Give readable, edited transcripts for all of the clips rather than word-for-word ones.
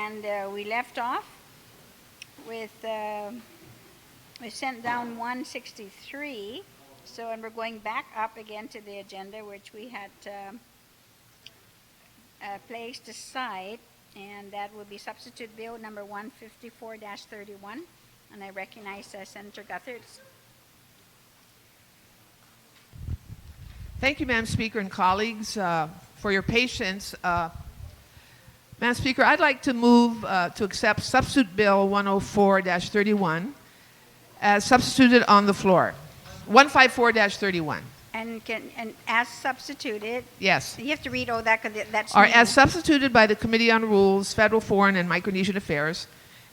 And we left off with, we sent down 163. So, and we're going back up again to the agenda, which we had placed aside, and that will be substitute bill number 154-31. And I recognize Senator Guthertz. Thank you, Madam Speaker and colleagues, for your patience. Madam Speaker, I'd like to move to accept Substitute Bill 104-31 as substituted on the floor. 154-31. And as substituted. Yes. You have to read all that because that's. Are as substituted by the Committee on Rules, Federal, Foreign, and Micronesian Affairs,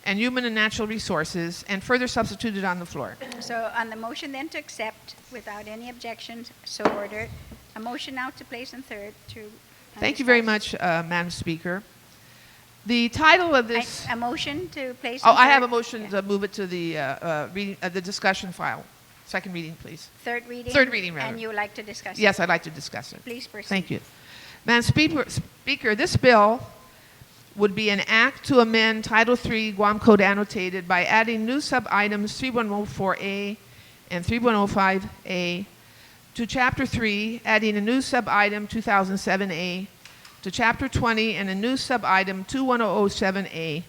and Human and Natural Resources, and further substituted on the floor. So on the motion then to accept without any objections, so ordered. A motion now to place in third to. Thank you very much, Madam Speaker. The title of this. A motion to place. Oh, I have a motion to move it to the reading, the discussion file. Second reading, please. Third reading. Third reading, rather. And you would like to discuss it? Yes, I'd like to discuss it. Please proceed. Thank you. Madam Speaker, this bill would be an act to amend Title III Guam Code Annotated by adding new sub-items 3104A and 3105A to Chapter 3, adding a new sub-item 2007A to Chapter 20 and a new sub-item 21007A,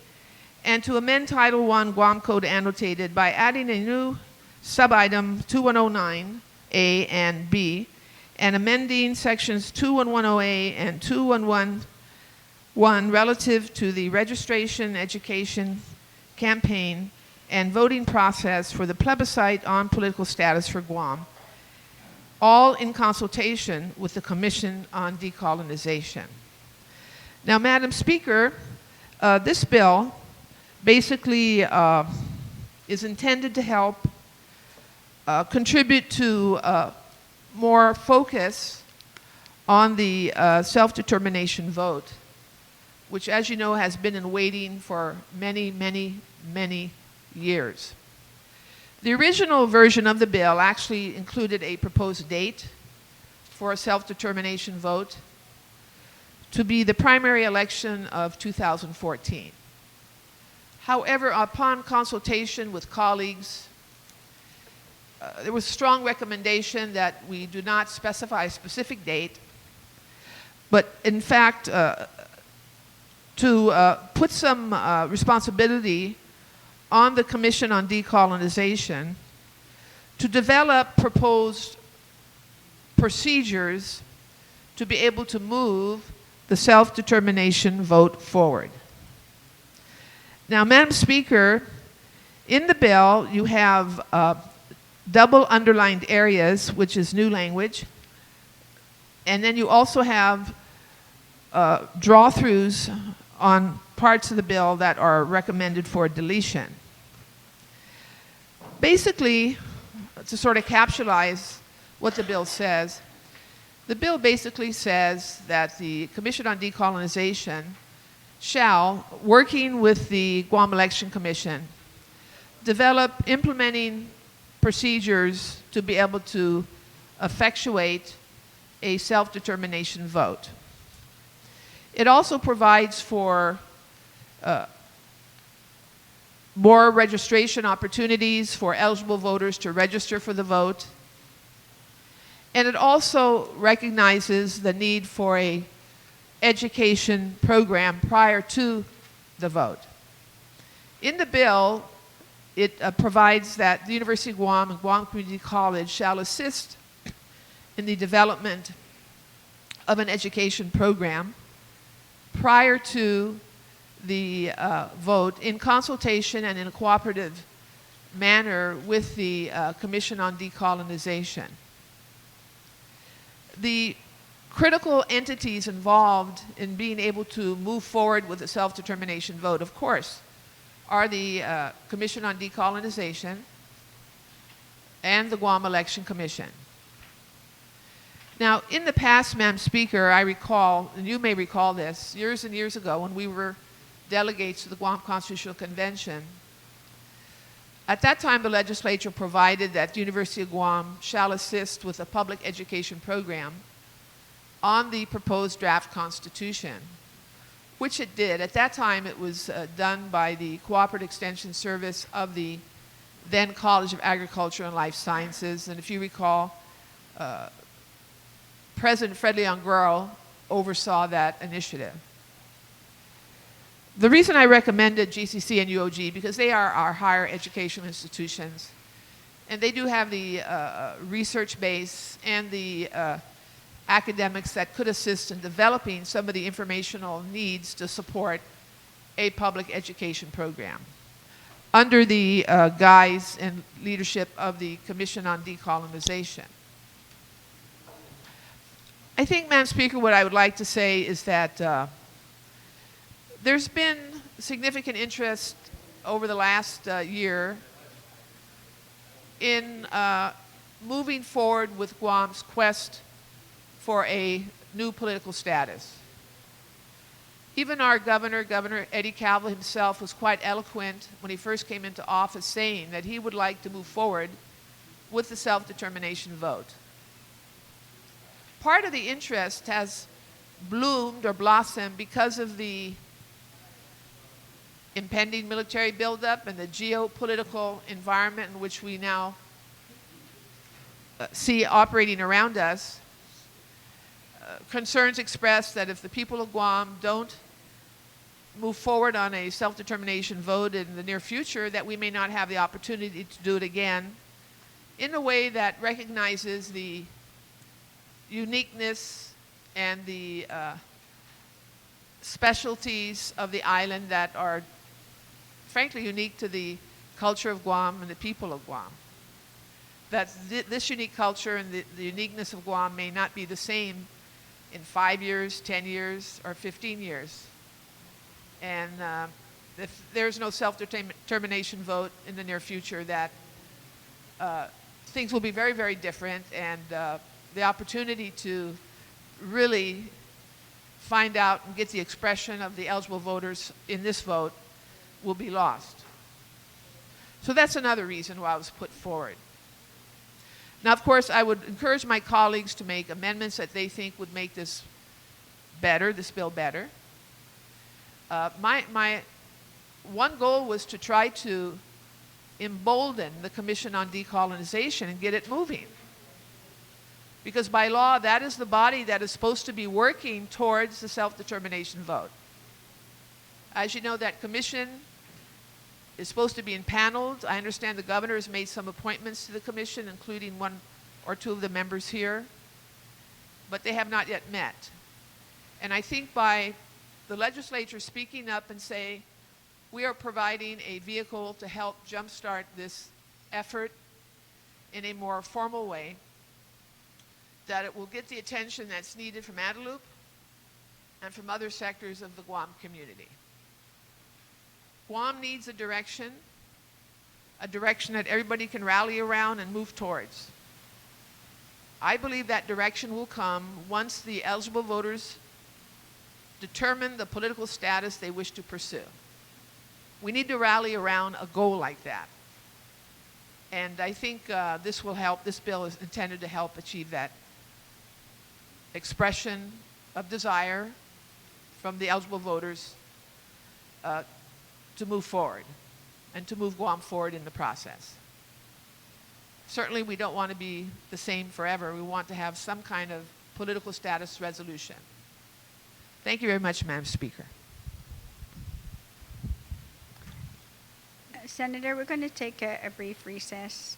and to amend Title I Guam Code Annotated by adding a new sub-item 2109A and B, and amending sections 2110A and 2111 relative to the registration, education, campaign, and voting process for the plebiscite on political status for Guam, all in consultation with the Commission on Decolonization. Now, Madam Speaker, this bill basically is intended to help contribute to more focus on the self-determination vote, which, as you know, has been in waiting for many, many, many years. The original version of the bill actually included a proposed date for a self-determination vote to be the primary election of 2014. However, upon consultation with colleagues, there was strong recommendation that we do not specify a specific date, but in fact, to put some responsibility on the Commission on Decolonization to develop proposed procedures to be able to move the self-determination vote forward. Now, Madam Speaker, in the bill you have double underlined areas, which is new language, and then you also have draw-throughs on parts of the bill that are recommended for deletion. Basically, to sort of capsulize what the bill says, the bill basically says that the Commission on Decolonization shall, working with the Guam Election Commission, develop implementing procedures to be able to effectuate a self-determination vote. It also provides for more registration opportunities for eligible voters to register for the vote. And it also recognizes the need for an education program prior to the vote. In the bill, it provides that the University of Guam and Guam Community College shall assist in the development of an education program prior to the vote in consultation and in a cooperative manner with the Commission on Decolonization. The critical entities involved in being able to move forward with a self-determination vote, of course, are the Commission on Decolonization and the Guam Election Commission. Now, in the past, Madam Speaker, I recall, and you may recall this, years and years ago when we were delegates to the Guam Constitutional Convention, at that time the legislature provided that the University of Guam shall assist with a public education program on the proposed draft constitution, which it did. At that time, it was done by the Cooperative Extension Service of the then College of Agriculture and Life Sciences. And if you recall, President Fred Leon Guerrero oversaw that initiative. The reason I recommended GCC and UOG, because they are our higher educational institutions, and they do have the research base and the academics that could assist in developing some of the informational needs to support a public education program under the guise and leadership of the Commission on Decolonization. I think, Madam Speaker, what I would like to say is that there's been significant interest over the last year in moving forward with Guam's quest for a new political status. Even our governor, Governor Eddie Calvo himself, was quite eloquent when he first came into office, saying that he would like to move forward with the self-determination vote. Part of the interest has bloomed or blossomed because of the impending military buildup and the geopolitical environment in which we now see operating around us. Concerns expressed that if the people of Guam don't move forward on a self-determination vote in the near future, that we may not have the opportunity to do it again in a way that recognizes the uniqueness and the specialties of the island that are frankly unique to the culture of Guam and the people of Guam. That this unique culture and the uniqueness of Guam may not be the same in 5 years, 10 years, or 15 years. And if there's no self-determination vote in the near future, that things will be very, very different, and the opportunity to really find out and get the expression of the eligible voters in this vote will be lost. So that's another reason why I was put forward. Now, of course, I would encourage my colleagues to make amendments that they think would make this better, this bill better. My one goal was to try to embolden the Commission on Decolonization and get it moving. Because by law, that is the body that is supposed to be working towards the self-determination vote. As you know, that commission is supposed to be empaneled. I understand the governor has made some appointments to the commission, including 1 or 2 of the members here, but they have not yet met. And I think by the legislature speaking up and say, we are providing a vehicle to help jumpstart this effort in a more formal way, that it will get the attention that's needed from Adelup and from other sectors of the Guam community. Guam needs a direction that everybody can rally around and move towards. I believe that direction will come once the eligible voters determine the political status they wish to pursue. We need to rally around a goal like that. And I think this will help. This bill is intended to help achieve that expression of desire from the eligible voters to move forward and to move Guam forward in the process. Certainly, we don't want to be the same forever. We want to have some kind of political status resolution. Thank you very much, Madam Speaker. Senator, we're going to take a brief recess.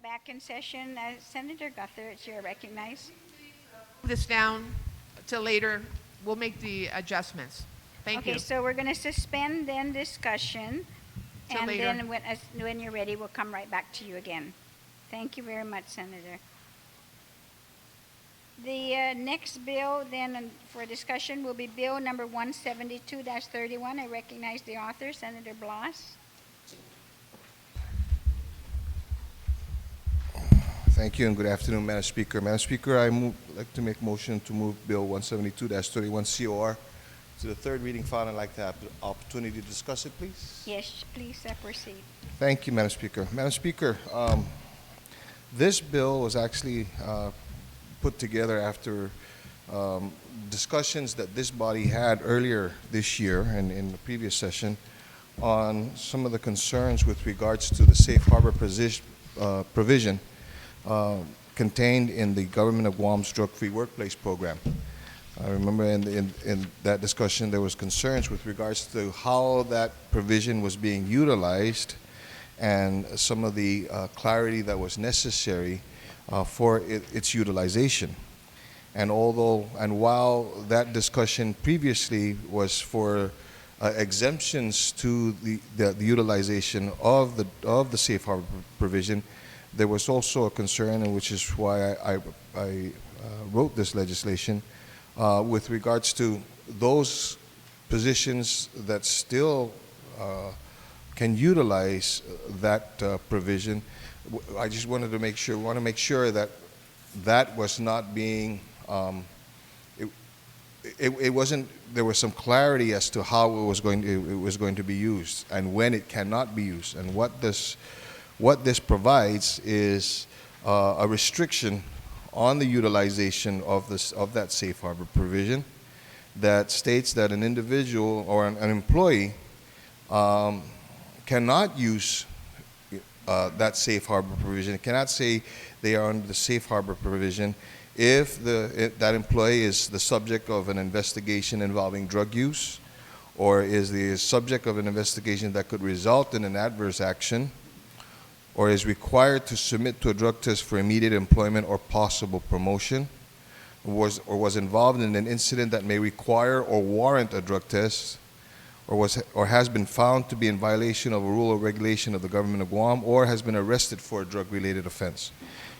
Back in session, Senator Guthrie, you're recognized. This down till later. We'll make the adjustments. Thank you. Okay, so we're going to suspend then discussion, Till and later. then when you're ready, we'll come right back to you again. Thank you very much, Senator. The next bill then for discussion will be Bill number 172-31. I recognize the author, Senator Blas. Thank you and good afternoon, Madam Speaker. Madam Speaker, I'd like to make motion to move Bill 172-31 COR to the third reading file. I'd like to have the opportunity to discuss it, please. Yes, please proceed. Thank you, Madam Speaker. Madam Speaker, this bill was actually put together after discussions that this body had earlier this year and in the previous session on some of the concerns with regards to the safe harbor provision contained in the Government of Guam's Drug-Free Workplace Program. I remember in that discussion there was concerns with regards to how that provision was being utilized and some of the clarity that was necessary for its utilization. And while that discussion previously was for exemptions to the utilization of the safe harbor provision, there was also a concern, and which is why I wrote this legislation, with regards to those positions that still can utilize that provision. I just wanted to make sure that that was not being, it wasn't, there was some clarity as to how it was going to be used and when it cannot be used. And what this provides is a restriction on the utilization of that safe harbor provision that states that an individual or an employee cannot use that safe harbor provision. It cannot say they are under the safe harbor provision if that employee is the subject of an investigation involving drug use, or is the subject of an investigation that could result in an adverse action, or is required to submit to a drug test for immediate employment or possible promotion, or was involved in an incident that may require or warrant a drug test, or has been found to be in violation of a rule or regulation of the Government of Guam, or has been arrested for a drug-related offense.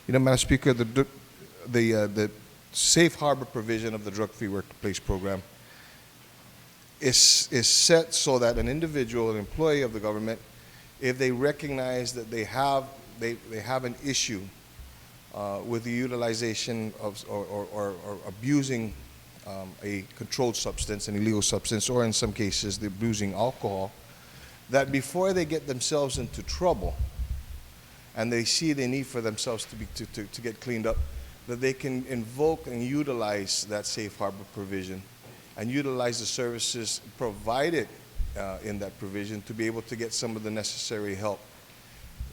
You know, Madam Speaker, the safe harbor provision of the Drug-Free Workplace Program is set so that an individual, an employee of the government, if they recognize that they have an issue with the utilization of or abusing a controlled substance, an illegal substance, or in some cases, the abusing alcohol, that before they get themselves into trouble and they see the need for themselves to get cleaned up, that they can invoke and utilize that safe harbor provision and utilize the services provided in that provision to be able to get some of the necessary help.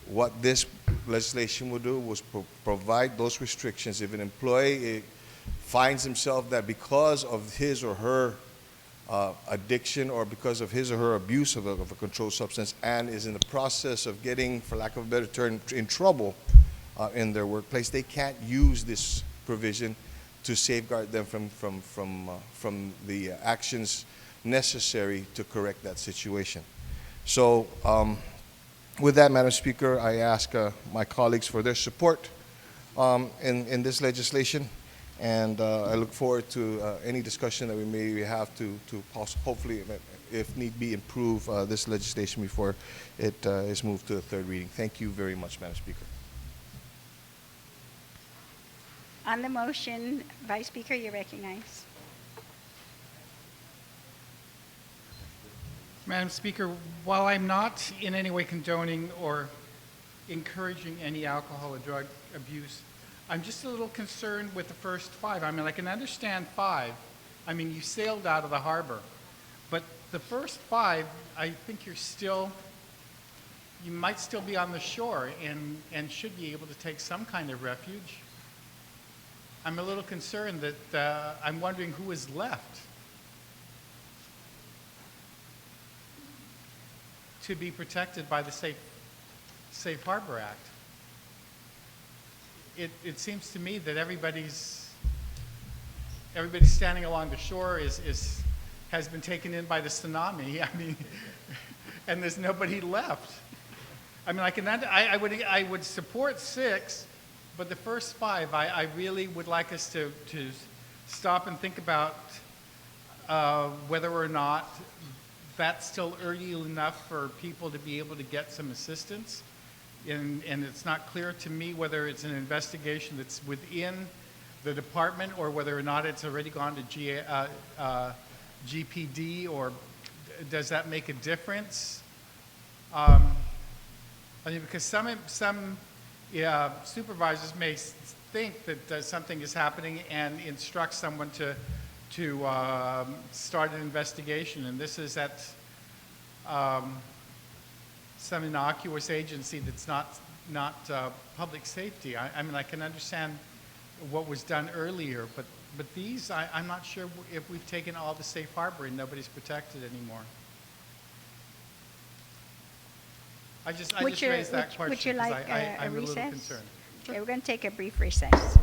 What this legislation will do was provide those restrictions. If an employee finds himself that because of his or her addiction or because of his or her abuse of a controlled substance and is in the process of getting, for lack of a better term, in trouble in their workplace, they can't use this provision to safeguard them from the actions necessary to correct that situation. So with that, Madam Speaker, I ask my colleagues for their support in this legislation, and I look forward to any discussion that we may have to hopefully, if need be, improve this legislation before it is moved to the third reading. Thank you very much, Madam Speaker. On the motion, Vice Speaker, you recognize. Madam Speaker, while I'm not in any way condoning or encouraging any alcohol or drug abuse, I'm just a little concerned with the first five. I mean, I can understand five. I mean, you sailed out of the harbor. But the first five, I think you might still be on the shore and should be able to take some kind of refuge. I'm a little concerned that I'm wondering who is left to be protected by the Safe Harbor Act. it seems to me that everybody's standing along the shore has been taken in by the tsunami. I mean, and there's nobody left. I mean, I would support 6, but the first 5, I really would like us to stop and think about whether or not that's still early enough for people to be able to get some assistance. And it's not clear to me whether it's an investigation that's within the department or whether or not it's already gone to GPD, or does that make a difference? I mean, because some supervisors may think that something is happening and instruct someone to start an investigation, and this is at some innocuous agency that's not public safety. I mean, I can understand what was done earlier, but these, I'm not sure if we've taken all the safe harbor and nobody's protected anymore. I just raised that question Would you because like I'm a a little recess? concerned. Okay, we're going to take a brief recess.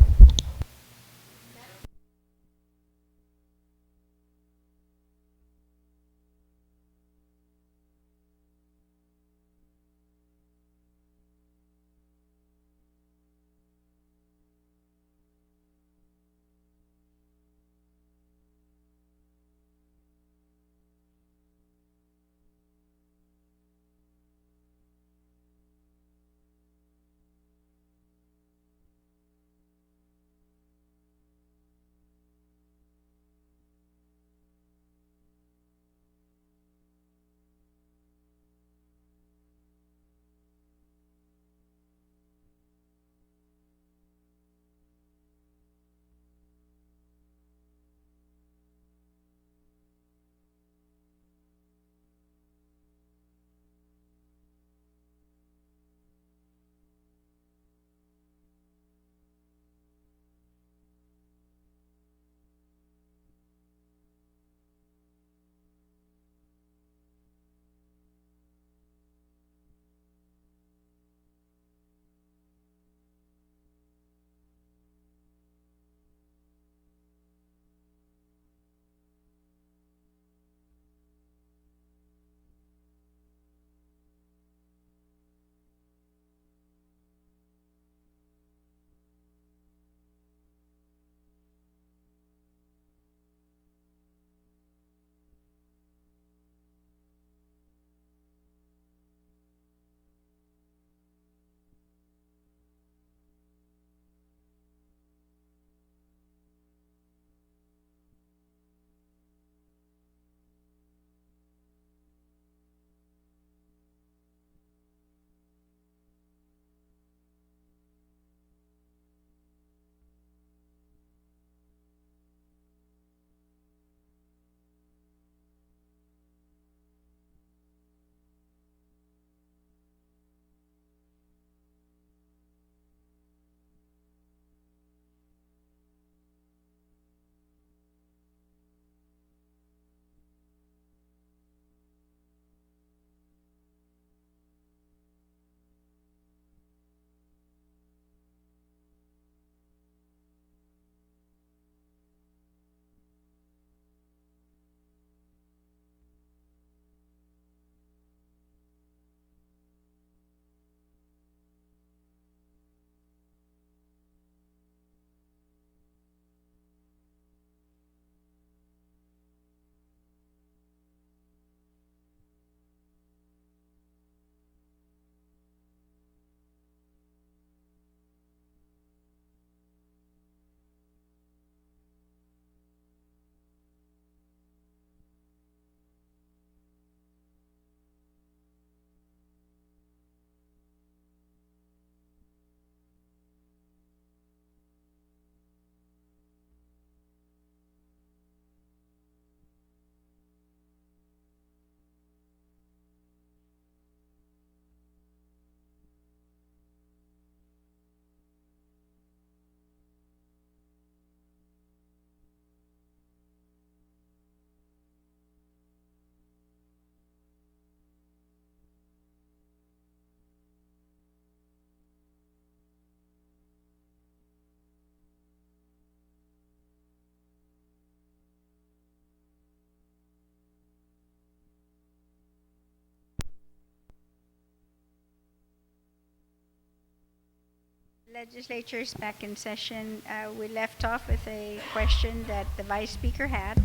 Legislature is back in session. We left off with a question that the Vice Speaker had.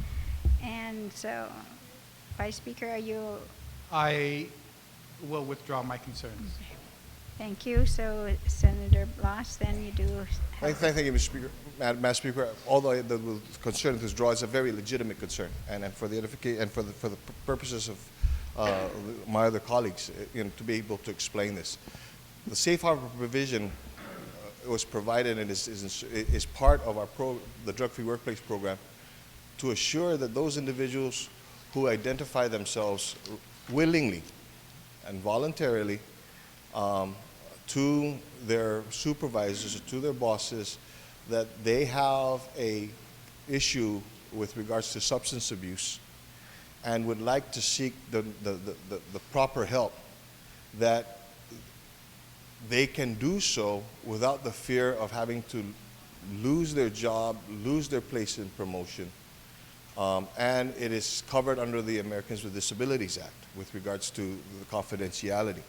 And so, Vice Speaker, are you, I will withdraw my concerns. thank you. So, Senator Blas, then you do have. Thank you, Mr. Speaker. Madam Speaker, although the concern to withdraw is a very legitimate concern, and for the edification and for the purposes of my other colleagues, to be able to explain this, the safe harbor provision was provided and is part of the drug-free workplace program to assure that those individuals who identify themselves willingly and voluntarily to their supervisors or to their bosses that they have a issue with regards to substance abuse and would like to seek the proper help, that they can do so without the fear of having to lose their job, lose their place in promotion. And it is covered under the Americans with Disabilities Act with regards to the confidentiality.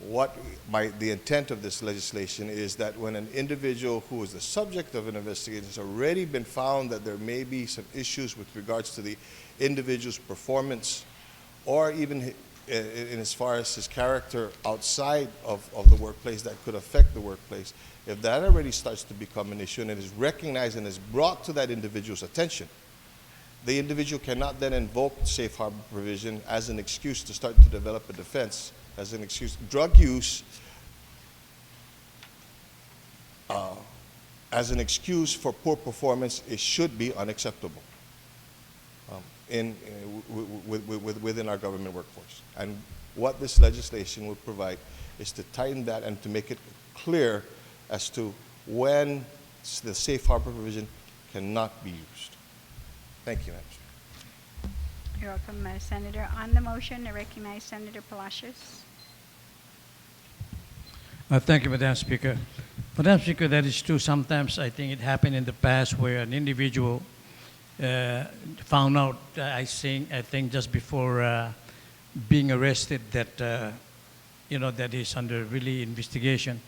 The intent of this legislation is that when an individual who is the subject of an investigation has already been found that there may be some issues with regards to the individual's performance, or even in as far as his character outside of the workplace that could affect the workplace, if that already starts to become an issue and it is recognized and is brought to that individual's attention, the individual cannot then invoke the safe harbor provision as an excuse to start to develop a defense, as an excuse. Drug use as an excuse for poor performance, it should be unacceptable within our government workforce. And what this legislation would provide is to tighten that and to make it clear as to when the safe harbor provision cannot be used. Thank you, Madam Speaker. You're welcome, Senator. On the motion, I recognize Senator Palacios. Thank you, Madam Speaker. Madam Speaker, that is true. Sometimes I think it happened in the past where an individual found out, I think just before being arrested, that that is under really investigation,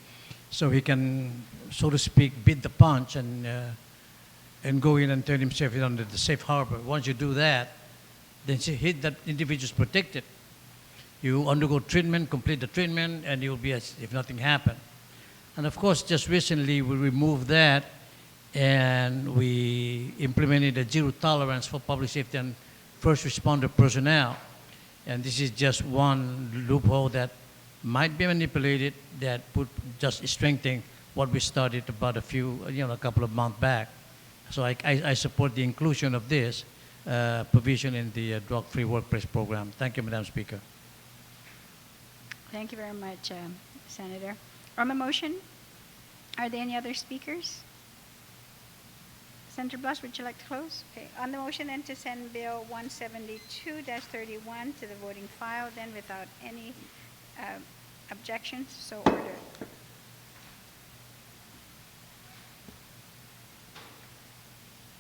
so he can, so to speak, beat the punch and go in and turn himself in under the safe harbor. Once you do that, then that individual is protected. You undergo treatment, complete the treatment, and you'll be as if nothing happened. And of course, just recently we removed that, and we implemented a zero tolerance for public safety and first responder personnel. And this is just one loophole that might be manipulated, that would just strengthen what we started about a couple of months back. So I support the inclusion of this provision in the drug-free workplace program. Thank you, Madam Speaker. Thank you very much, Senator. On the motion, are there any other speakers? Senator Blas, would you like to close? Okay. On the motion then to send Bill 172-31 to the voting file, then without any objections, so ordered.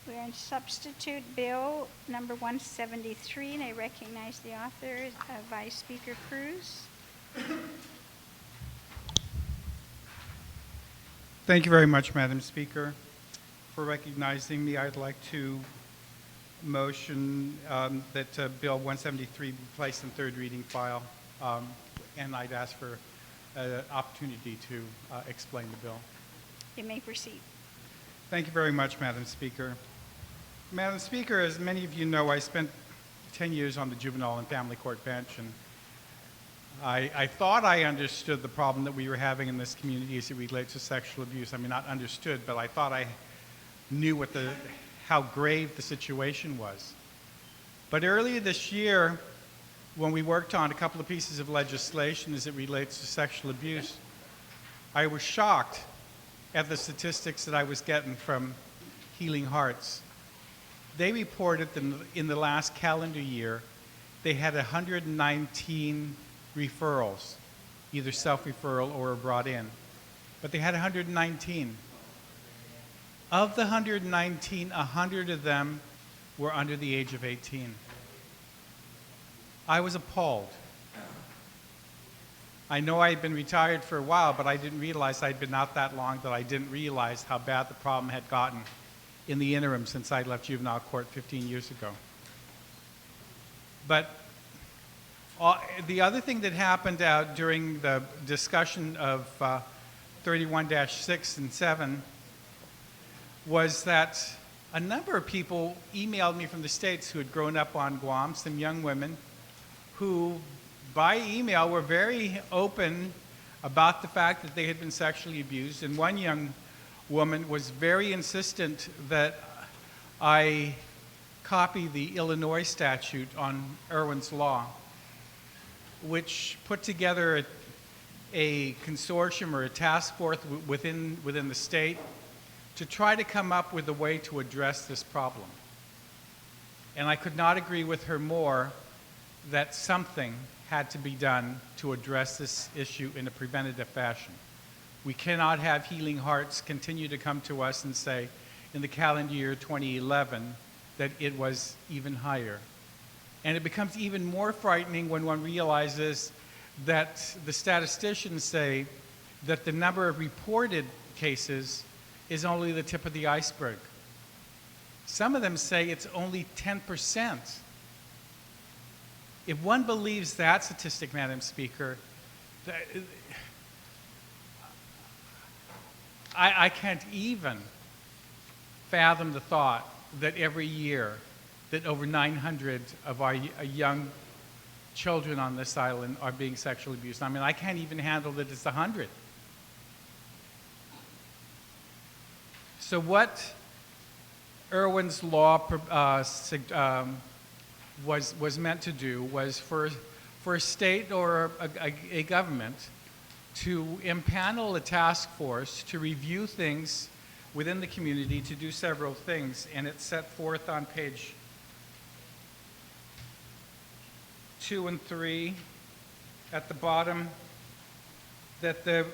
We're on substitute bill number 173, and I recognize the author, Vice Speaker Cruz. Thank you very much, Madam Speaker. For recognizing me, I'd like to motion that Bill 173 be placed in third reading file, and I'd ask for an opportunity to explain the bill. You may proceed. Thank you very much, Madam Speaker. Madam Speaker, as many of you know, I spent 10 years on the juvenile and family court bench, and I thought I understood the problem that we were having in this community as it relates to sexual abuse. I mean, not understood, but I thought I knew how grave the situation was. But earlier this year, when we worked on a couple of pieces of legislation as it relates to sexual abuse, I was shocked at the statistics that I was getting from Healing Hearts. They reported that in the last calendar year, they had 119 referrals, either self-referral or brought in. But they had 119. Of the 119, 100 of them were under the age of 18. I was appalled. I know I'd been retired for a while, but I didn't realize I'd been out that long that I didn't realize how bad the problem had gotten in the interim since I left juvenile court 15 years ago. But the other thing that happened during the discussion of 31-6 and 7 was that a number of people emailed me from the States who had grown up on Guam, some young women, who by email were very open about the fact that they had been sexually abused. And one young woman was very insistent that I copy the Illinois statute on Irwin's Law, which put together a consortium or a task force within the state to try to come up with a way to address this problem. And I could not agree with her more that something had to be done to address this issue in a preventative fashion. We cannot have Healing Hearts continue to come to us and say, in the calendar year 2011, that it was even higher. And it becomes even more frightening when one realizes that the statisticians say that the number of reported cases is only the tip of the iceberg. Some of them say it's only 10%. If one believes that statistic, Madam Speaker, I can't even fathom the thought that every year that over 900 of our young children on this island are being sexually abused. I mean, I can't even handle that it's 100. So what Irwin's Law was meant to do was for a state or a government to impanel a task force to review things within the community, to do several things, and it's set forth on page 2 and 3 at the bottom that the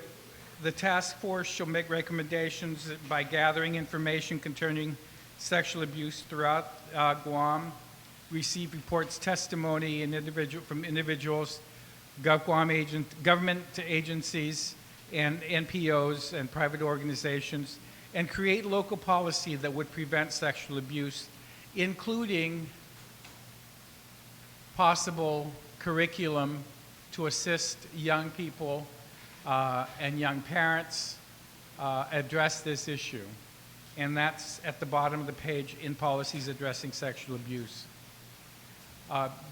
task force shall make recommendations by gathering information concerning sexual abuse throughout Guam, receive reports, testimony from individuals, government agencies, and NPOs and private organizations, and create local policy that would prevent sexual abuse, including possible curriculum to assist young people and young parents address this issue. And that's at the bottom of the page in policies addressing sexual abuse.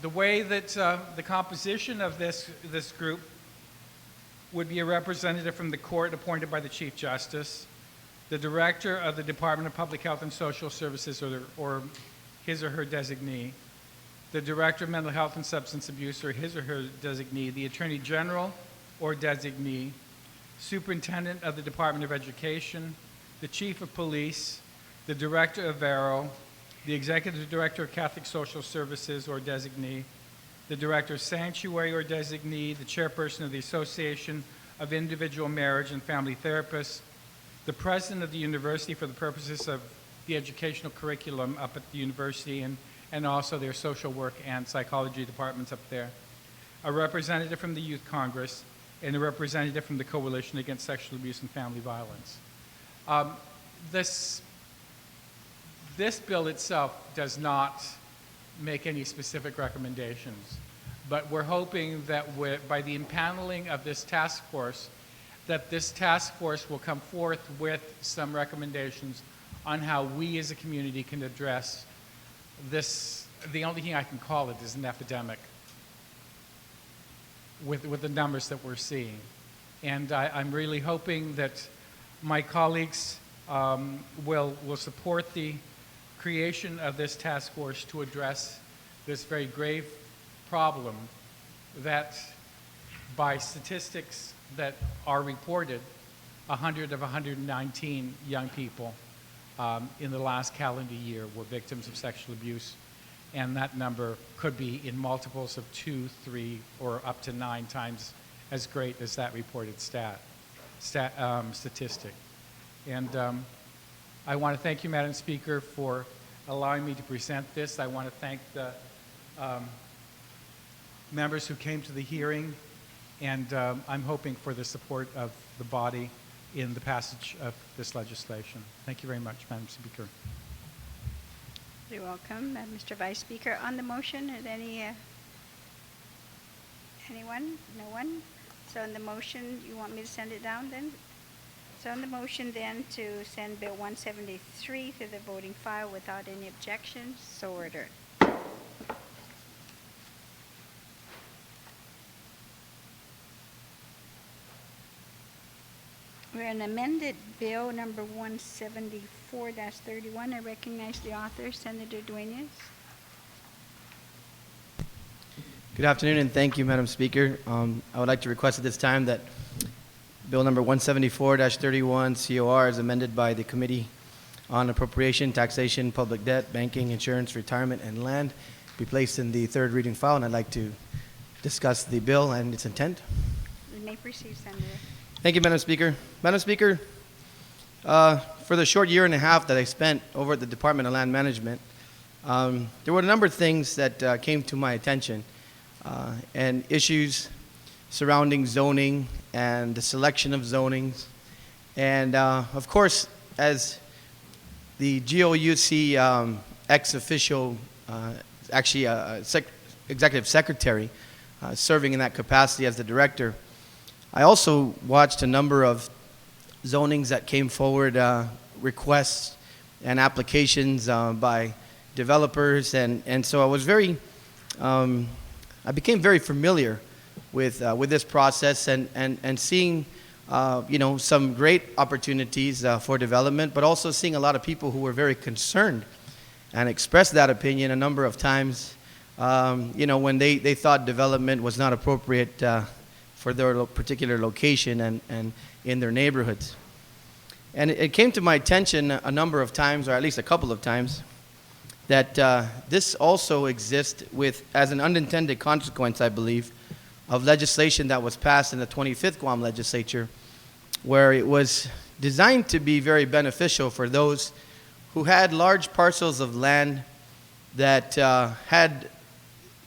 The way that the composition of this group would be a representative from the court appointed by the Chief Justice, the director of the Department of Public Health and Social Services or his or her designee, the director of mental health and substance abuse or his or her designee, the attorney general or designee, superintendent of the Department of Education, the chief of police, the director of VARO, the executive director of Catholic Social Services or designee, the director of Sanctuary or designee, the chairperson of the Association of Individual Marriage and Family Therapists, the president of the university for the purposes of the educational curriculum up at the university and also their social work and psychology departments up there, a representative from the Youth Congress, and a representative from the Coalition Against Sexual Abuse and Family Violence. This bill itself does not make any specific recommendations, but we're hoping that by the impaneling of this task force, that this task force will come forth with some recommendations on how we as a community can address this. The only thing I can call it is an epidemic with the numbers that we're seeing. And I'm really hoping that my colleagues will support the creation of this task force to address this very grave problem that by statistics that are reported, 100 of 119 young people in the last calendar year were victims of sexual abuse, and that number could be in multiples of 2, 3, or up to 9 times as great as that reported statistic. And I want to thank you, Madam Speaker, for allowing me to present this. I want to thank the members who came to the hearing And I'm hoping for the support of the body in the passage of this legislation. Thank you very much, Madam Speaker. You're welcome, Mr. Vice Speaker. On the motion, is anyone? No one? So on the motion, you want me to send it down then? So on the motion then to send Bill 173 to the voting file without any objections, so ordered. We're an amended bill number 174-31. I recognize the author, Senator Duenas. Good afternoon, and thank you, Madam Speaker. I would like to request at this time that Bill number 174-31 COR is amended by the Committee on Appropriation, Taxation, Public Debt, Banking, Insurance, Retirement, and Land be placed in the third reading file, and I'd like to discuss the bill and its intent. You may proceed, Senator. Thank you, Madam Speaker. Madam Speaker, for the short year and a half that I spent over at the Department of Land Management, there were a number of things that came to my attention and issues surrounding zoning and the selection of zonings. And of course, as the GOUC ex-official, executive secretary, serving in that capacity as the director, I also watched a number of zonings that came forward, requests and applications by developers, and so I was I became very familiar with this process and seeing some great opportunities for development, but also seeing a lot of people who were very concerned and expressed that opinion a number of times, when they thought development was not appropriate for their particular location and in their neighborhoods. And it came to my attention a number of times, or at least a couple of times, that this also exists as an unintended consequence, I believe, of legislation that was passed in the 25th Guam Legislature, where it was designed to be very beneficial for those who had large parcels of land that had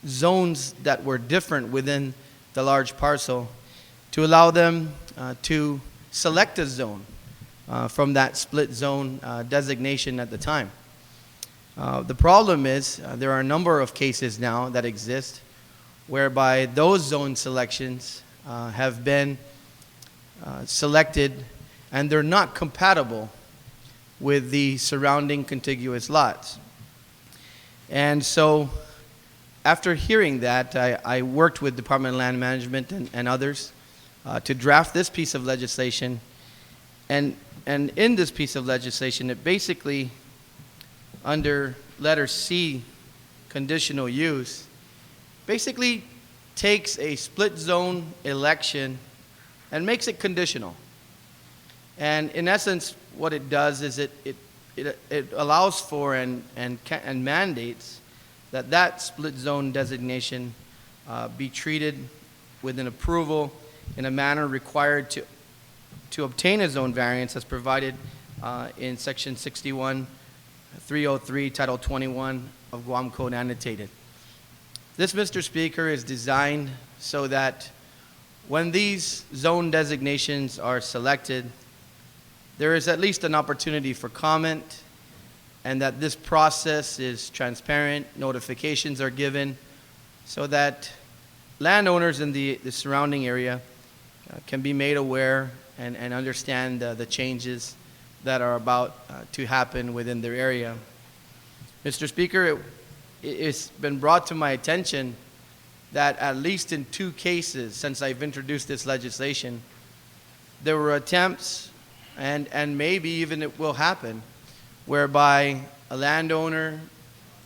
zones that were different within the large parcel, to allow them to select a zone from that split zone designation at the time. The problem is there are a number of cases now that exist whereby those zone selections have been selected and they're not compatible with the surrounding contiguous lots. And so after hearing that, I worked with Department of Land Management and others to draft this piece of legislation. And in this piece of legislation, it basically, under letter C, conditional use, basically takes a split zone election and makes it conditional. And in essence, what it does is it allows for and mandates that split zone designation be treated with an approval in a manner required to obtain a zone variance as provided in Section 61-303, Title 21 of Guam Code Annotated. This, Mr. Speaker, is designed so that when these zone designations are selected, there is at least an opportunity for comment, and that this process is transparent, notifications are given, so that landowners in the surrounding area can be made aware and understand the changes that are about to happen within their area. Mr. Speaker, it's been brought to my attention that at least in 2 cases since I've introduced this legislation, there were attempts, and maybe even it will happen, whereby a landowner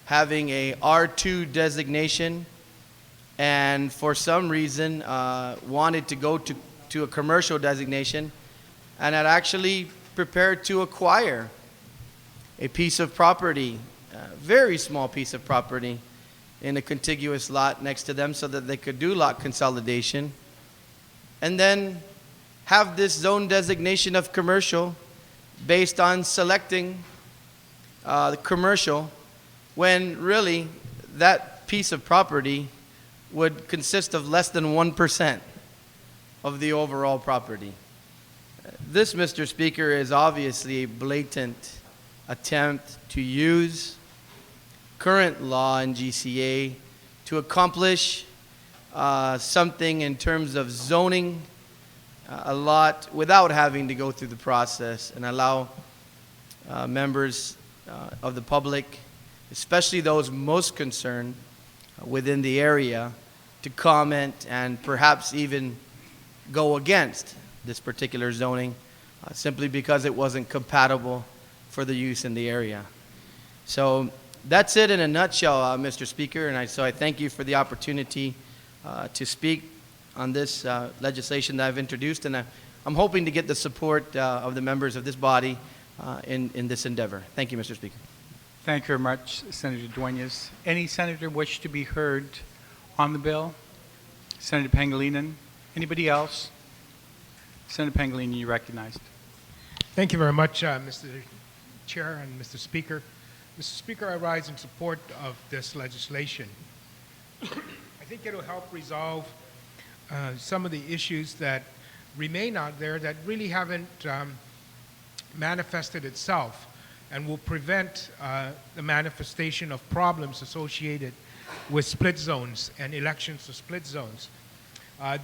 having a R2 designation and for some reason wanted to go to a commercial designation and had actually prepared to acquire a piece of property, a very small piece of property, in a contiguous lot next to them so that they could do lot consolidation, and then have this zone designation of commercial based on selecting the commercial, when really that piece of property would consist of less than 1% of the overall property. This, Mr. Speaker, is obviously a blatant attempt to use current law in GCA to accomplish something in terms of zoning a lot without having to go through the process and allow members of the public, especially those most concerned within the area, to comment and perhaps even go against this particular zoning simply because it wasn't compatible for the use in the area. So that's it in a nutshell, Mr. Speaker, and so I thank you for the opportunity to speak on this legislation that I've introduced, and I'm hoping to get the support of the members of this body in this endeavor. Thank you, Mr. Speaker. Thank you very much, Senator Duenas. Any senator wish to be heard on the bill? Senator Pangilinan? Anybody else? Senator Pangilinan, you recognized. Thank you very much, Mr. Chair and Mr. Speaker. Mr. Speaker, I rise in support of this legislation. I think it will help resolve some of the issues that remain out there that really haven't manifested itself and will prevent the manifestation of problems associated with split zones and elections to split zones.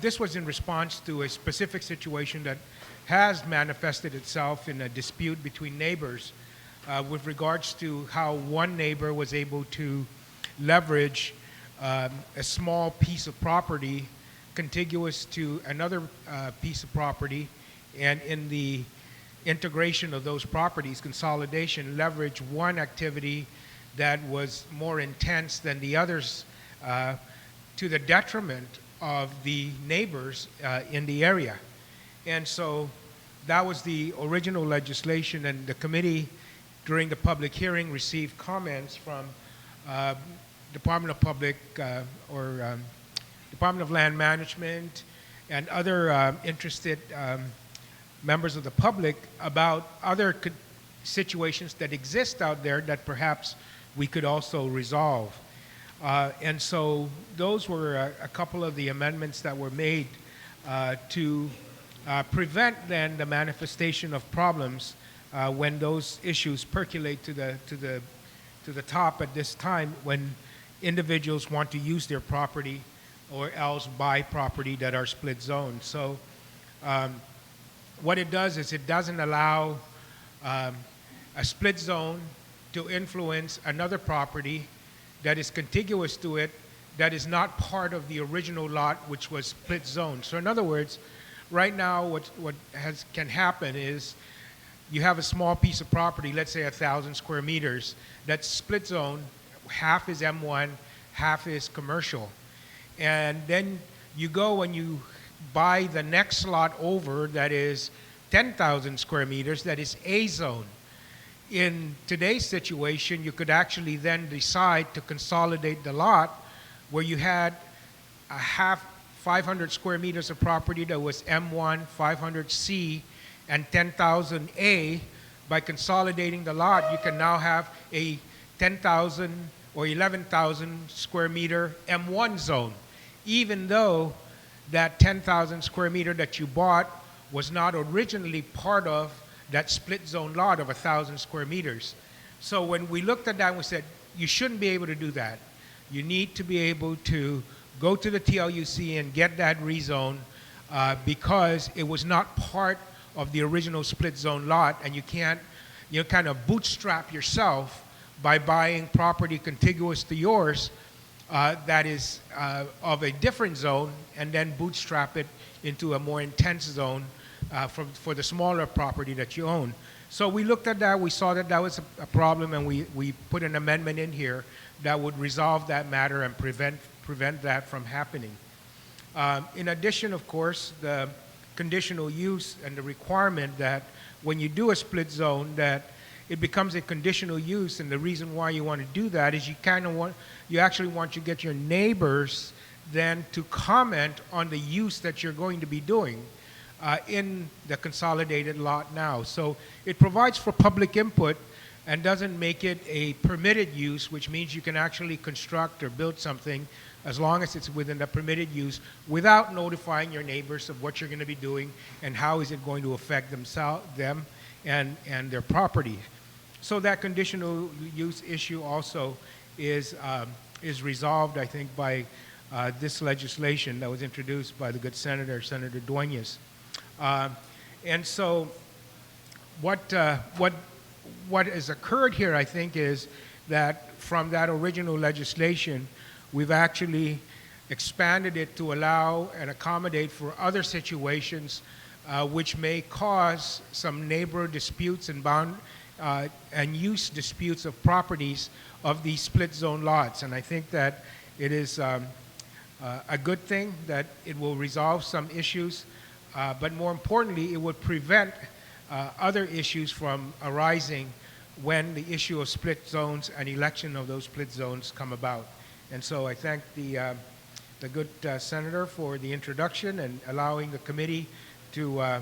This was in response to a specific situation that has manifested itself in a dispute between neighbors with regards to how one neighbor was able to leverage a small piece of property contiguous to another piece of property, and in the integration of those properties, consolidation, leverage one activity that was more intense than the others to the detriment of the neighbors in the area. And so that was the original legislation, and the committee during the public hearing received comments from Department of Public Department of Land Management and other interested members of the public about other situations that exist out there that perhaps we could also resolve. And so those were a couple of the amendments that were made to prevent then the manifestation of problems when those issues percolate to the top at this time, when individuals want to use their property or else buy property that are split zones. So what it does is it doesn't allow a split zone to influence another property that is contiguous to it that is not part of the original lot, which was split zone. So in other words, right now what can happen is you have a small piece of property, let's say 1,000 square meters, that's split zone, half is M1, half is commercial. And then you go and you buy the next lot over that is 10,000 square meters, that is A zone. In today's situation, you could actually then decide to consolidate the lot where you had a half 500 square meters of property that was M1, 500C, and 10,000 A. By consolidating the lot, you can now have a 10,000 or 11,000 square meter M1 zone, even though that 10,000 square meter that you bought was not originally part of that split zone lot of 1,000 square meters. So when we looked at that, we said, you shouldn't be able to do that. You need to be able to go to the TLUC and get that rezone because it was not part of the original split zone lot, and you can't, kind of bootstrap yourself by buying property contiguous to yours that is of a different zone, and then bootstrap it into a more intense zone for the smaller property that you own. So we looked at that, we saw that that was a problem, and we put an amendment in here that would resolve that matter and prevent that from happening. In addition, of course, the conditional use and the requirement that when you do a split zone that it becomes a conditional use, and the reason why you want to do that is you actually want to get your neighbors then to comment on the use that you're going to be doing in the consolidated lot now. So it provides for public input and doesn't make it a permitted use, which means you can actually construct or build something as long as it's within the permitted use without notifying your neighbors of what you're going to be doing and how is it going to affect them and their property. So that conditional use issue also is resolved, I think, by this legislation that was introduced by the good Senator Dueñas. And so what has occurred here, I think, is that from that original legislation, we've actually expanded it to allow and accommodate for other situations which may cause some neighbor disputes and use disputes of properties of these split zone lots. And I think that it is a good thing that it will resolve some issues, but more importantly, it would prevent other issues from arising when the issue of split zones and election of those split zones come about. And so I thank the good senator for the introduction and allowing the committee to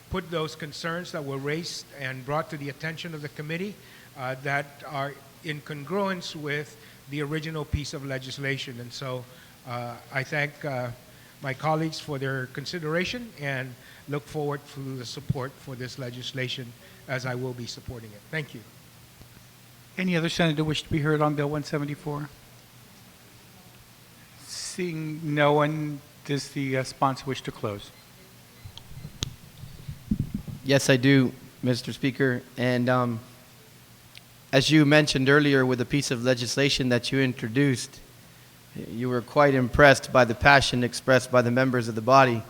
put those concerns that were raised and brought to the attention of the committee that are in congruence with the original piece of legislation. And so I thank my colleagues for their consideration and look forward to the support for this legislation as I will be supporting it. Thank you. Any other senator wish to be heard on Bill 174? Seeing no one, does the sponsor wish to close? Yes, I do, Mr. Speaker. And as you mentioned earlier with the piece of legislation that you introduced, you were quite impressed by the passion expressed by the members of the body.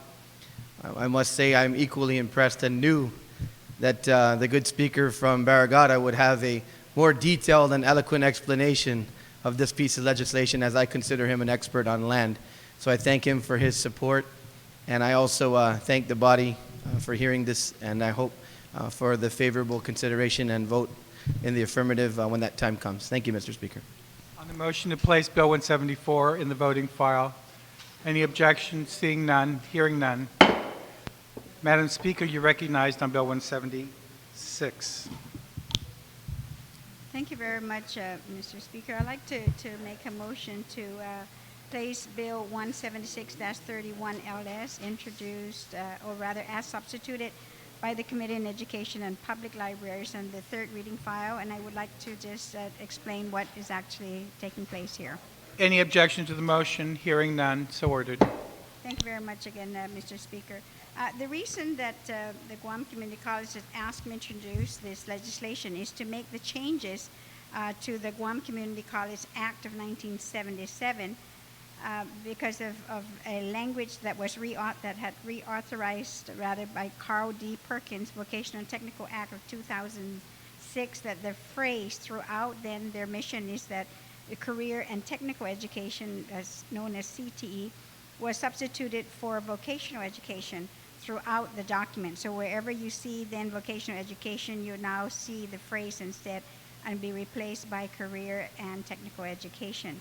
I must say I'm equally impressed and knew that the good speaker from Barrigada would have a more detailed and eloquent explanation of this piece of legislation, as I consider him an expert on land. So I thank him for his support, and I also thank the body for hearing this, and I hope for the favorable consideration and vote in the affirmative when that time comes. Thank you, Mr. Speaker. On the motion to place Bill 174 in the voting file, any objections? Seeing none, hearing none. Madam Speaker, you're recognized on Bill 176. Thank you very much, Mr. Speaker. I'd like to make a motion to place Bill 176-31 LS introduced, or rather as substituted by the Committee on Education and Public Libraries on the third reading file, and I would like to just explain what is actually taking place here. Any objection to the motion? Hearing none, so ordered. Thank you very much again, Mr. Speaker. The reason that the Guam Community College has asked me to introduce this legislation is to make the changes to the Guam Community College Act of 1977 because of a language that was that had reauthorized rather by Carl D. Perkins Vocational and Technical Act of 2006, that the phrase throughout then their mission is that the career and technical education, as known as CTE, was substituted for vocational education throughout the document. So wherever you see then vocational education, you now see the phrase instead and be replaced by career and technical education.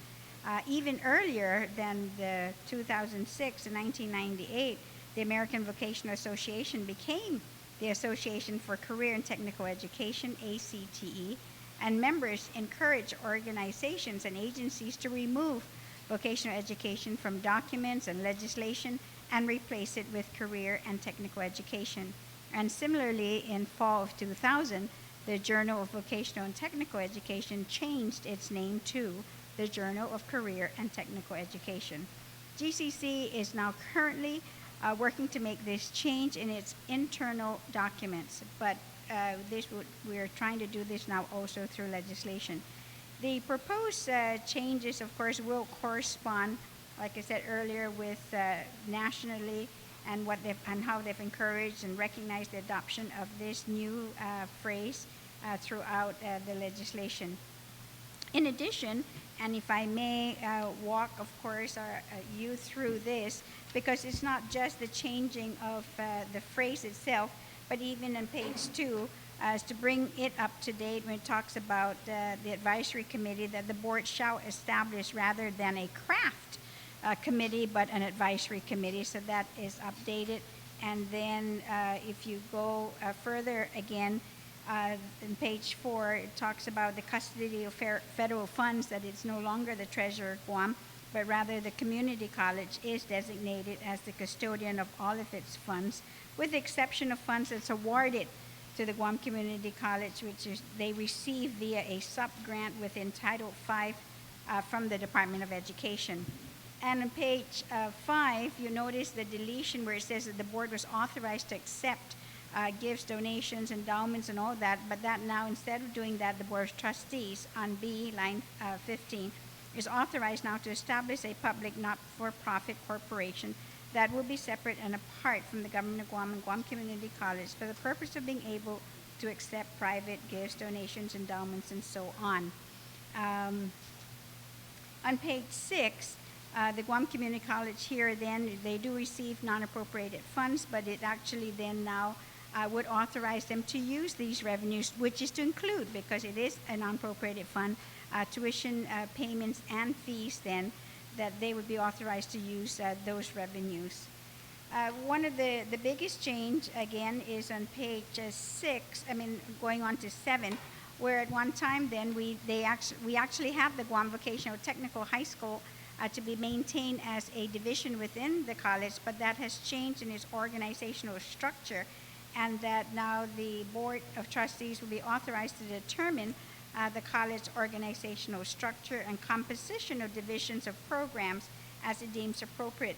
Even earlier than the 2006 and 1998, the American Vocational Association became the Association for Career and Technical Education, ACTE, and members encourage organizations and agencies to remove vocational education from documents and legislation and replace it with career and technical education. And similarly, in fall of 2000, the Journal of Vocational and Technical Education changed its name to the Journal of Career and Technical Education. GCC is now currently working to make this change in its internal documents, but we're trying to do this now also through legislation. The proposed changes, of course, will correspond, like I said earlier, with nationally and how they've encouraged and recognized the adoption of this new phrase throughout the legislation. In addition, and if I may walk, of course, you through this, because it's not just the changing of the phrase itself, but even on page 2, as to bring it up to date when it talks about the advisory committee, that the board shall establish rather than a craft committee, but an advisory committee. So that is updated. And then if you go further again, in page 4, it talks about the custody of federal funds, that it's no longer the Treasurer of Guam, but rather the community college is designated as the custodian of all of its funds, with the exception of funds that's awarded to the Guam Community College, which is they receive via a sub-grant within Title V from the Department of Education. And on page 5, you notice the deletion where it says that the board was authorized to accept gifts, donations, endowments, and all that, but that now, instead of doing that, the Board of Trustees on B, line 15, is authorized now to establish a public not-for-profit corporation that will be separate and apart from the Government of Guam and Guam Community College for the purpose of being able to accept private gifts, donations, endowments, and so on. On page 6, the Guam Community College here, then, they do receive non-appropriated funds, but it actually then now would authorize them to use these revenues, which is to include, because it is a non-appropriated fund, tuition payments and fees then, that they would be authorized to use those revenues. One of the biggest change, again, is on page 6, going on to 7, where at one time then we actually have the Guam Vocational Technical High School to be maintained as a division within the college, but that has changed in its organizational structure, and that now the Board of Trustees will be authorized to determine the college organizational structure and composition of divisions of programs as it deems appropriate.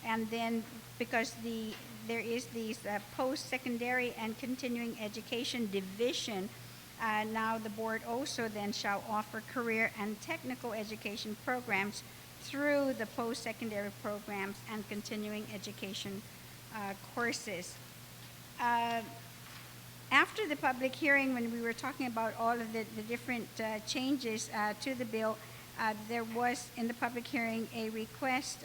And then because there is these post-secondary and continuing education division, now the board also then shall offer career and technical education programs through the post-secondary programs and continuing education courses. After the public hearing, when we were talking about all of the different changes to the bill, there was in the public hearing a request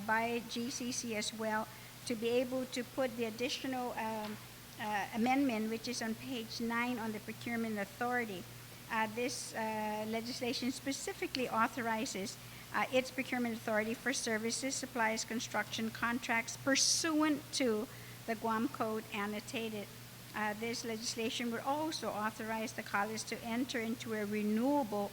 by GCC as well to be able to put the additional amendment, which is on page 9 on the procurement authority. This legislation specifically authorizes its procurement authority for services, supplies, construction contracts pursuant to the Guam Code annotated. This legislation would also authorize the college to enter into a renewable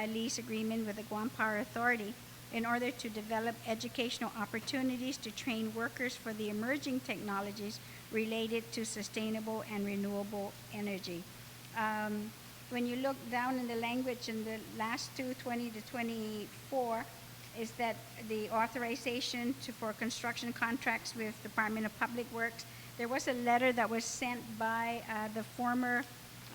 lease agreement with the Guam Power Authority in order to develop educational opportunities to train workers for the emerging technologies related to sustainable and renewable energy. When you look down in the language in the last two, 20 to 24, is that the authorization for construction contracts with Department of Public Works. There was a letter that was sent by the former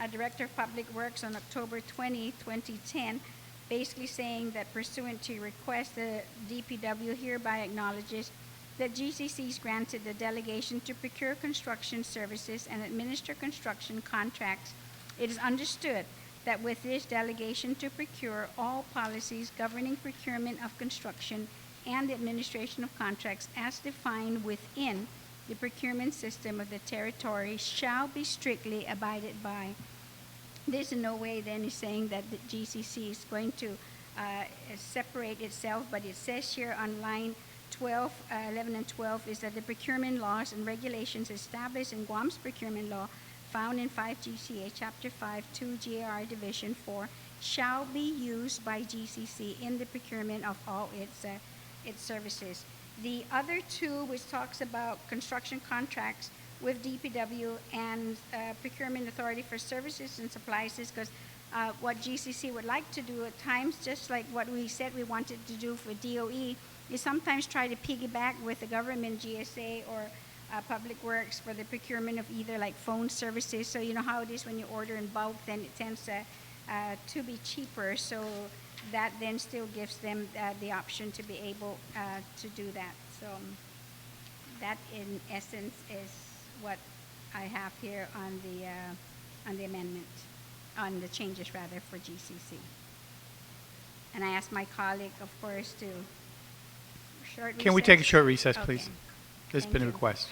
Director of Public Works on October 20, 2010, basically saying that pursuant to your request, the DPW hereby acknowledges that GCC is granted the delegation to procure construction services and administer construction contracts. It is understood that with this delegation to procure, all policies governing procurement of construction and the administration of contracts as defined within the procurement system of the territory shall be strictly abided by. There's in no way then is saying that the GCC is going to separate itself, but it says here on line 12, 11 and 12 is that the procurement laws and regulations established in Guam's procurement law found in 5 GCA Chapter 5, 2 GAR Division 4 shall be used by GCC in the procurement of all its services. The other two, which talks about construction contracts with DPW and procurement authority for services and supplies, is because what GCC would like to do at times, just like what we said we wanted to do for DOE, is sometimes try to piggyback with the government GSA or Public Works for the procurement of either like phone services. So you know how it is when you order in bulk, then it tends to be cheaper. So that then still gives them the option to be able to do that. So that in essence is what I have here on the amendment, on the changes rather for GCC. And I asked my colleague, of course, to short recess. Can we take a short recess, Okay. please? There's Thank been a you. request.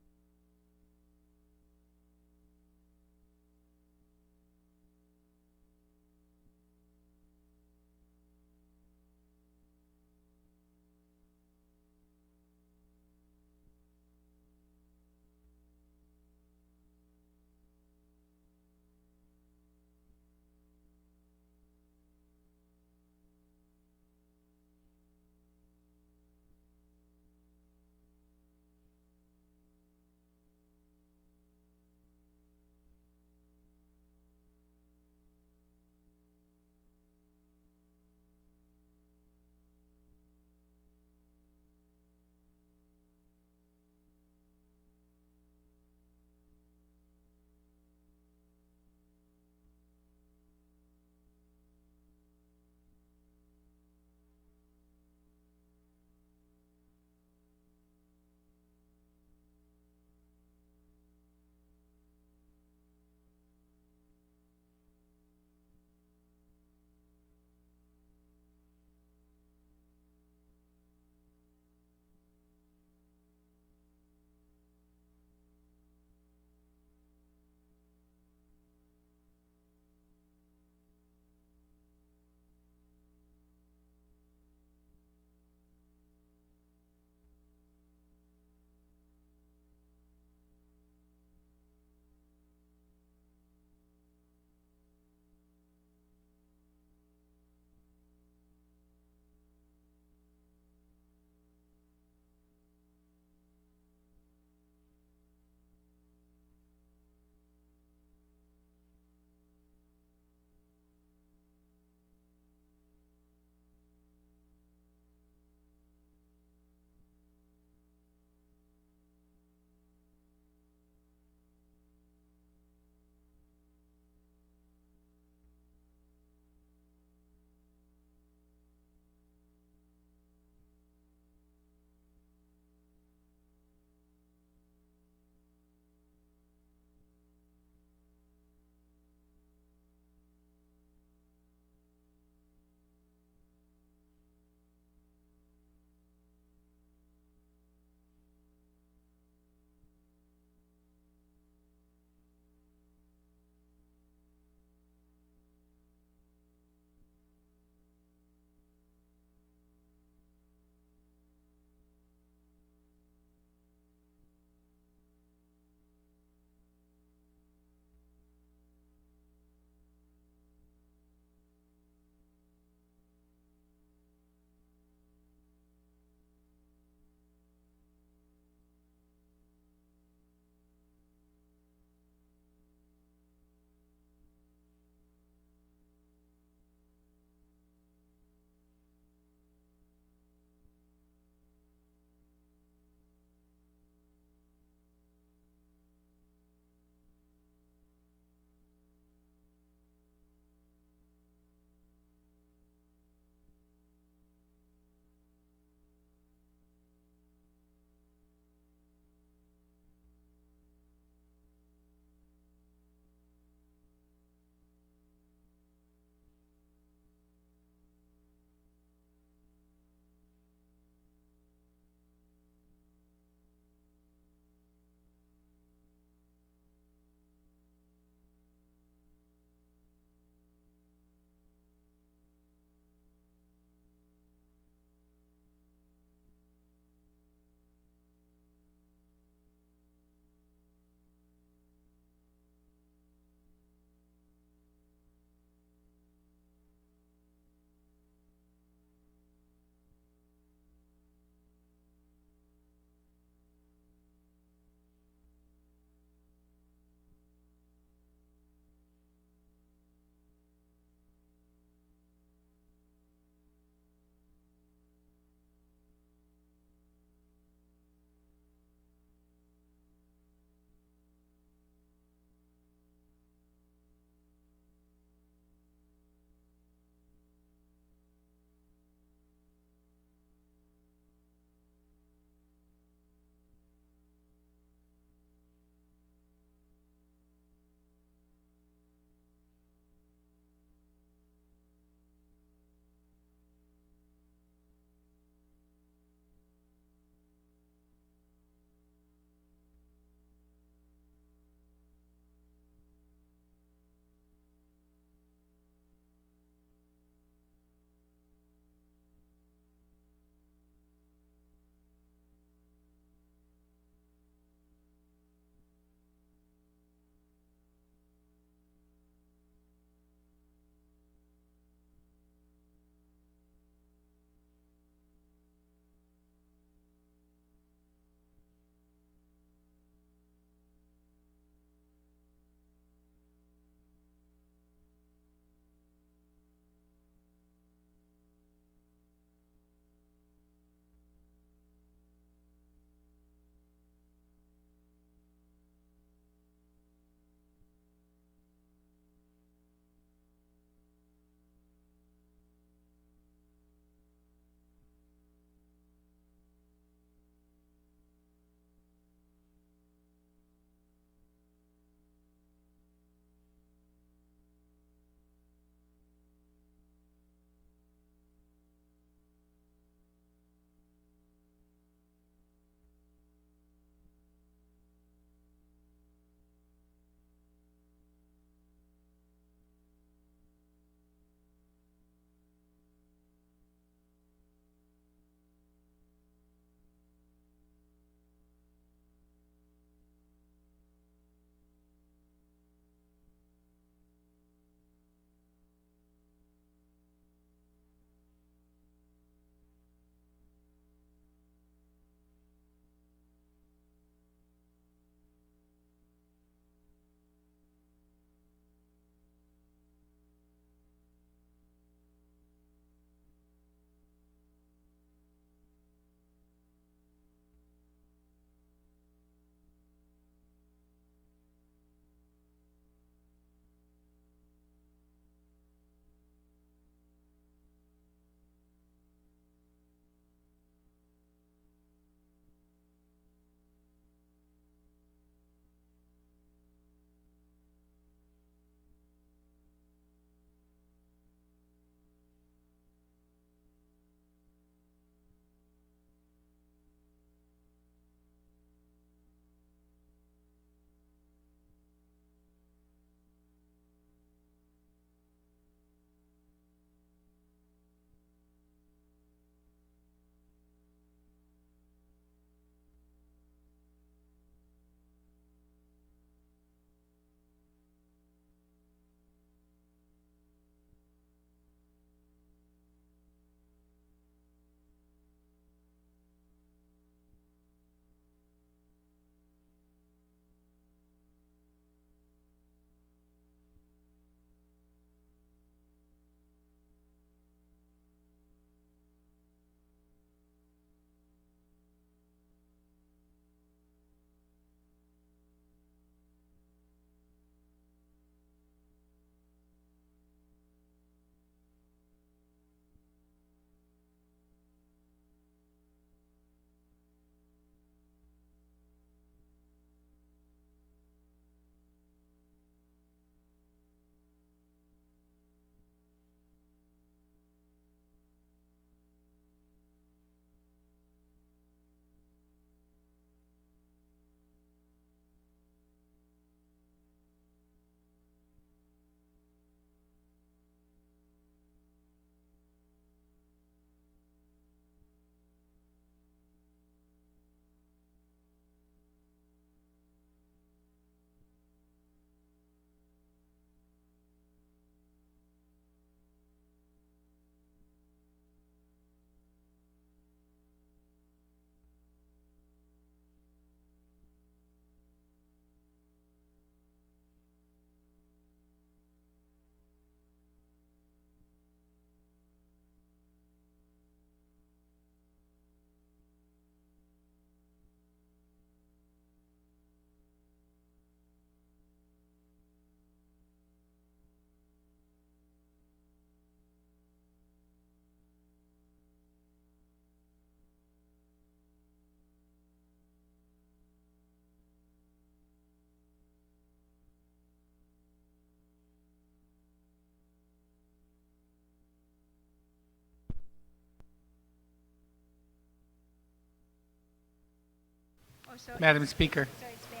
so Madam Speaker. So it's Ben.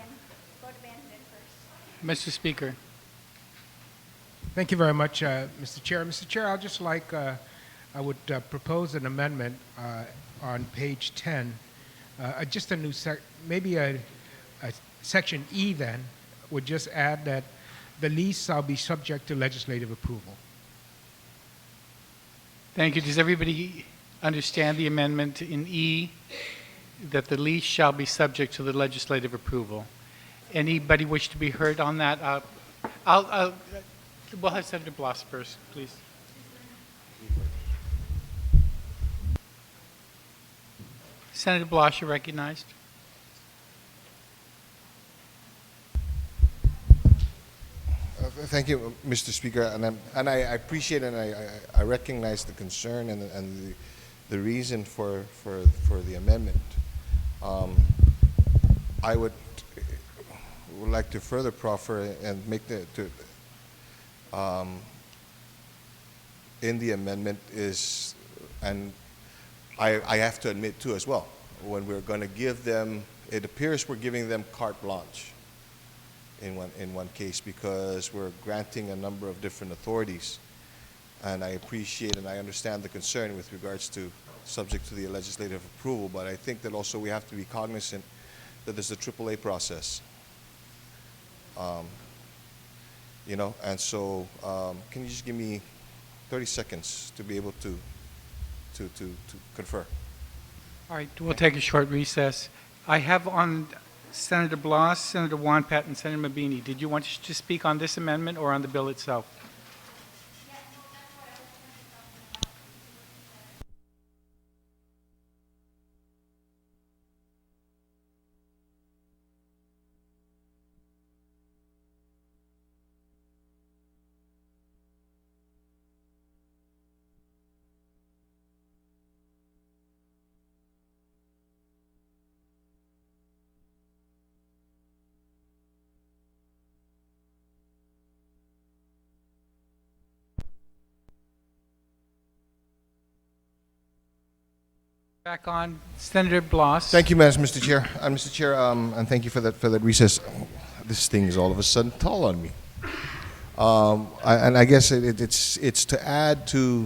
Go to Ben then first. Mr. Speaker. Thank you very much, Mr. Chair. Mr. Chair, I'll just like, I would propose an amendment on page 10, just a new maybe a section E then, would just add that the lease shall be subject to legislative approval. Thank you. Does everybody understand the amendment in E, that the lease shall be subject to the legislative approval? Anybody wish to be heard on that? We'll have Senator Bloss first, please. Senator Bloss, you're recognized. Thank you, Mr. Speaker, and I appreciate and I recognize the concern and the reason for the amendment. I would like to further proffer and make in the amendment is, and I have to admit too as well, when we're going to give them, it appears we're giving them carte blanche in one case, because we're granting a number of different authorities, and I appreciate and I understand the concern with regards to subject to the legislative approval, but I think that also we have to be cognizant that there's a AAA process. You know, and so can you just give me 30 seconds to be able to confer? All right, we'll take a short recess. I have on Senator Bloss, Senator Wanpat, and Senator Mabini. Did you want to speak on this amendment or on the bill itself? Back on, Senator Bloss. Thank you, Mr. Chair. And Mr. Chair, and thank you for that recess. This thing is all of a sudden tall on me. And I guess it's to add to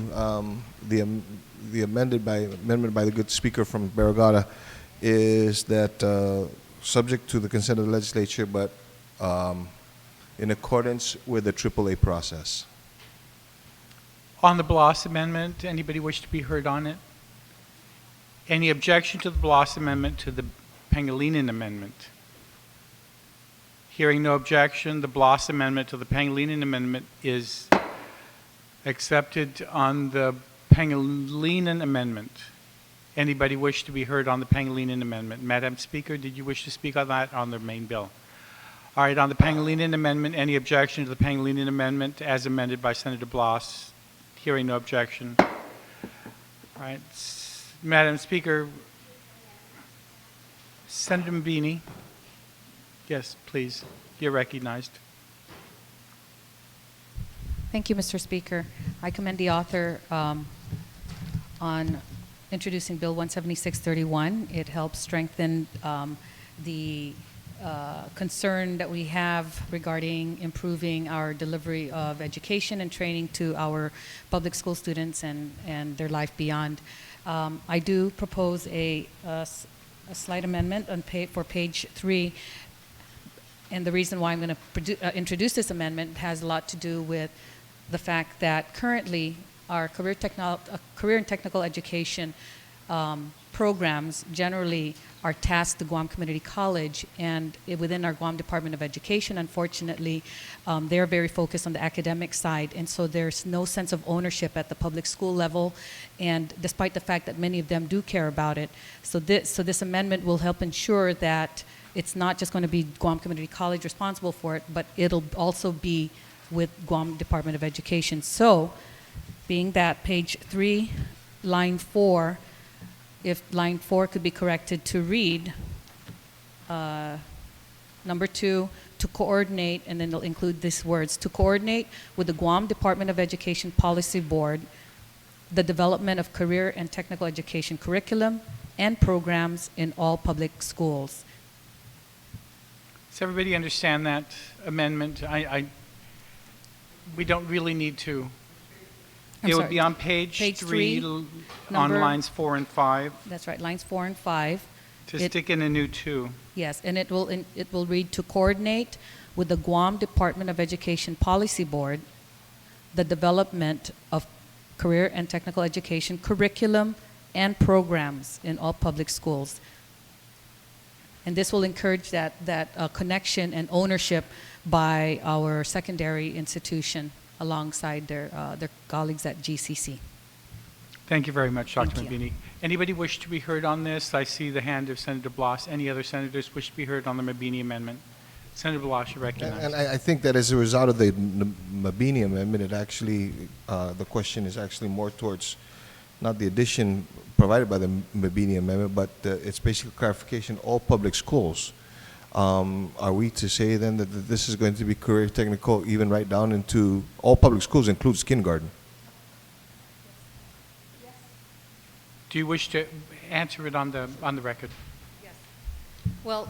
the amendment by the good speaker from Barragata, is that subject to the consent of the legislature, but in accordance with the AAA process. On the Bloss amendment, anybody wish to be heard on it? Any objection to the Bloss amendment to the Pangilinan amendment? Hearing no objection, the Bloss amendment to the Pangilinan amendment is accepted on the Pangilinan amendment. Anybody wish to be heard on the Pangilinan amendment? Madam Speaker, did you wish to speak on that on the main bill? All right, on the Pangilinan amendment, any objection to the Pangilinan amendment as amended by Senator Bloss? Hearing no objection. All right. Madam Speaker, Senator Mabini. Yes, please. You're recognized. Thank you, Mr. Speaker. I commend the author on introducing Bill 17631. It helps strengthen the concern that we have regarding improving our delivery of education and training to our public school students and their life beyond. I do propose a slight amendment on for page 3, and the reason why I'm going to introduce this amendment has a lot to do with the fact that currently our career and technical education programs generally are tasked to Guam Community College, and within our Guam Department of Education, unfortunately, they're very focused on the academic side, and so there's no sense of ownership at the public school level, and despite the fact that many of them do care about it. So this amendment will help ensure that it's not just going to be Guam Community College responsible for it, but it'll also be with Guam Department of Education. So, being that page 3, line 4, if line 4 could be corrected to read, number 2, to coordinate, and then they'll include these words, to coordinate with the Guam Department of Education Policy Board the development of career and technical education curriculum and programs in all public schools. Does everybody understand that amendment? We don't really need to. I'm It would sorry. be on page Page 3, three, on number- lines 4 and 5, That's right, lines 4 and 5. to It- stick in a new 2. Yes, and it will read to coordinate with the Guam Department of Education Policy Board the development of career and technical education curriculum and programs in all public schools. And this will encourage that connection and ownership by our secondary institution alongside their colleagues at GCC. Thank you very much, Dr. Thank you. Mabini. Anybody wish to be heard on this? I see the hand of Senator Blas. Any other senators wish to be heard on the Mabini amendment? Senator Blas, you recognize. And I think that as a result of the Mabini amendment, it actually, the question is actually more towards not the addition provided by the Mabini amendment, but it's basically clarification, all public schools. Are we to say then that this is going to be career technical even right down into all public schools, includes kindergarten? Do you wish to answer it on the record? Well,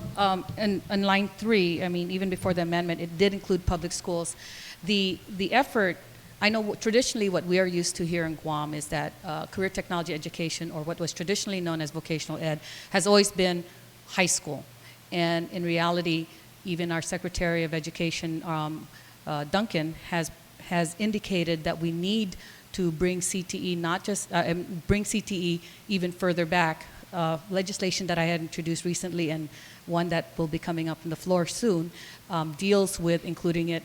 in line 3, I mean, even before the amendment, it did include public schools. The effort, I know traditionally what we are used to here in Guam is that career technology education, or what was traditionally known as vocational ed, has always been high school. And in reality, even our Secretary of Education, Duncan, has indicated that we need to bring CTE bring CTE even further back. Legislation that I had introduced recently, and one that will be coming up on the floor soon, deals with including it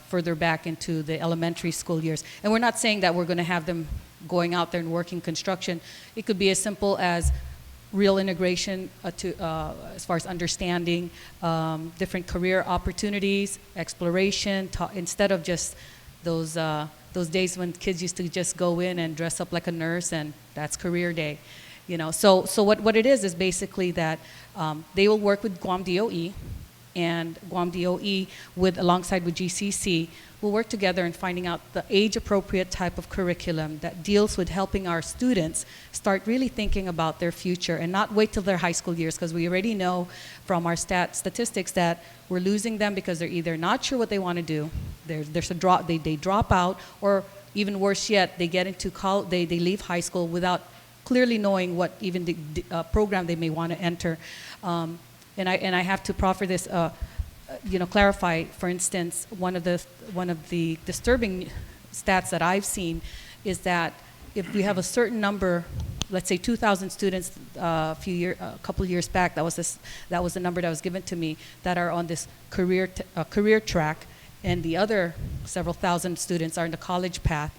further back into the elementary school years. And we're not saying that we're going to have them going out there and working construction. It could be as simple as real integration as far as understanding different career opportunities, exploration, instead of just those days when kids used to just go in and dress up like a nurse and that's career day. You know, so what it is basically that they will work with Guam DOE, and Guam DOE alongside with GCC will work together in finding out the age-appropriate type of curriculum that deals with helping our students start really thinking about their future and not wait till their high school years, because we already know from our statistics that we're losing them because they're either not sure what they want to do, there's a drop, they drop out, or even worse yet, they get into college, they leave high school without clearly knowing what even the program they may want to enter. And I have to proffer this, clarify. For instance, one of the disturbing stats that I've seen is that if we have a certain number, let's say 2,000 students a couple of years back, that was the number that was given to me, that are on this career track, and the other several thousand students are in the college path.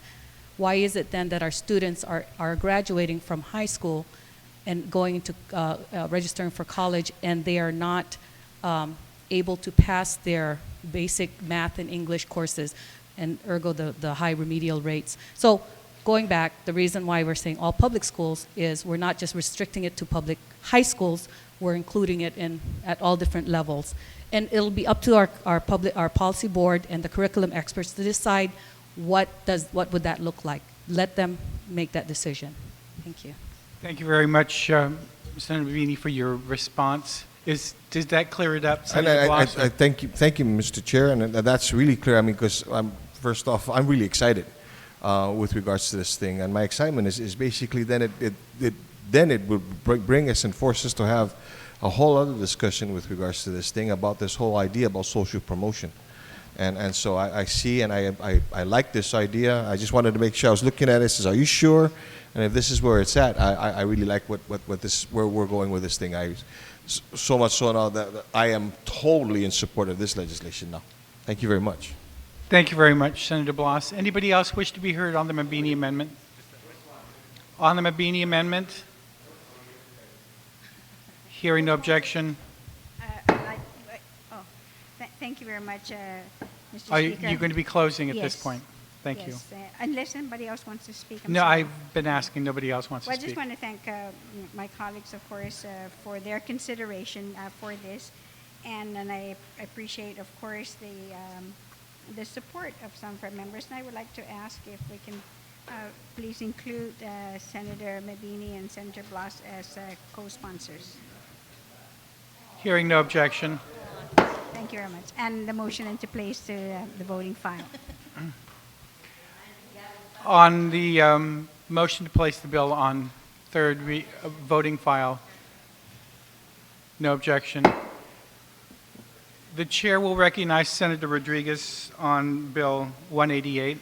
Why is it then that our students are graduating from high school and going into registering for college, and they are not able to pass their basic math and English courses, and ergo the high remedial rates? So going back, the reason why we're saying all public schools is we're not just restricting it to public high schools, we're including it at all different levels. And it'll be up to our policy board and the curriculum experts to decide what would that look like. Let them make that decision. Thank you. Thank you very much, Senator Mabini, for your response. Does that clear it up, And Senator Blas? I thank you, Mr. Chair, and that's really clear. I mean, because first off, I'm really excited with regards to this thing, and my excitement is basically then it would bring us and force us to have a whole other discussion with regards to this thing about this whole idea about social promotion. And so I see, and I like this idea. I just wanted to make sure I was looking at it. Says, are you sure? And if this is where it's at, I really like where we're going with this thing. So much so now that I am totally in support of this legislation now. Thank you very much. Thank you very much, Senator Blas. Anybody else wish to be heard on the Mabini amendment? On the Mabini amendment? Hearing no objection. Thank you very much, Mr. Are Speaker. you going to be closing at this Yes. point? Thank you. Yes, unless somebody else wants to speak. I'm No, sorry. I've been asking. Nobody else wants Well, I to just speak. want to thank my colleagues, of course, for their consideration for this, and I appreciate, of course, the support of some of our members. And I would like to ask if we can please include Senator Mabini and Senator Blas as co-sponsors. Hearing no objection. Thank you very much. And the motion into place to the voting file. On the motion to place the bill on third voting file, no objection. The chair will recognize Senator Rodriguez on Bill 188.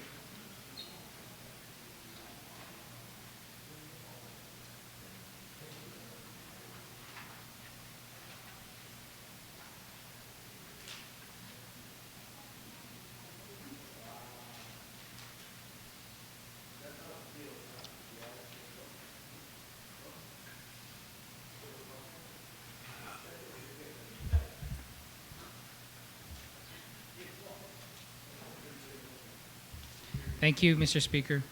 Thank you, Mr. Speaker.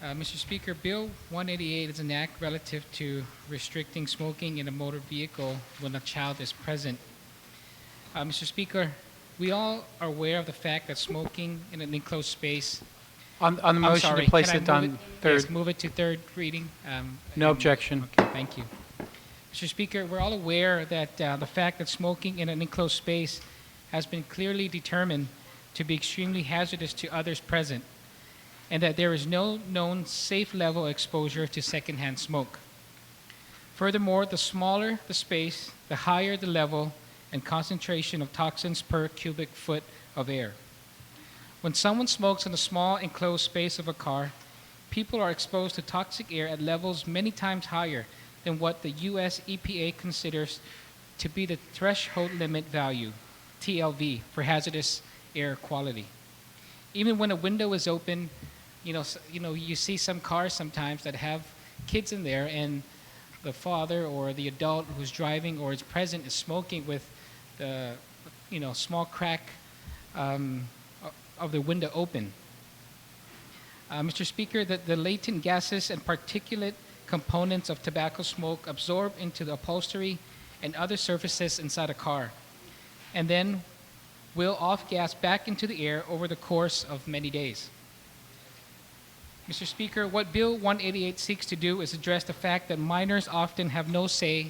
Mr. Speaker, Bill 188 is an act relative to restricting smoking in a motor vehicle when a child is present. Mr. Speaker, we all are aware of the fact that smoking in an enclosed space. On the I'm motion sorry, to place can I it move on third. Yes, move it to third reading. No objection. Okay, thank you. Mr. Speaker, we're all aware that the fact that smoking in an enclosed space has been clearly determined to be extremely hazardous to others present, and that there is no known safe level of exposure to secondhand smoke. Furthermore, the smaller the space, the higher the level and concentration of toxins per cubic foot of air. When someone smokes in a small enclosed space of a car, people are exposed to toxic air at levels many times higher than what the US EPA considers to be the threshold limit value, TLV, for hazardous air quality. Even when a window is open, you see some cars sometimes that have kids in there, and the father or the adult who's driving or is present is smoking with the small crack of the window open. Mr. Speaker, the latent gases and particulate components of tobacco smoke absorb into the upholstery and other surfaces inside a car, and then will off-gas back into the air over the course of many days. Mr. Speaker, what Bill 188 seeks to do is address the fact that minors often have no say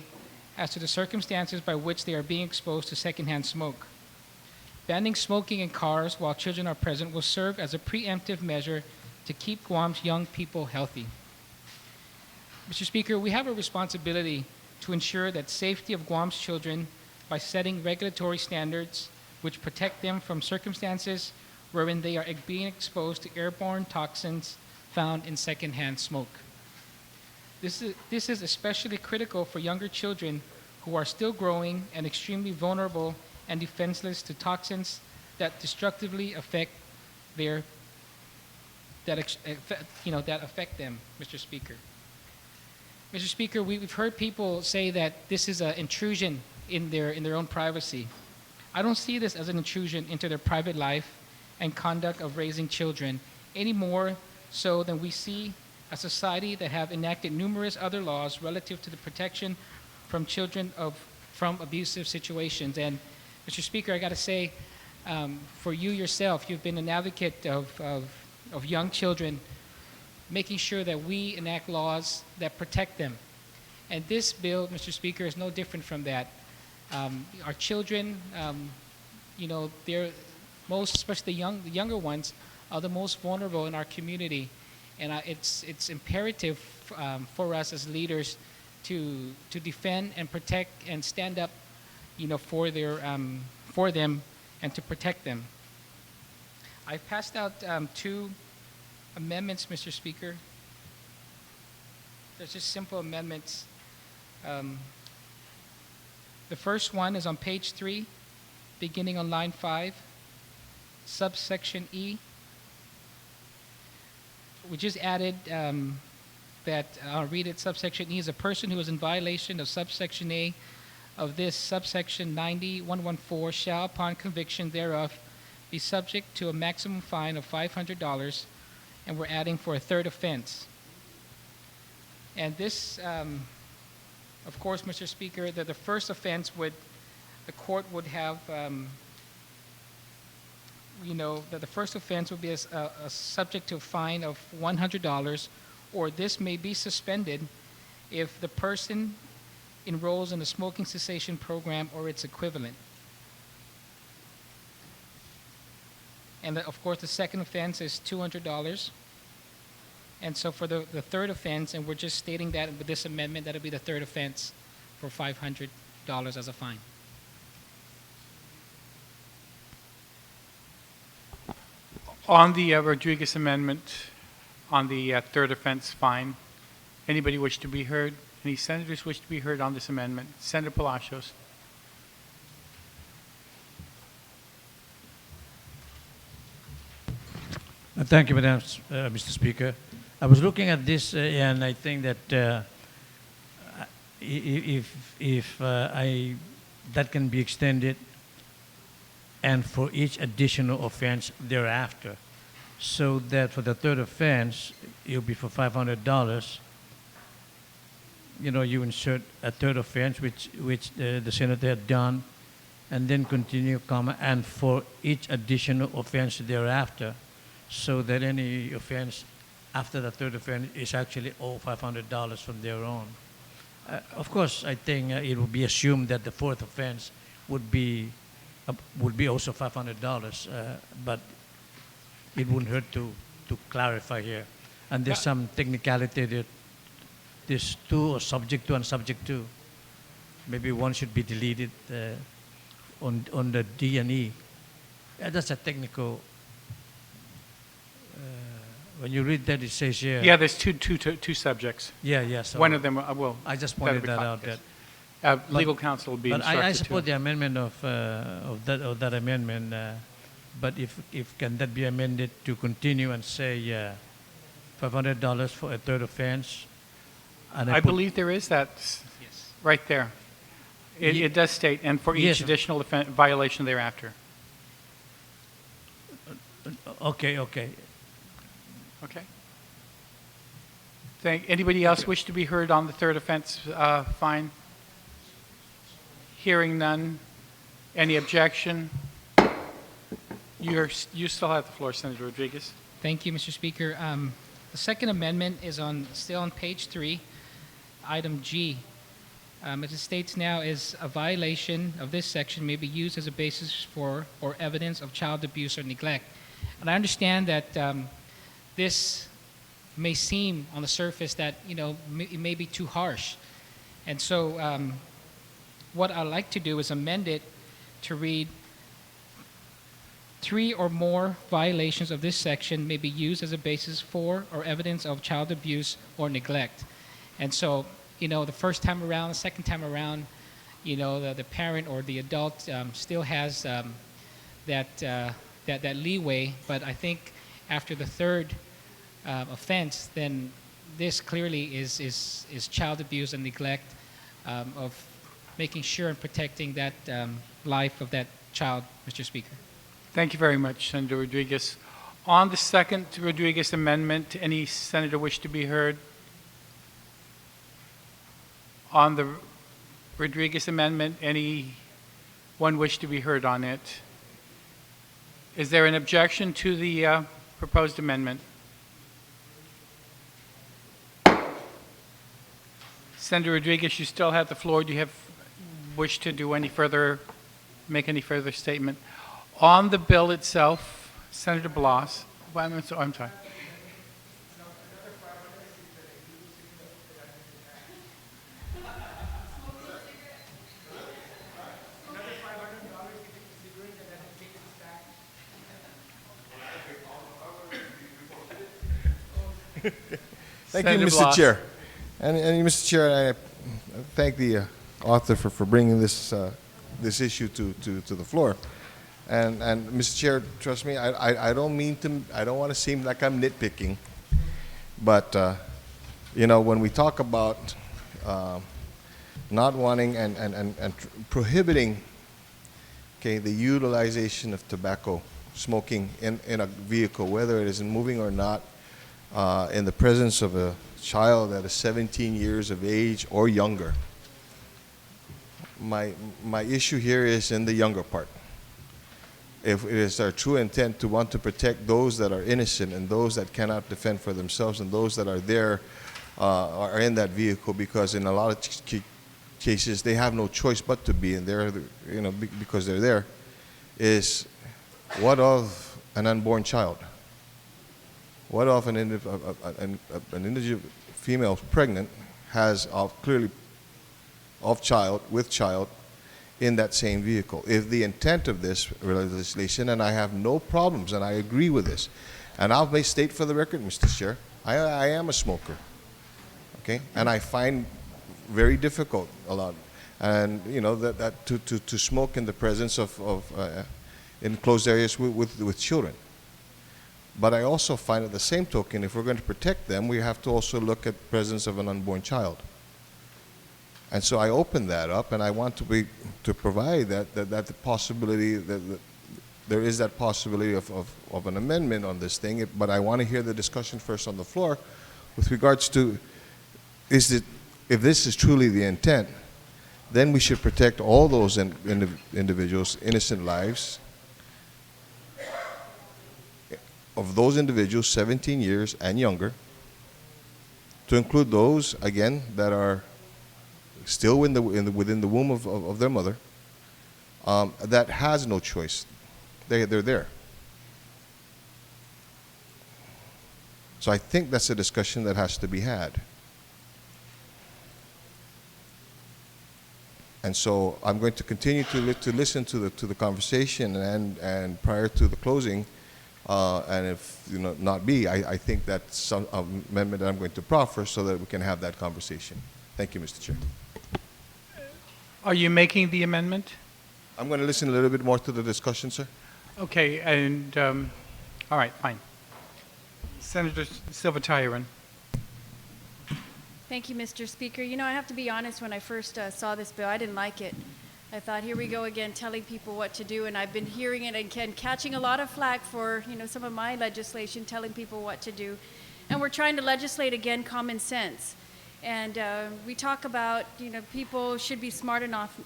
as to the circumstances by which they are being exposed to secondhand smoke. Banning smoking in cars while children are present will serve as a preemptive measure to keep Guam's young people healthy. Mr. Speaker, we have a responsibility to ensure that safety of Guam's children by setting regulatory standards which protect them from circumstances wherein they are being exposed to airborne toxins found in secondhand smoke. This is especially critical for younger children who are still growing and extremely vulnerable and defenseless to toxins that destructively affect that affect them, Mr. Speaker. Mr. Speaker, we've heard people say that this is an intrusion in their own privacy. I don't see this as an intrusion into their private life and conduct of raising children any more so than we see a society that have enacted numerous other laws relative to the protection from children from abusive situations. And Mr. Speaker, I got to say, for you yourself, you've been an advocate of young children, making sure that we enact laws that protect them. And this bill, Mr. Speaker, is no different from that. Our children, they're most, especially the younger ones, are the most vulnerable in our community, and it's imperative for us as leaders to defend and protect and stand up, for them and to protect them. I passed out 2 amendments, Mr. Speaker. They're just simple amendments. The first one is on page 3, beginning on line 5, subsection E. We just added that, I'll read it, subsection E is a person who is in violation of subsection A of this subsection 90.114 shall, upon conviction thereof, be subject to a maximum fine of $500, and we're adding for a third offense. And this, of course, Mr. Speaker, that the first offense the court would have, that the first offense would be a subject to a fine of $100, or this may be suspended if the person enrolls in a smoking cessation program or its equivalent. And of course, the second offense is $200. And so for the third offense, and we're just stating that with this amendment, that'll be the third offense for $500 as a fine. On the Rodriguez amendment, on the third offense fine, anybody wish to be heard? Any senators wish to be heard on this amendment? Senator Palacios. Thank you, Madam, Mr. Speaker. I was looking at this and I think that if that can be extended and for each additional offense thereafter, so that for the third offense, it'll be for $500. You know, you insert a third offense, which the senator had done, and then continue, comma, and for each additional offense thereafter, so that any offense after the third offense is actually owed $500 from their own. Of course, I think it would be assumed that the fourth offense would be also $500, but it wouldn't hurt to clarify here. And there's some technicality that there's two, or subject to and subject to. Maybe one should be deleted on the D and E. That's a technical. When you read that, it says here. Yeah, there's two subjects. Yeah. So One of them, I just that'll pointed be that fine, out. yes. That. Legal counsel will be But instructed I to. support the amendment of that amendment. But if can that be amended to continue and say $500 for a third offense? And I believe there is that Yes. right there. It does state, and for each Yes. additional violation thereafter. Okay. Okay. Anybody else wish to be heard on the third offense fine? Hearing none. Any objection? You still have the floor, Senator Rodriguez. Thank you, Mr. Speaker. The second amendment is still on page 3, item G. As it states now, is a violation of this section may be used as a basis for or evidence of child abuse or neglect. And I understand that this may seem on the surface that, it may be too harsh. And so what I'd like to do is amend it to read 3 or more violations of this section may be used as a basis for or evidence of child abuse or neglect. And so, the first time around, the second time around, the parent or the adult still has that leeway. But I think after the third offense, then this clearly is child abuse and neglect of making sure and protecting that life of that child, Mr. Speaker. Thank you very much, Senator Rodriguez. On the second Rodriguez amendment, any senator wish to be heard? On the Rodriguez amendment, anyone wish to be heard on it? Is there an objection to the proposed amendment? Senator Rodriguez, you still have the floor. Do you wish to do make any further statement? On the bill itself, Senator Blas. I'm sorry. Thank Senator you, Mr. Blas. Chair. And Mr. Chair, I thank the author for bringing this issue to the floor. And Mr. Chair, trust me, I don't want to seem like I'm nitpicking, but when we talk about not wanting and prohibiting, the utilization of tobacco smoking in a vehicle, whether it is moving or not, in the presence of a child that is 17 years of age or younger. My issue here is in the younger part. If it is our true intent to want to protect those that are innocent and those that cannot defend for themselves and those that are there are in that vehicle because in a lot of cases they have no choice but to be in there, because they're there, is what of an unborn child? What if an individual female pregnant has clearly of child with child in that same vehicle? If the intent of this legislation, and I have no problems, and I agree with this, and I'll may state for the record, Mr. Chair, I am a smoker, okay, and I find very difficult a lot, and you know that to smoke in the presence of in closed areas with children. But I also find at the same token, if we're going to protect them, we have to also look at the presence of an unborn child. And so I open that up, and I want to provide that the possibility that there is that possibility of an amendment on this thing. But I want to hear the discussion first on the floor with regards to if this is truly the intent, then we should protect all those individuals' innocent lives. Of those individuals 17 years and younger, to include those, again, that are still within the womb of their mother, that has no choice. They're there. So I think that's a discussion that has to be had. And so I'm going to continue to listen to the conversation, and prior to the closing, and if not be, I think that's some amendment that I'm going to proffer so that we can have that conversation. Thank you, Mr. Chair. Are you making the amendment? I'm going to listen a little bit more to the discussion, sir. Okay, and all right, fine. Senator Silva-Tyron. Thank you, Mr. Speaker. You know, I have to be honest, when I first saw this bill, I didn't like it. I thought, here we go again, telling people what to do, and I've been hearing it again, catching a lot of flack for, some of my legislation, telling people what to do. And we're trying to legislate, again, common sense. And we talk about, people should be smart enough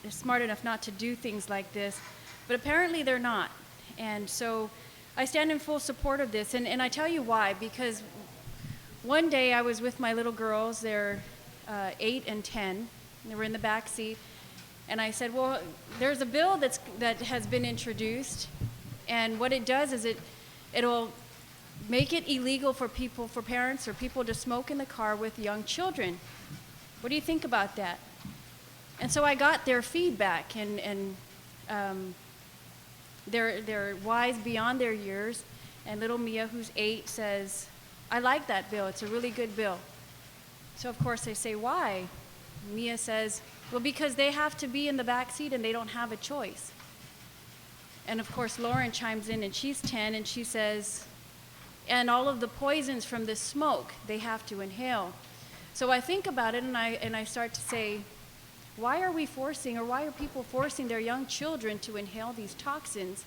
not to do things like this, but apparently they're not. And so I stand in full support of this, and I tell you why, because one day I was with my little girls, they're 8 and 10, and they were in the back seat, and I said, well, there's a bill that has been introduced, and what it does is it'll make it illegal for parents or people to smoke in the car with young children. What do you think about that? And so I got their feedback, and they're wise beyond their years, and little Mia, who's 8, says, I like that bill. It's a really good bill. So of course they say, why? Mia says, well, because they have to be in the back seat and they don't have a choice. And of course Lauren chimes in, and she's 10, and she says, and all of the poisons from the smoke they have to inhale. So I think about it, and I start to say, why are people forcing their young children to inhale these toxins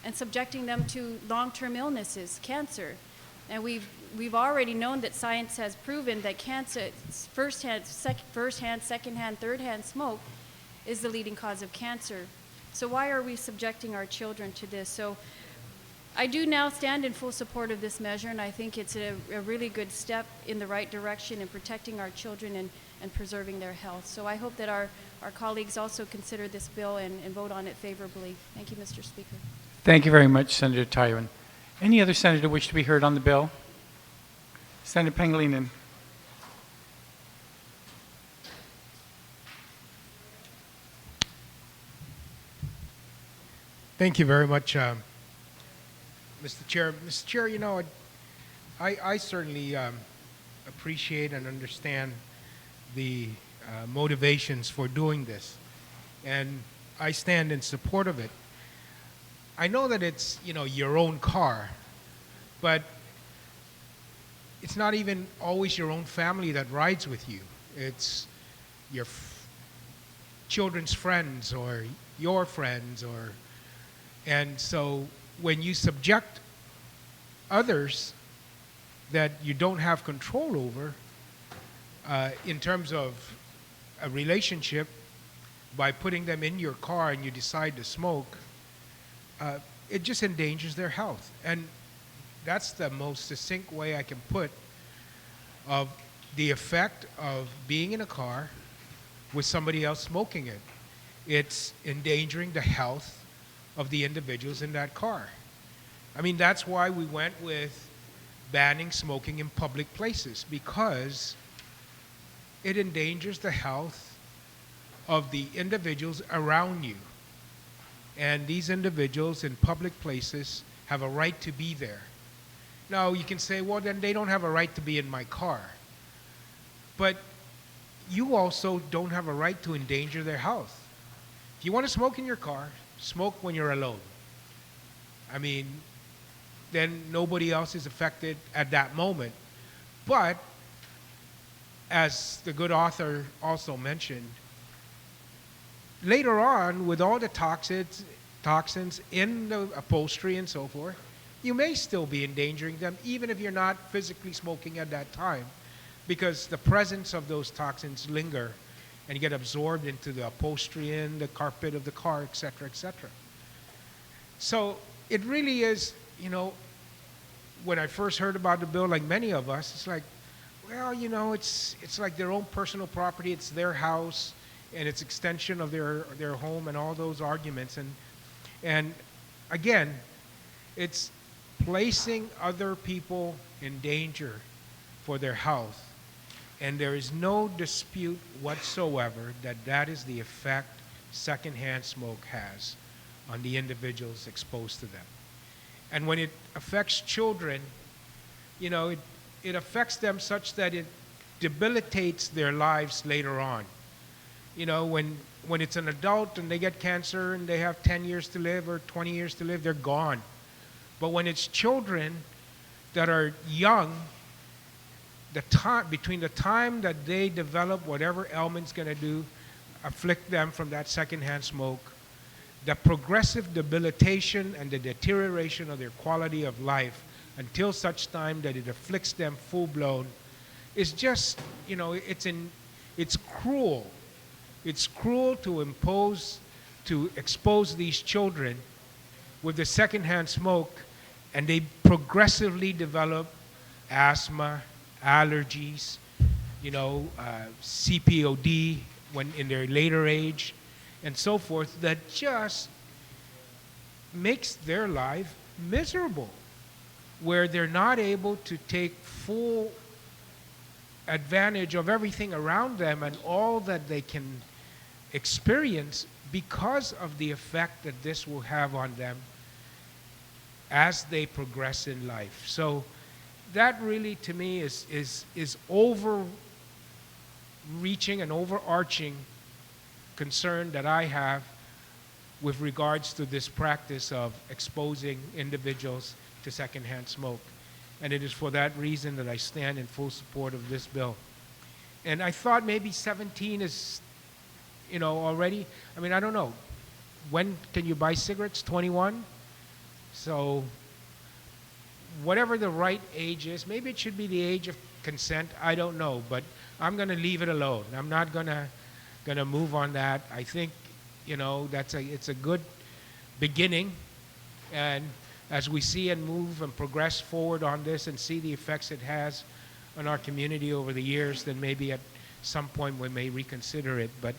and subjecting them to long-term illnesses, cancer? And we've already known that science has proven that cancer, first-hand, second-hand, third-hand smoke is the leading cause of cancer. So why are we subjecting our children to this? So I do now stand in full support of this measure, and I think it's a really good step in the right direction in protecting our children and preserving their health. So I hope that our colleagues also consider this bill and vote on it favorably. Thank you, Mr. Speaker. Thank you very much, Senator Tyron. Any other senator wish to be heard on the bill? Senator Pangilinan. Thank you very much, Mr. Chair. Mr. Chair, I certainly appreciate and understand the motivations for doing this, and I stand in support of it. I know that it's, your own car, but it's not even always your own family that rides with you. It's your children's friends or your friends, and so when you subject others that you don't have control over in terms of a relationship by putting them in your car and you decide to smoke, it just endangers their health. And that's the most succinct way I can put of the effect of being in a car with somebody else smoking it. It's endangering the health of the individuals in that car. I mean, that's why we went with banning smoking in public places, because it endangers the health of the individuals around you. And these individuals in public places have a right to be there. Now, you can say, well, then they don't have a right to be in my car. But you also don't have a right to endanger their health. If you want to smoke in your car, smoke when you're alone. I mean, then nobody else is affected at that moment. But, as the good author also mentioned, later on, with all the toxins in the upholstery and so forth, you may still be endangering them, even if you're not physically smoking at that time, because the presence of those toxins linger and get absorbed into the upholstery and the carpet of the car, et cetera, et cetera. So it really is, you know, when I first heard about the bill, like many of us, it's like, well, you know, it's like their own personal property, it's their house, and it's extension of their home, and all those arguments. And again, it's placing other people in danger for their health. And there is no dispute whatsoever that that is the effect secondhand smoke has on the individuals exposed to them. And when it affects children, you know, it affects them such that it debilitates their lives later on. You know, when it's an adult and they get cancer and they have 10 years to live or 20 years to live, they're gone. But when it's children that are young, between the time that they develop whatever ailment's going to afflict them from that secondhand smoke, the progressive debilitation and the deterioration of their quality of life until such time that it afflicts them full-blown is just, you know, it's cruel. It's cruel to expose these children with the secondhand smoke, and they progressively develop asthma, allergies, you know, CPOD when in their later age, and so forth, that just makes their life miserable, where they're not able to take full advantage of everything around them and all that they can experience because of the effect that this will have on them as they progress in life. So that really, to me, is overreaching and overarching concern that I have with regards to this practice of exposing individuals to secondhand smoke. And it is for that reason that I stand in full support of this bill. And I thought maybe 17 is, you know, already. I mean, I don't know. When can you buy cigarettes? 21? So whatever the right age is, maybe it should be the age of consent. I don't know, but I'm going to leave it alone. I'm not going to move on that. I think, you know, it's a good beginning, and as we see and move and progress forward on this and see the effects it has on our community over the years, then maybe at some point we may reconsider it. But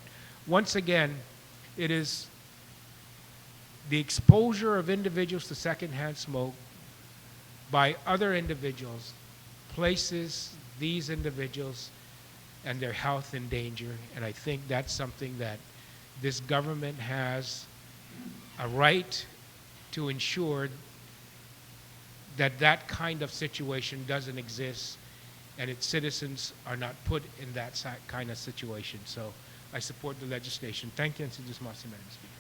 once again, it is the exposure of individuals to secondhand smoke by other individuals places these individuals and their health in danger. And I think that's something that this government has a right to ensure that that kind of situation doesn't exist and its citizens are not put in that kind of situation. So I support the legislation. Thank you, and Madam Speaker.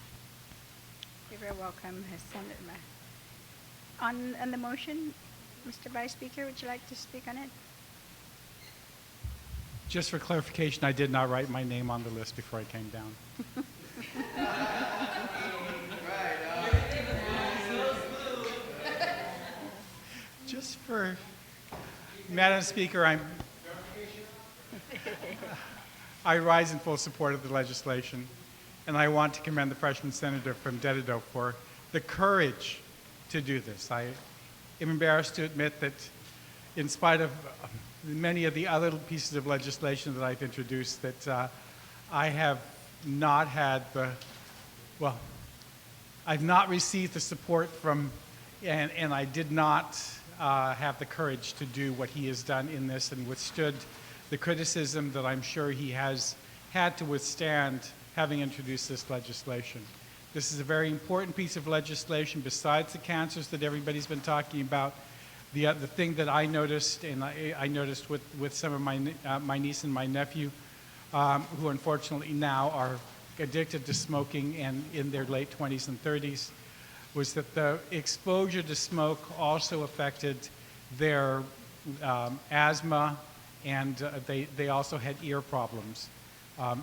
You're very welcome, Senator. On the motion, Mr. Vice Speaker, would you like to speak on it? Just for clarification, I did not write my name on the list before I came down. Just for, Madam Speaker, I rise in full support of the legislation, and I want to commend the freshman senator from Pt.2 for the courage to do this. I am embarrassed to admit that in spite of many of the other pieces of legislation that I've introduced, that I have not had I've not received the support from and I did not have the courage to do what he has done in this and withstood the criticism that I'm sure he has had to withstand having introduced this legislation. This is a very important piece of legislation besides the cancers that everybody's been talking about. The thing that I noticed, and I noticed with some of my niece and my nephew, who unfortunately now are addicted to smoking and in their late 20s and 30s, was that the exposure to smoke also affected their asthma, and they also had ear problems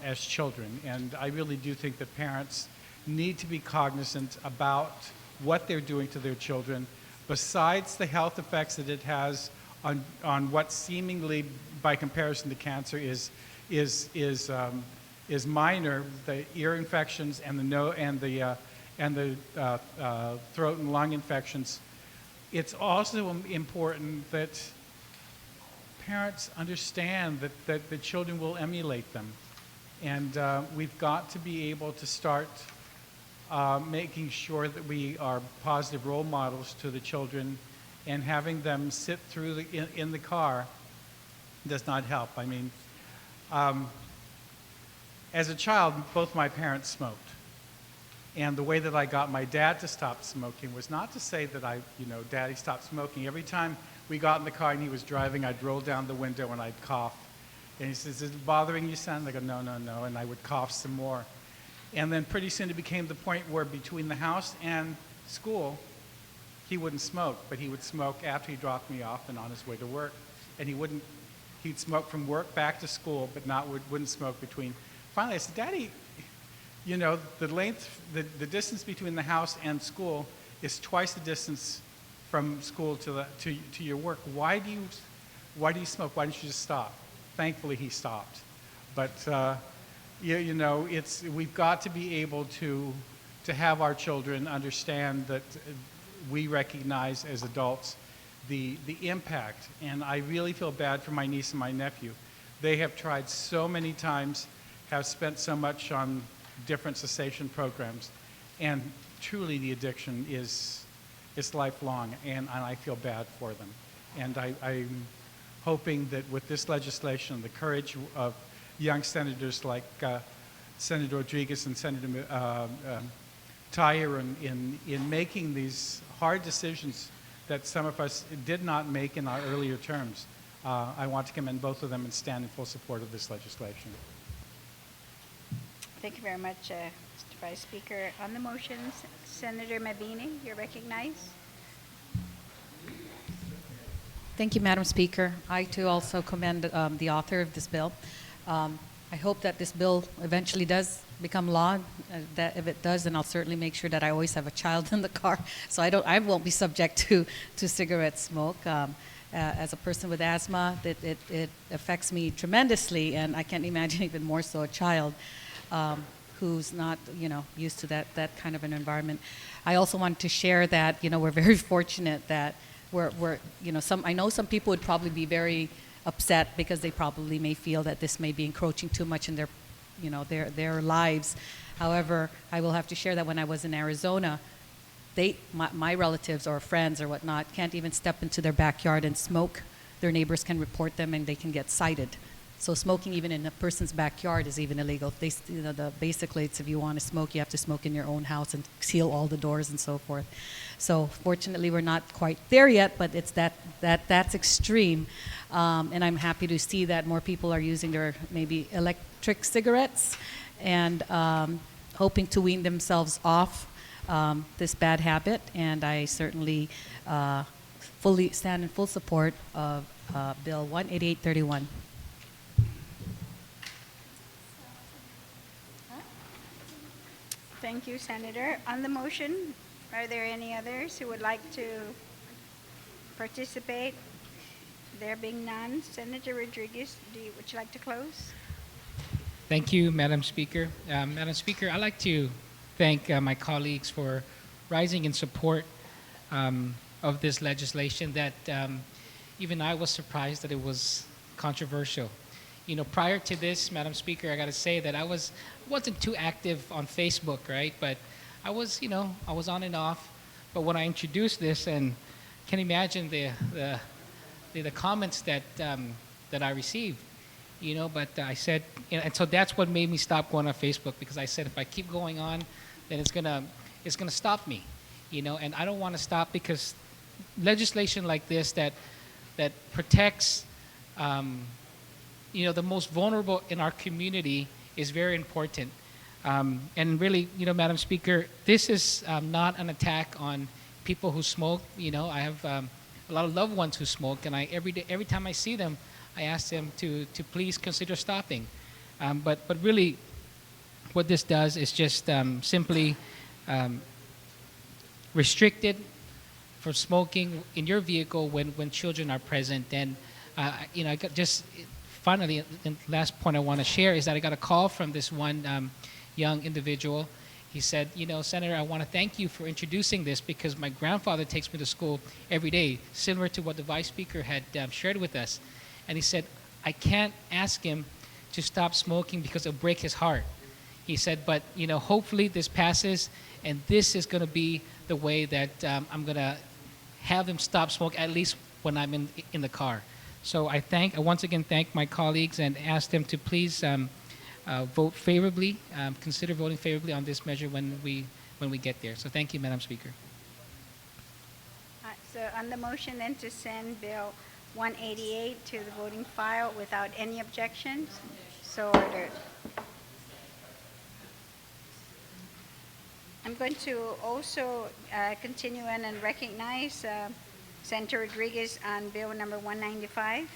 as children. And I really do think that parents need to be cognizant about what they're doing to their children, besides the health effects that it has on what seemingly, by comparison to cancer, is minor, the ear infections and the throat and lung infections. It's also important that parents understand that the children will emulate them. And we've got to be able to start making sure that we are positive role models to the children, and having them sit through in the car does not help. I mean, as a child, both my parents smoked. And the way that I got my dad to stop smoking was not to say that Daddy, stop smoking. Every time we got in the car and he was driving, I'd roll down the window and I'd cough. And he says, "Is it bothering you, son?" I go, "No, no, no." And I would cough some more. And then pretty soon it became the point where between the house and school, he wouldn't smoke, but he would smoke after he dropped me off and on his way to work. And he'd smoke from work back to school, but wouldn't smoke between. Finally, I said, "Daddy, the distance between the house and school is twice the distance from school to your work. Why do you smoke? Why don't you just stop?" Thankfully, he stopped. But we've got to be able to have our children understand that we recognize as adults the impact. And I really feel bad for my niece and my nephew. They have tried so many times, have spent so much on different cessation programs, and truly the addiction is lifelong, and I feel bad for them. And I'm hoping that with this legislation, the courage of young senators like Senator Rodriguez and Senator Tyre in making these hard decisions that some of us did not make in our earlier terms, I want to commend both of them and stand in full support of this legislation. Thank you very much, Mr. Vice Speaker. On the motion, Senator Mabini, you're recognized. Thank you, Madam Speaker. I too also commend the author of this bill. I hope that this bill eventually does become law. That if it does, then I'll certainly make sure that I always have a child in the car, so I won't be subject to cigarette smoke. As a person with asthma, it affects me tremendously, and I can't imagine even more so a child who's not used to that kind of an environment. I also wanted to share that we're very fortunate that I know some people would probably be very upset because they probably may feel that this may be encroaching too much in their lives. However, I will have to share that when I was in Arizona, my relatives or friends or whatnot can't even step into their backyard and smoke. Their neighbors can report them and they can get cited. So smoking even in a person's backyard is even illegal. Basically, it's if you want to smoke, you have to smoke in your own house and seal all the doors and so forth. So fortunately, we're not quite there yet, but it's that's extreme. And I'm happy to see that more people are using their maybe electric cigarettes and hoping to wean themselves off this bad habit. And I certainly fully stand in full support of Bill 18831. Thank you, Senator. On the motion, are there any others who would like to participate? There being none, Senator Rodriguez, would you like to close? Thank you, Madam Speaker. Madam Speaker, I'd like to thank my colleagues for rising in support of this legislation that even I was surprised that it was controversial. Prior to this, Madam Speaker, I got to say that I wasn't too active on Facebook, right? But I was on and off. But when I introduced this, and can imagine the comments that that I received, But I said, and so that's what made me stop going on Facebook, because I said if I keep going on, then it's gonna stop me, And I don't want to stop, because legislation like this that protects, the most vulnerable in our community is very important. And really, Madam Speaker, this is not an attack on people who smoke. I have a lot of loved ones who smoke, and every time I see them, I ask them to please consider stopping. But really, what this does is just simply restricted for smoking in your vehicle when children are present. And I got just finally, the last point I want to share is that I got a call from this one young individual. He said, Senator, I want to thank you for introducing this, because my grandfather takes me to school every day, similar to what the Vice Speaker had shared with us. And he said, I can't ask him to stop smoking because it'll break his heart. He said, but hopefully this passes, and this is going to be the way that I'm going to have him stop smoking, at least when I'm in the car. So I once again thank my colleagues and ask them to please vote favorably, consider voting favorably on this measure when we get there. So thank you, Madam Speaker. So on the motion then to send Bill 188 to the voting file without any objections, so ordered. I'm going to also continue in and recognize Senator Rodriguez on Bill number 195.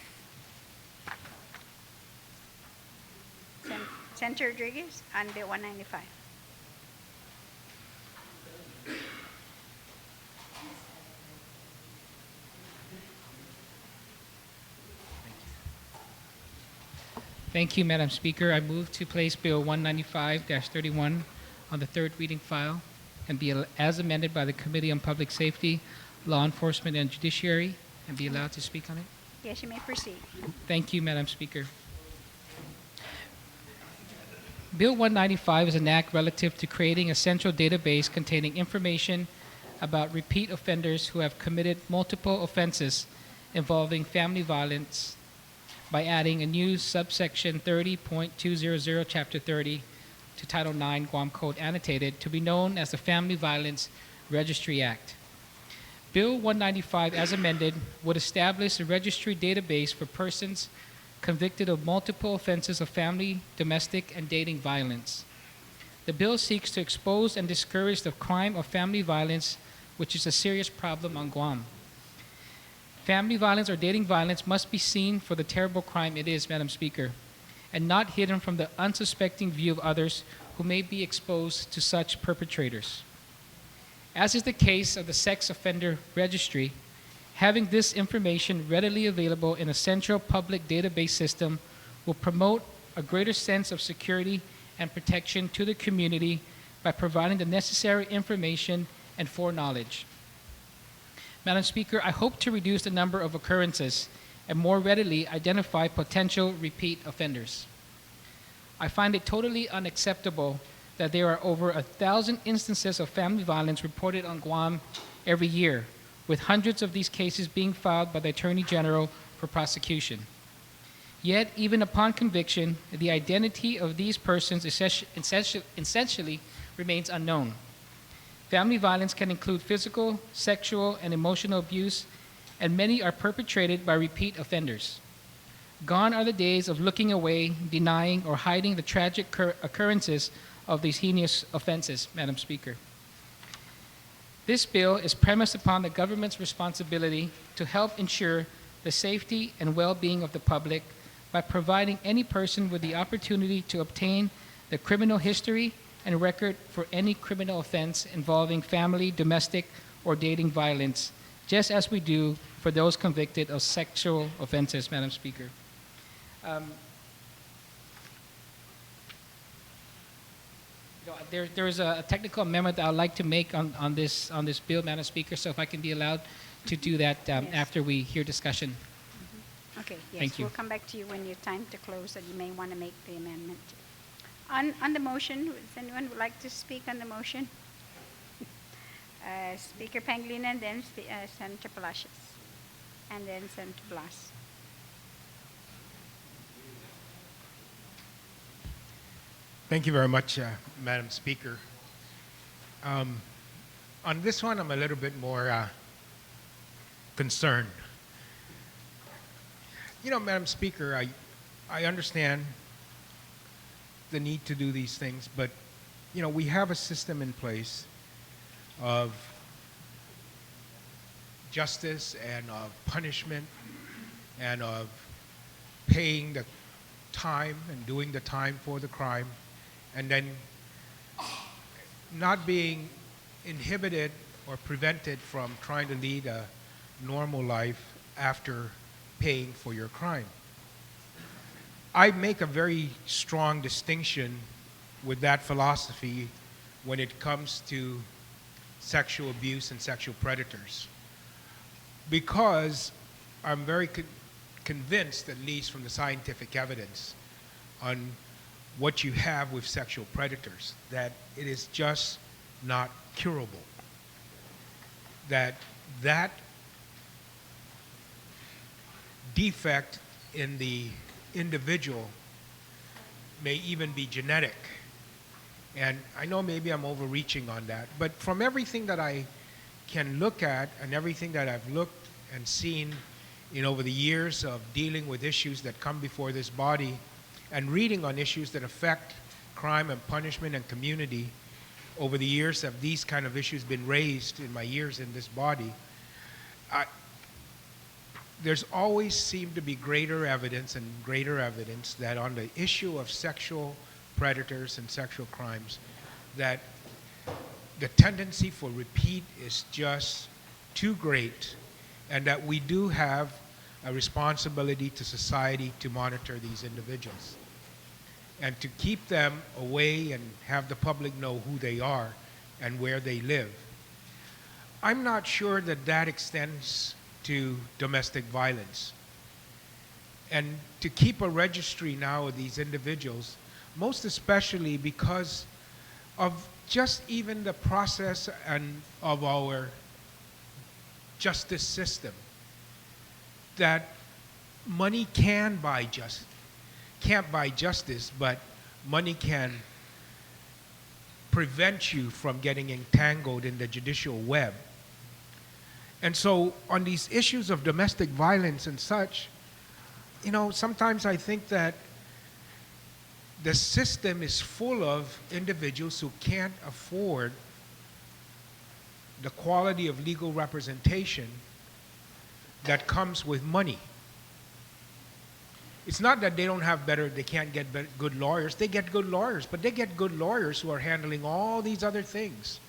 Senator Rodriguez on Bill 195. Thank you, Madam Speaker. I move to place Bill 195-31 on the third reading file and be as amended by the Committee on Public Safety, Law Enforcement, and Judiciary, and be allowed to speak on it. Yes, you may proceed. Thank you, Madam Speaker. Bill 195 is an act relative to creating a central database containing information about repeat offenders who have committed multiple offenses involving family violence, by adding a new subsection 30.200, Chapter 30, to Title 9 Guam Code Annotated, to be known as the Family Violence Registry Act. Bill 195, as amended, would establish a registry database for persons convicted of multiple offenses of family, domestic, and dating violence. The bill seeks to expose and discourage the crime of family violence, which is a serious problem on Guam. Family violence or dating violence must be seen for the terrible crime it is, Madam Speaker, and not hidden from the unsuspecting view of others who may be exposed to such perpetrators. As is the case of the Sex Offender Registry, having this information readily available in a central public database system will promote a greater sense of security and protection to the community by providing the necessary information and foreknowledge. Madam Speaker, I hope to reduce the number of occurrences and more readily identify potential repeat offenders. I find it totally unacceptable that there are over 1,000 instances of family violence reported on Guam every year, with hundreds of these cases being filed by the Attorney General for prosecution. Yet, even upon conviction, the identity of these persons essentially remains unknown. Family violence can include physical, sexual, and emotional abuse, and many are perpetrated by repeat offenders. Gone are the days of looking away, denying, or hiding the tragic occurrences of these heinous offenses, Madam Speaker. This bill is premised upon the government's responsibility to help ensure the safety and well-being of the public by providing any person with the opportunity to obtain the criminal history and record for any criminal offense involving family, domestic, or dating violence, just as we do for those convicted of sexual offenses, Madam Speaker. There is a technical amendment that I would like to make on this bill, Madam Speaker, so if I can be allowed to do that Yes. after we hear discussion. Okay, yes, Thank you. we'll come back to you when it's time to close, and you may want to make the amendment. On the motion, does anyone would like to speak on the motion? Speaker Pangilinan, then Senator Palacios, and then Senator Blas. Thank you very much, Madam Speaker. On this one, I'm a little bit more concerned. You know, Madam Speaker, I understand the need to do these things, but, you know, we have a system in place of justice and of punishment and of paying the time and doing the time for the crime, and then not being inhibited or prevented from trying to lead a normal life after paying for your crime. I make a very strong distinction with that philosophy when it comes to sexual abuse and sexual predators, because I'm very convinced, at least from the scientific evidence, on what you have with sexual predators, that it is just not curable. That defect in the individual may even be genetic. And I know maybe I'm overreaching on that, but from everything that I can look at and everything that I've looked and seen in over the years of dealing with issues that come before this body and reading on issues that affect crime and punishment and community, over the years have these kind of issues been raised in my years in this body, there's always seemed to be greater evidence and greater evidence that on the issue of sexual predators and sexual crimes, that the tendency for repeat is just too great, and that we do have a responsibility to society to monitor these individuals and to keep them away and have the public know who they are and where they live. I'm not sure that that extends to domestic violence. And to keep a registry now of these individuals, most especially because of just even the process and of our justice system, that money can't buy justice, but money can prevent you from getting entangled in the judicial web. And so on these issues of domestic violence and such, you know, sometimes I think that the system is full of individuals who can't afford the quality of legal representation that comes with money. It's not that they don't have they can't get good lawyers. They get good lawyers, but they get good lawyers who are handling all these other things.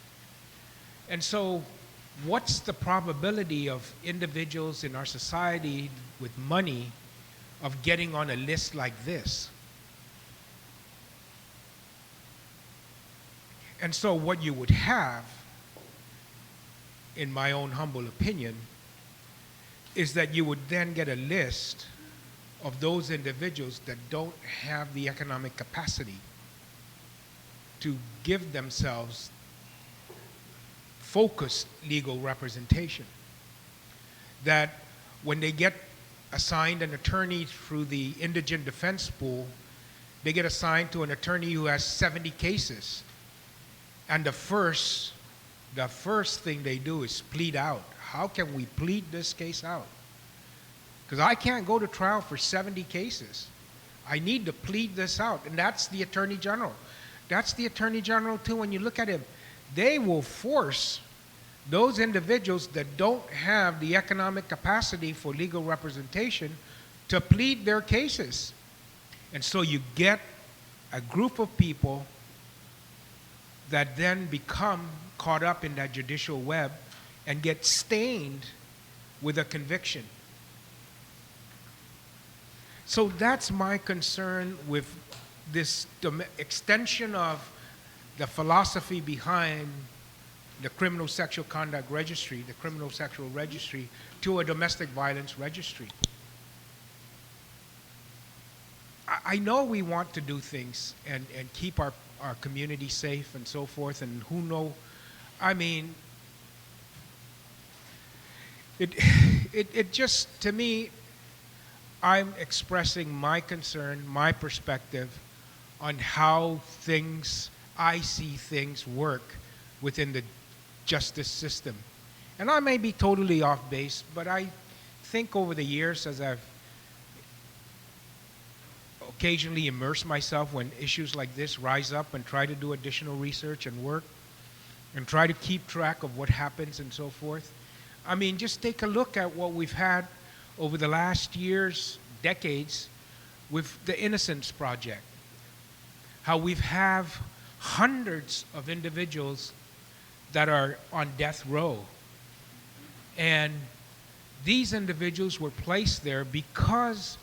And so what's the probability of individuals in our society with money of getting on a list like this? And so what you would have, in my own humble opinion, is that you would then get a list of those individuals that don't have the economic capacity to give themselves focused legal representation. That when they get assigned an attorney through the indigent defense pool, they get assigned to an attorney who has 70 cases. And the first thing they do is plead out. How can we plead this case out? Because I can't go to trial for 70 cases. I need to plead this out. And that's the Attorney General. That's the Attorney General too. When you look at him, they will force those individuals that don't have the economic capacity for legal representation to plead their cases. And so you get a group of people that then become caught up in that judicial web and get stained with a conviction. So that's my concern with this extension of the philosophy behind the criminal sexual conduct registry, the criminal sexual registry, to a domestic violence registry. I know we want to do things and keep our community safe and so forth, and who know, I mean, it, it just, to me, I'm expressing my concern, my perspective on how I see things work within the justice system. And I may be totally off base, but I think over the years, as I've occasionally immerse myself when issues like this rise up and try to do additional research and work and try to keep track of what happens and so forth. I mean, just take a look at what we've had over the last years, decades, with the Innocence Project. How we've have hundreds of individuals that are on death row. And these individuals were placed there because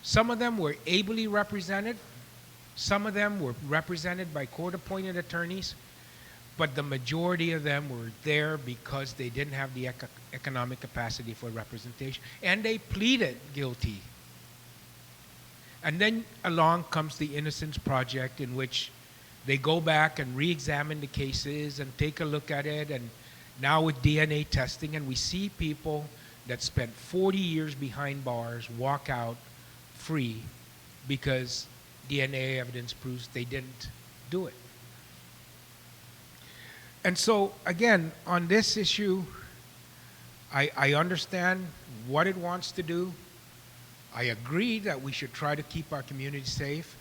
some of them were ably represented, some of them were represented by court-appointed attorneys, but the majority of them were there because they didn't have the economic capacity for representation, and they pleaded guilty. And then along comes the Innocence Project, in which they go back and re-examine the cases and take a look at it, and now with DNA testing, and we see people that spent 40 years behind bars walk out free because DNA evidence proves they didn't do it. And so, again, on this issue, I understand what it wants to do. I agree that we should try to keep our community safe,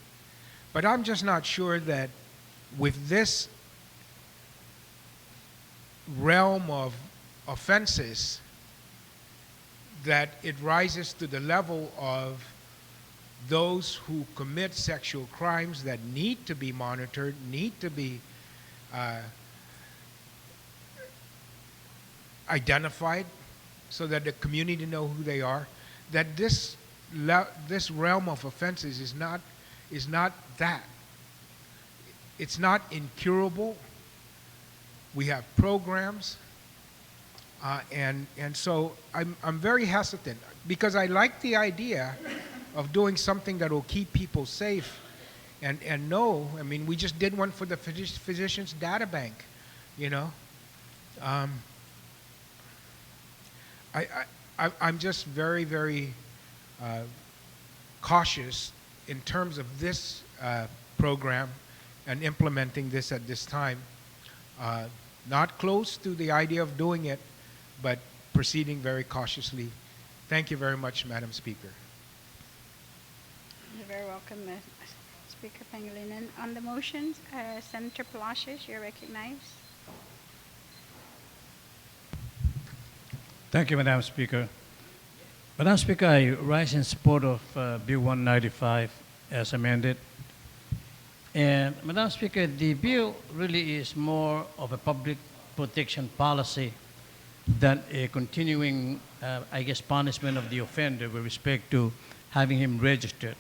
but I'm just not sure that with this realm of offenses that it rises to the level of those who commit sexual crimes that need to be monitored, need to be identified so that the community know who they are, that this realm of offenses is not that. It's not incurable. We have programs, and so I'm very hesitant because I like the idea of doing something that will keep people safe, and no, I mean, we just did one for the physicians data bank, you know. I'm just very, very cautious in terms of this program and implementing this at this time. Not close to the idea of doing it, but proceeding very cautiously. Thank you very much, Madam Speaker. You're very welcome, Speaker Pangilinan. On the motion, Senator Palacios, you're recognized. Thank you, Madam Speaker. Madam Speaker, I rise in support of Bill 195 as amended. And Madam Speaker, the bill really is more of a public protection policy than a continuing, I guess, punishment of the offender with respect to having him registered.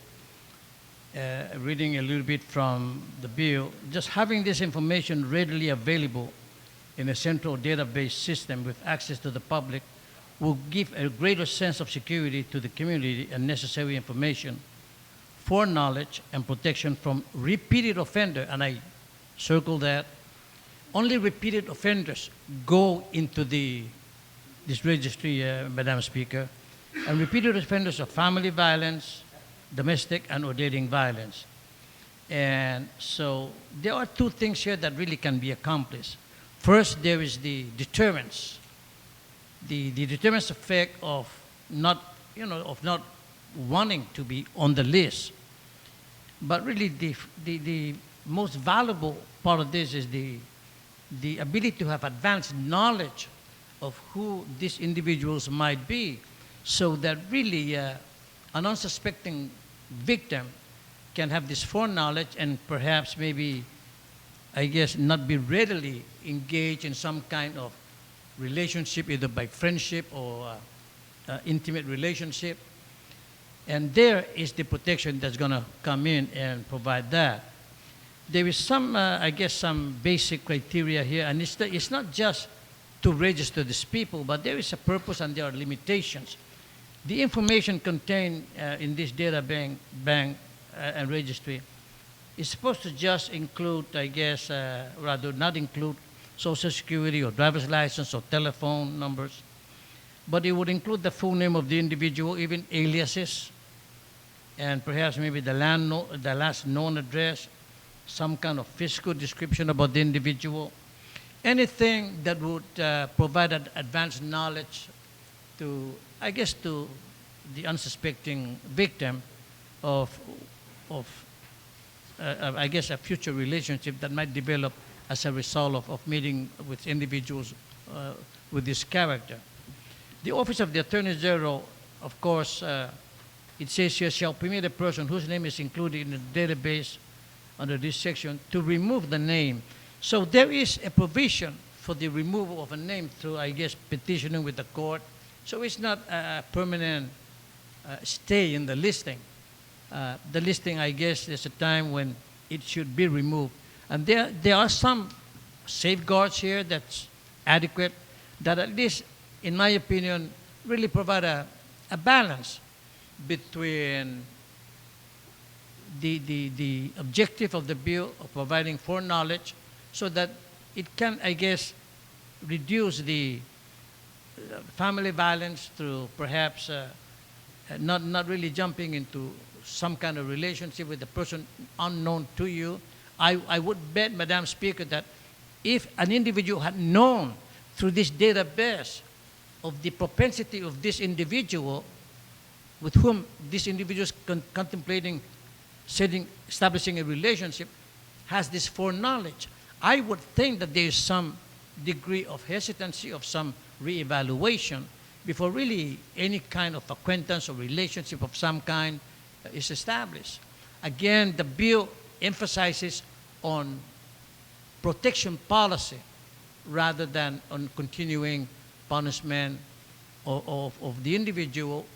Reading a little bit from the bill, just having this information readily available in a central database system with access to the public will give a greater sense of security to the community and necessary information for knowledge and protection from repeated offender, and I circle that. Only repeated offenders go into this registry, Madam Speaker, and repeated offenders of family violence, domestic and or dating violence. And so there are two things here that really can be accomplished. First, there is the deterrence. The deterrence effect of not wanting to be on the list. But really the most valuable part of this is the ability to have advanced knowledge of who these individuals might be, so that really an unsuspecting victim can have this foreknowledge and perhaps maybe, I guess, not be readily engaged in some kind of relationship, either by friendship or intimate relationship. And there is the protection that's going to come in and provide that. There is some, I guess, some basic criteria here, and it's not just to register these people, but there is a purpose and there are limitations. The information contained in this data bank and registry is supposed to just include, I guess, rather not include Social Security or driver's license or telephone numbers. but it would include the full name of the individual, even aliases, and perhaps maybe the last known address, some kind of physical description about the individual, anything that would provide advanced knowledge to, I guess, to the unsuspecting victim of I guess, a future relationship that might develop as a result of meeting with individuals with this character. The Office of the Attorney General, of course, it says here, shall permit a person whose name is included in the database under this section to remove the name. So there is a provision for the removal of a name through, I guess, petitioning with the court. So it's not a permanent stay in the listing. The listing, I guess, there's a time when it should be removed. And there are some safeguards here that's adequate, that at least, in my opinion, really provide a balance between the objective of the bill of providing foreknowledge so that it can, I guess, reduce the family violence through perhaps not really jumping into some kind of relationship with a person unknown to you. I would bet, Madam Speaker, that if an individual had known through this database of the propensity of this individual with whom this individual is contemplating establishing a relationship, has this foreknowledge, I would think that there is some degree of hesitancy, of some reevaluation before really any kind of acquaintance or relationship of some kind is established. Again, the bill emphasizes on protection policy rather than on continuing punishment of the individual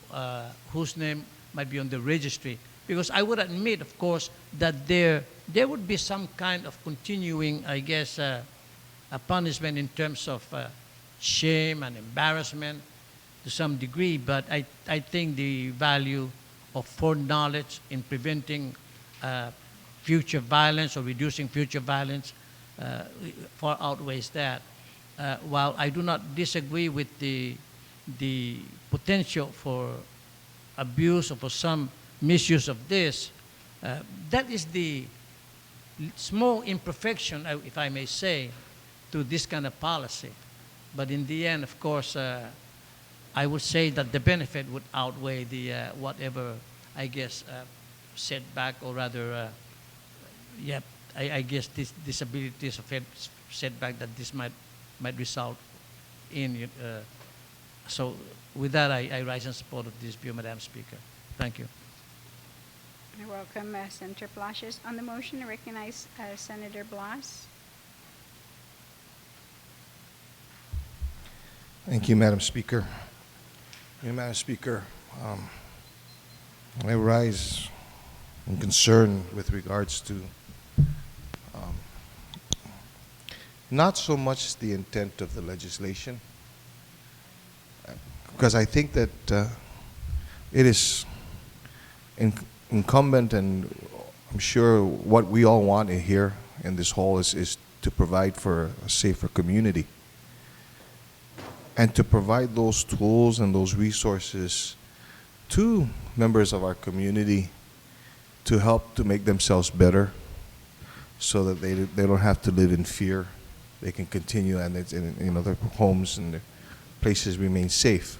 whose name might be on the registry. Because I would admit, of course, that there would be some kind of continuing, I guess, a punishment in terms of shame and embarrassment to some degree, but I think the value of foreknowledge in preventing future violence or reducing future violence far outweighs that. While I do not disagree with the potential for abuse or for some misuse of this, that is the small imperfection, if I may say, to this kind of policy. But in the end, of course, I would say that the benefit would outweigh the whatever, I guess, setback, or rather, I guess this disabilities of setback that this might result in. So with that, I rise in support of this bill, Madam Speaker. Thank you. You're welcome, Senator Palacios. On the motion, I recognize Senator Blas. Thank you, Madam Speaker. Madam Speaker, I rise in concern with regards to not so much the intent of the legislation, because I think that it is incumbent, and I'm sure what we all want here in this hall is to provide for a safer community and to provide those tools and those resources to members of our community to help to make themselves better so that they don't have to live in fear. They can continue and their homes and their places remain safe.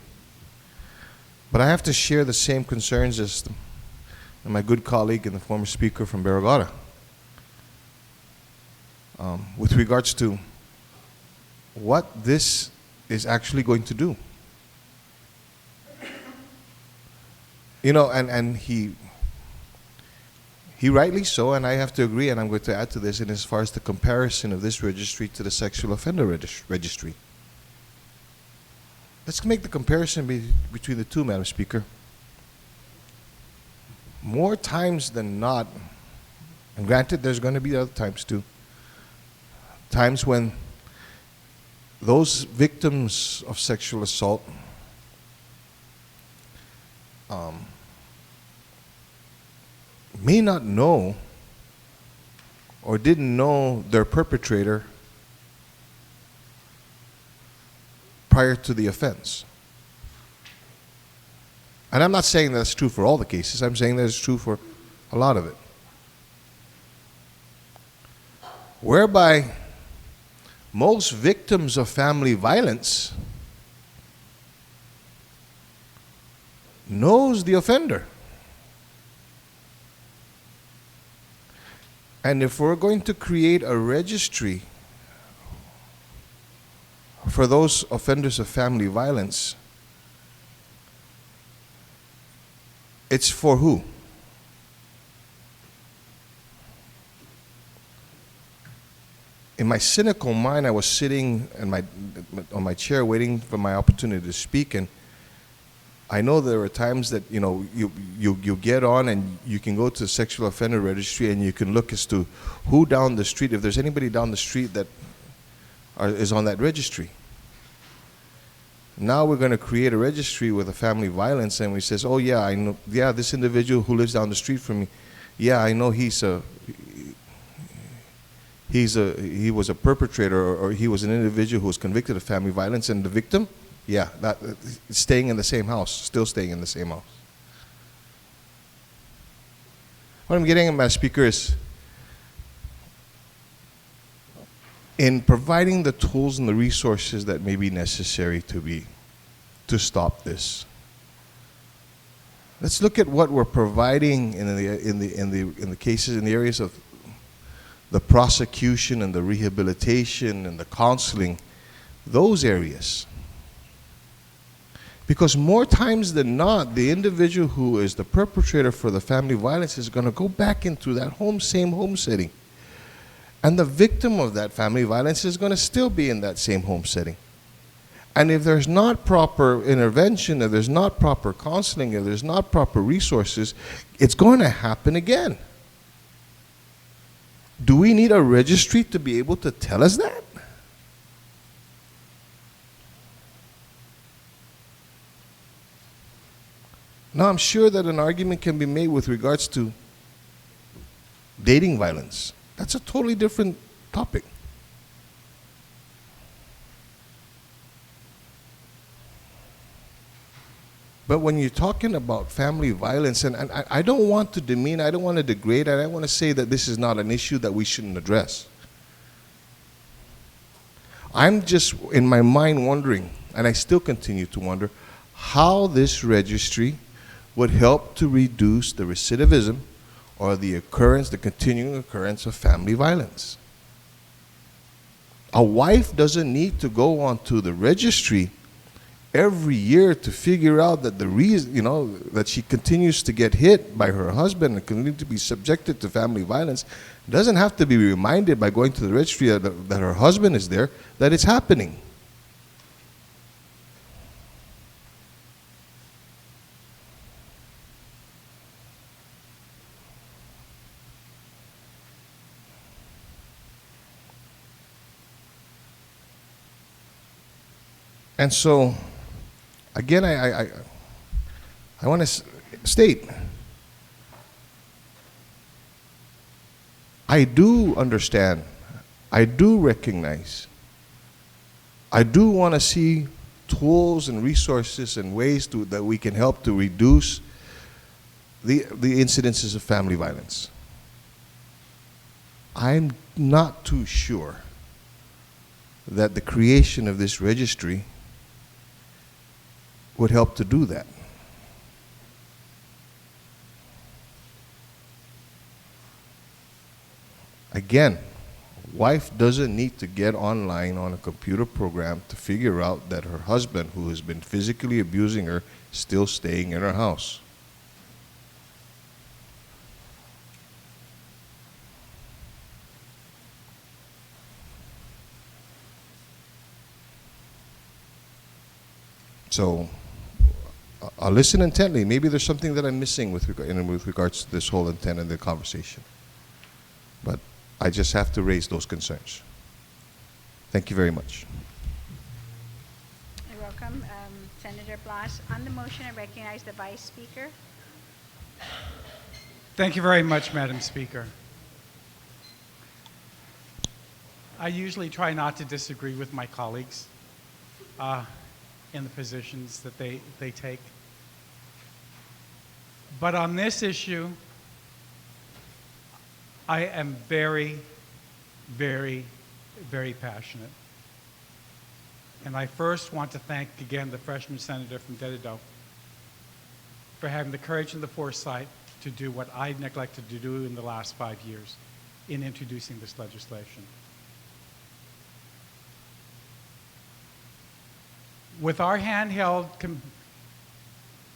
But I have to share the same concerns as my good colleague and the former speaker from Barragata with regards to what this is actually going to do. And he rightly so, and I have to agree, and I'm going to add to this, in as far as the comparison of this registry to the sexual offender registry. Let's make the comparison between the two, Madam Speaker. More times than not, and granted there's going to be other times too, times when those victims of sexual assault may not know or didn't know their perpetrator prior to the offense. And I'm not saying that's true for all the cases. I'm saying that it's true for a lot of it. Whereby most victims of family violence knows the offender. And if we're going to create a registry for those offenders of family violence, it's for who? In my cynical mind, I was sitting on my chair waiting for my opportunity to speak, and I know there are times that you get on and you can go to the sexual offender registry and you can look as to who down the street, if there's anybody down the street that is on that registry. Now we're going to create a registry with a family violence, and we says, oh yeah, I know, yeah, this individual who lives down the street from me, yeah, I know he was a perpetrator, or he was an individual who was convicted of family violence, and the victim, yeah, that staying in the same house, still staying in the same house. What I'm getting at, Madam Speaker, is in providing the tools and the resources that may be necessary to stop this. Let's look at what we're providing in the cases, in the areas of the prosecution and the rehabilitation and the counseling, those areas. Because more times than not, the individual who is the perpetrator for the family violence is going to go back into that same home setting. And the victim of that family violence is going to still be in that same home setting. And if there's not proper intervention, if there's not proper counseling, if there's not proper resources, it's going to happen again. Do we need a registry to be able to tell us that? Now, I'm sure that an argument can be made with regards to dating violence. That's a totally different topic. But when you're talking about family violence, and I don't want to demean, I don't want to degrade, I don't want to say that this is not an issue that we shouldn't address. I'm just, in my mind, wondering, and I still continue to wonder, how this registry would help to reduce the recidivism or the continuing occurrence of family violence. A wife doesn't need to go onto the registry every year to figure out that the reason, that she continues to get hit by her husband and continue to be subjected to family violence, doesn't have to be reminded by going to the registry that her husband is there, that it's happening. And so, again, I want to state, I do understand, I do recognize, I do want to see tools and resources and ways that we can help to reduce the incidences of family violence. I'm not too sure that the creation of this registry would help to do that. Again, wife doesn't need to get online on a computer program to figure out that her husband, who has been physically abusing her, is still staying in her house. So, I'll listen intently. Maybe there's something that I'm missing with regards to this whole intent in the conversation. But I just have to raise those concerns. Thank you very much. You're welcome. Senator Blas, on the motion, I recognize the Vice Speaker. Thank you very much, Madam Speaker. I usually try not to disagree with my colleagues in the positions that they take. But on this issue, I am very, very, very passionate. And I first want to thank again the freshman senator from Pt.2 for having the courage and the foresight to do what I neglected to do in the last 5 years in introducing this legislation. With our handheld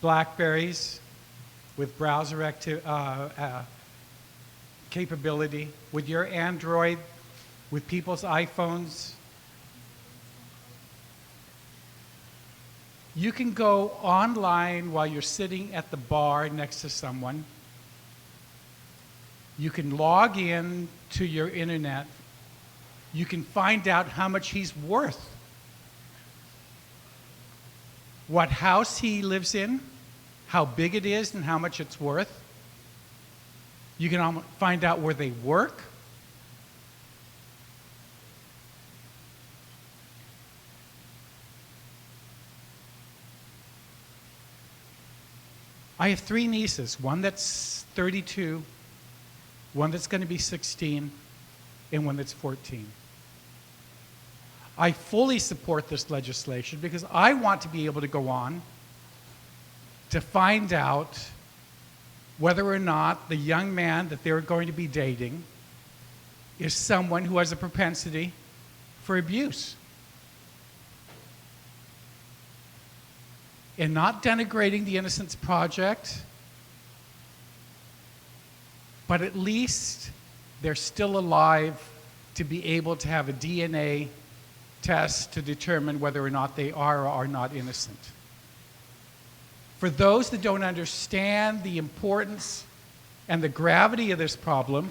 Blackberries, with browser capability, with your Android, with people's iPhones, you can go online while you're sitting at the bar next to someone. You can log in to your internet. You can find out how much he's worth, what house he lives in, how big it is and how much it's worth. You can find out where they work. I have 3 nieces, one that's 32, one that's going to be 16, and one that's 14. I fully support this legislation because I want to be able to go on to find out whether or not the young man that they're going to be dating is someone who has a propensity for abuse. And not denigrating the Innocence Project, but at least they're still alive to be able to have a DNA test to determine whether or not they are or are not innocent. For those that don't understand the importance and the gravity of this problem,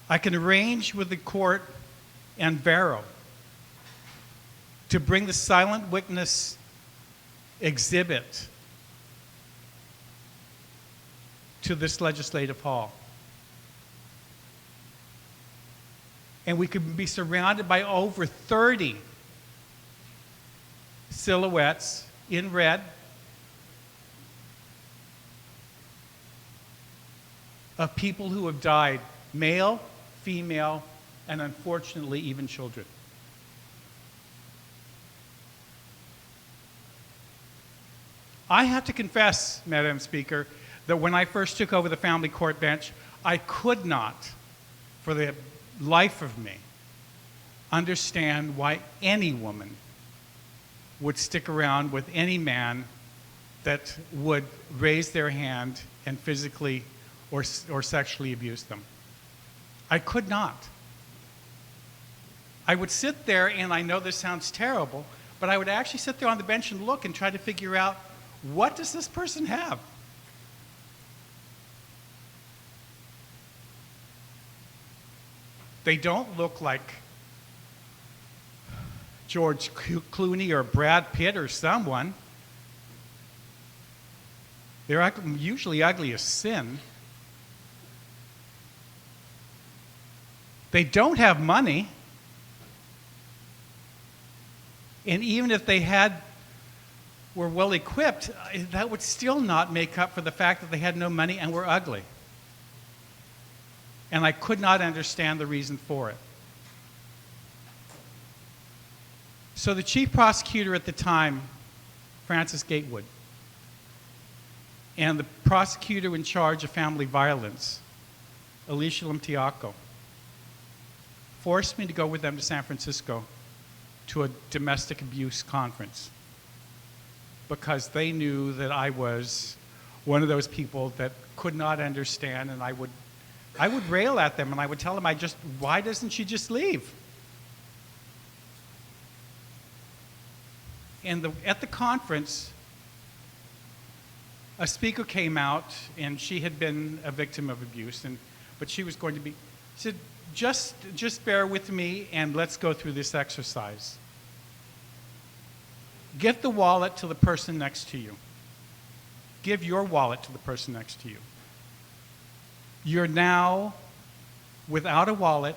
I can arrange with the court and Vero to bring the silent witness exhibit to this legislative hall. And we could be surrounded by over 30 silhouettes in red of people who have died, male, female, and unfortunately even children. I have to confess, Madam Speaker, that when I first took over the family court bench, I could not, for the life of me, understand why any woman would stick around with any man that would raise their hand and physically or sexually abuse them. I could not. I would sit there, and I know this sounds terrible, but I would actually sit there on the bench and look and try to figure out, what does this person have? They don't look like George Clooney or Brad Pitt or someone. They're usually ugly as sin. They don't have money. And even if they were well equipped, that would still not make up for the fact that they had no money and were ugly. And I could not understand the reason for it. So the chief prosecutor at the time, Francis Gatewood, and the prosecutor in charge of family violence, Alicia Limtiaco, forced me to go with them to San Francisco to a domestic abuse conference because they knew that I was one of those people that could not understand, and I would rail at them and I would tell them, why doesn't she just leave? And at the conference, a speaker came out, and she had been a victim of abuse, but she was going to be, she said, just bear with me and let's go through this exercise. Give the wallet to the person next to you. Give your wallet to the person next to you. You're now without a wallet,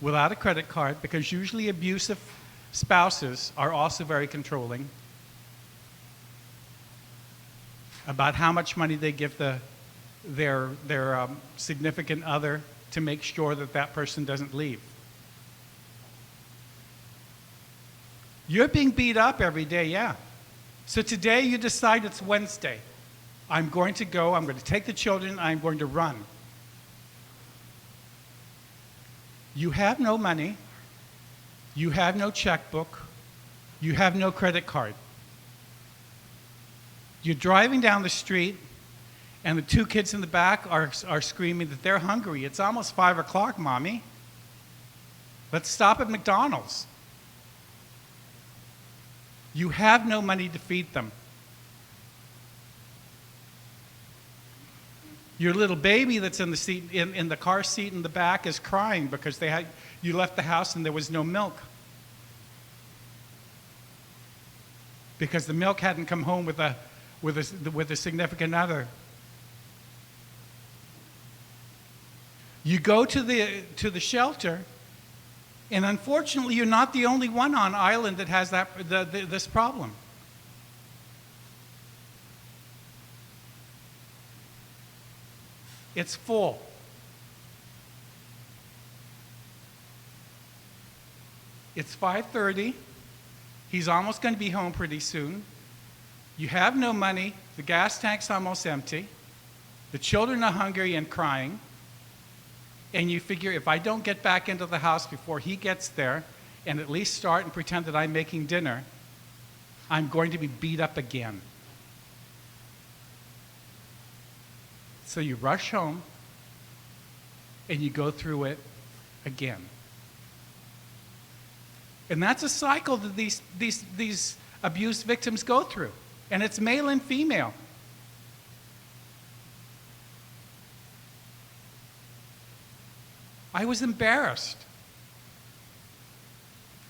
without a credit card, because usually abusive spouses are also very controlling. about how much money they give their significant other to make sure that that person doesn't leave. You're being beat up every day, yeah. So today you decide it's Wednesday. I'm going to go, I'm going to take the children, I'm going to run. You have no money, you have no checkbook, you have no credit card. You're driving down the street, and the two kids in the back are screaming that they're hungry. It's almost 5 o'clock, Mommy. Let's stop at McDonald's. You have no money to feed them. Your little baby that's in the seat, in the car seat in the back is crying because you left the house and there was no milk. Because the milk hadn't come home with a significant other. You go to the shelter, and unfortunately, you're not the only one on island that has this problem. It's full. It's 5:30. He's almost going to be home pretty soon. You have no money. The gas tank's almost empty. The children are hungry and crying. And you figure, if I don't get back into the house before he gets there and at least start and pretend that I'm making dinner, I'm going to be beat up again. So you rush home and you go through it again. And that's a cycle that these abuse victims go through. And it's male and female. I was embarrassed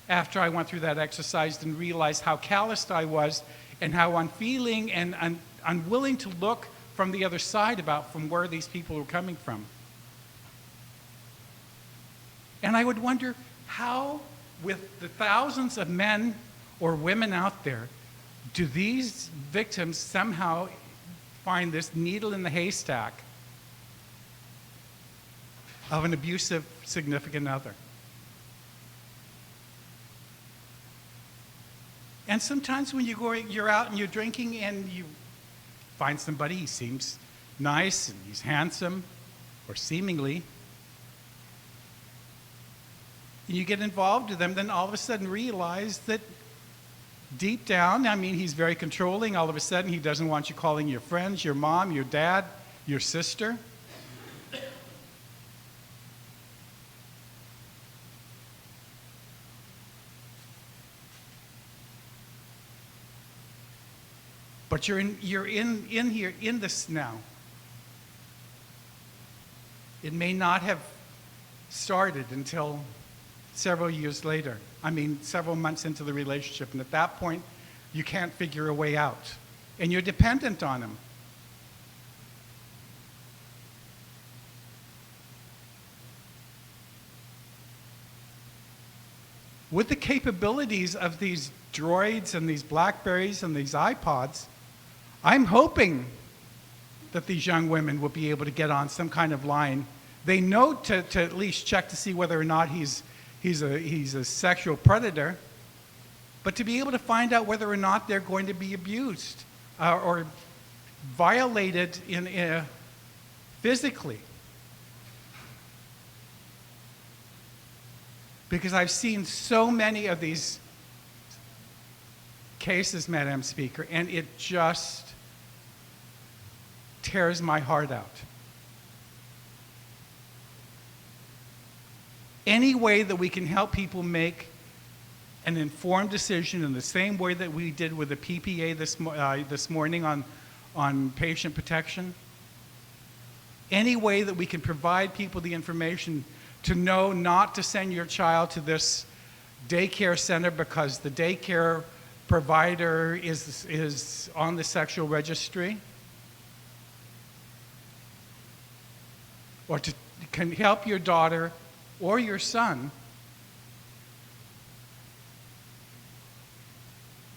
after I went through that exercise and realized how calloused I was and how unfeeling and unwilling to look from the other side from where these people were coming from. And I would wonder how, with the thousands of men or women out there, do these victims somehow find this needle in the haystack of an abusive significant other? And sometimes when you're out and you're drinking and you find somebody, he seems nice and he's handsome, or seemingly, and you get involved with them, then all of a sudden realize that deep down, he's very controlling. All of a sudden, he doesn't want you calling your friends, your mom, your dad, your sister. But you're in here in this now. It may not have started until several years later. Several months into the relationship. And at that point, you can't figure a way out. And you're dependent on him. With the capabilities of these droids and these Blackberries and these iPods, I'm hoping that these young women will be able to get on some kind of line. They know to at least check to see whether or not he's a sexual predator, but to be able to find out whether or not they're going to be abused or violated physically. Because I've seen so many of these cases, Madam Speaker, and it just tears my heart out. Any way that we can help people make an informed decision in the same way that we did with the PPA this morning on patient protection, any way that we can provide people the information to know not to send your child to this daycare center because the daycare provider is on the sexual registry, or can help your daughter or your son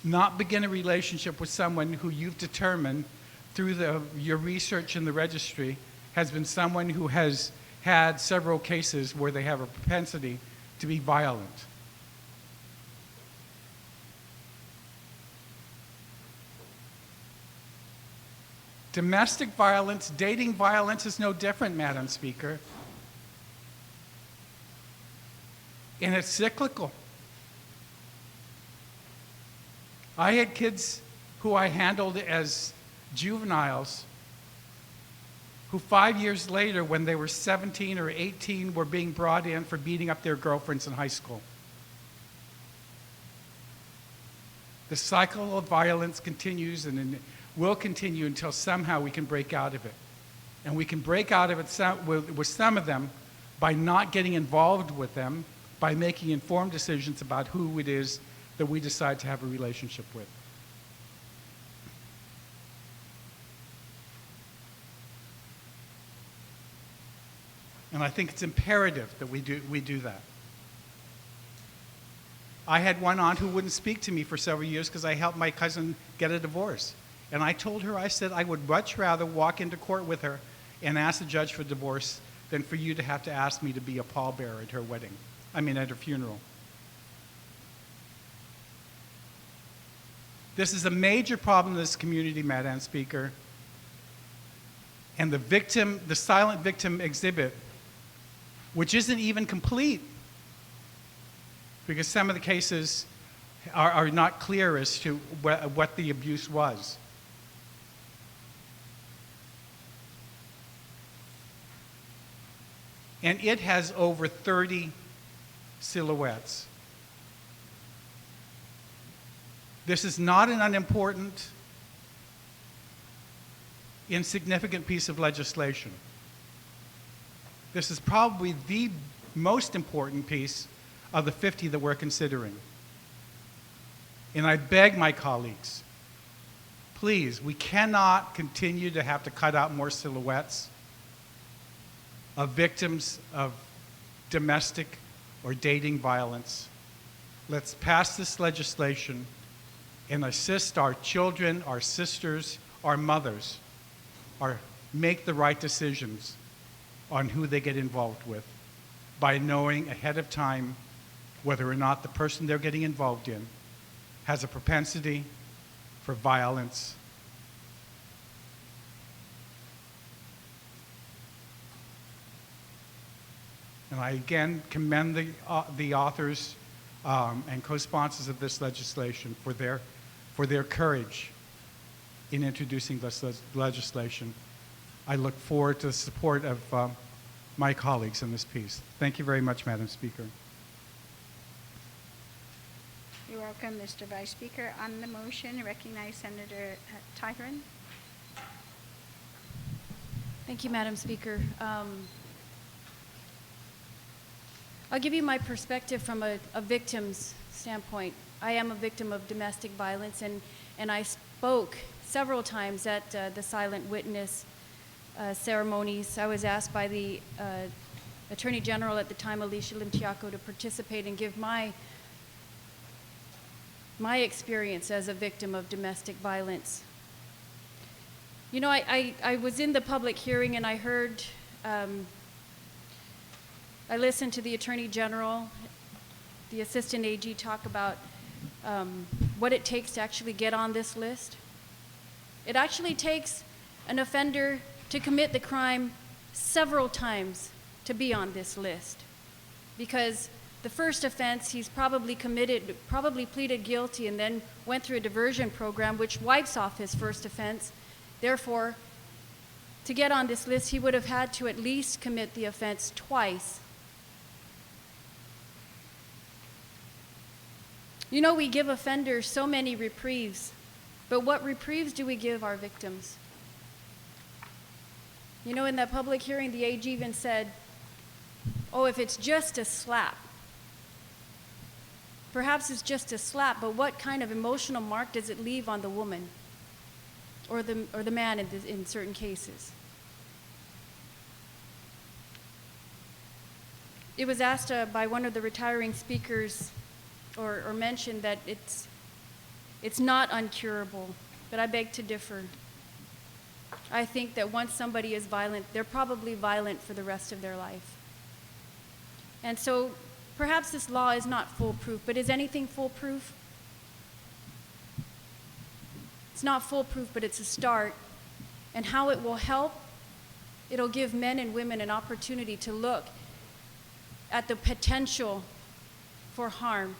not begin a relationship with someone who you've determined through your research in the registry, has been someone who has had several cases where they have a propensity to be violent. Domestic violence, dating violence is no different, Madam Speaker. And it's cyclical. I had kids who I handled as juveniles who 5 years later, when they were 17 or 18, were being brought in for beating up their girlfriends in high school. The cycle of violence continues and will continue until somehow we can break out of it. And we can break out of it with some of them by not getting involved with them, by making informed decisions about who it is that we decide to have a relationship with. And I think it's imperative that we do that. I had one aunt who wouldn't speak to me for several years because I helped my cousin get a divorce. And I told her, I said, I would much rather walk into court with her and ask the judge for divorce than for you to have to ask me to be a pallbearer at her wedding. At her funeral. This is a major problem in this community, Madam Speaker. And the silent victim exhibit, which isn't even complete, because some of the cases are not clear as to what the abuse was. And it has over 30 silhouettes. This is not an unimportant, insignificant piece of legislation. This is probably the most important piece of the 50 that we're considering. And I beg my colleagues, please, we cannot continue to have to cut out more silhouettes of victims of domestic or dating violence. Let's pass this legislation and assist our children, our sisters, our mothers, or make the right decisions on who they get involved with by knowing ahead of time whether or not the person they're getting involved in has a propensity for violence. And I again commend the authors and co-sponsors of this legislation for their courage in introducing this legislation. I look forward to the support of my colleagues in this piece. Thank you very much, Madam Speaker. You're welcome, Mr. Vice Speaker. On the motion, recognize Senator Tyron. Thank you, Madam Speaker. I'll give you my perspective from a victim's standpoint. I am a victim of domestic violence, and I spoke several times at the silent witness ceremonies. I was asked by the Attorney General at the time, Alicia Limtiaco, to participate and give my experience as a victim of domestic violence. You know, I was in the public hearing and I heard, I listened to the Attorney General, the Assistant AG talk about what it takes to actually get on this list. It actually takes an offender to commit the crime several times to be on this list, because the first offense he's probably pleaded guilty and then went through a diversion program which wipes off his first offense. Therefore, to get on this list, he would have had to at least commit the offense twice. You know, we give offenders so many reprieves, but what reprieves do we give our victims? You know, in that public hearing, the AG even said, oh, if it's just a slap. Perhaps it's just a slap, but what kind of emotional mark does it leave on the woman or the man in certain cases? It was asked by one of the retiring speakers or mentioned that it's not uncurable, but I beg to differ. I think that once somebody is violent, they're probably violent for the rest of their life. And so perhaps this law is not foolproof, but is anything foolproof? It's not foolproof, but it's a start. And how it will help, it'll give men and women an opportunity to look at the potential for harm.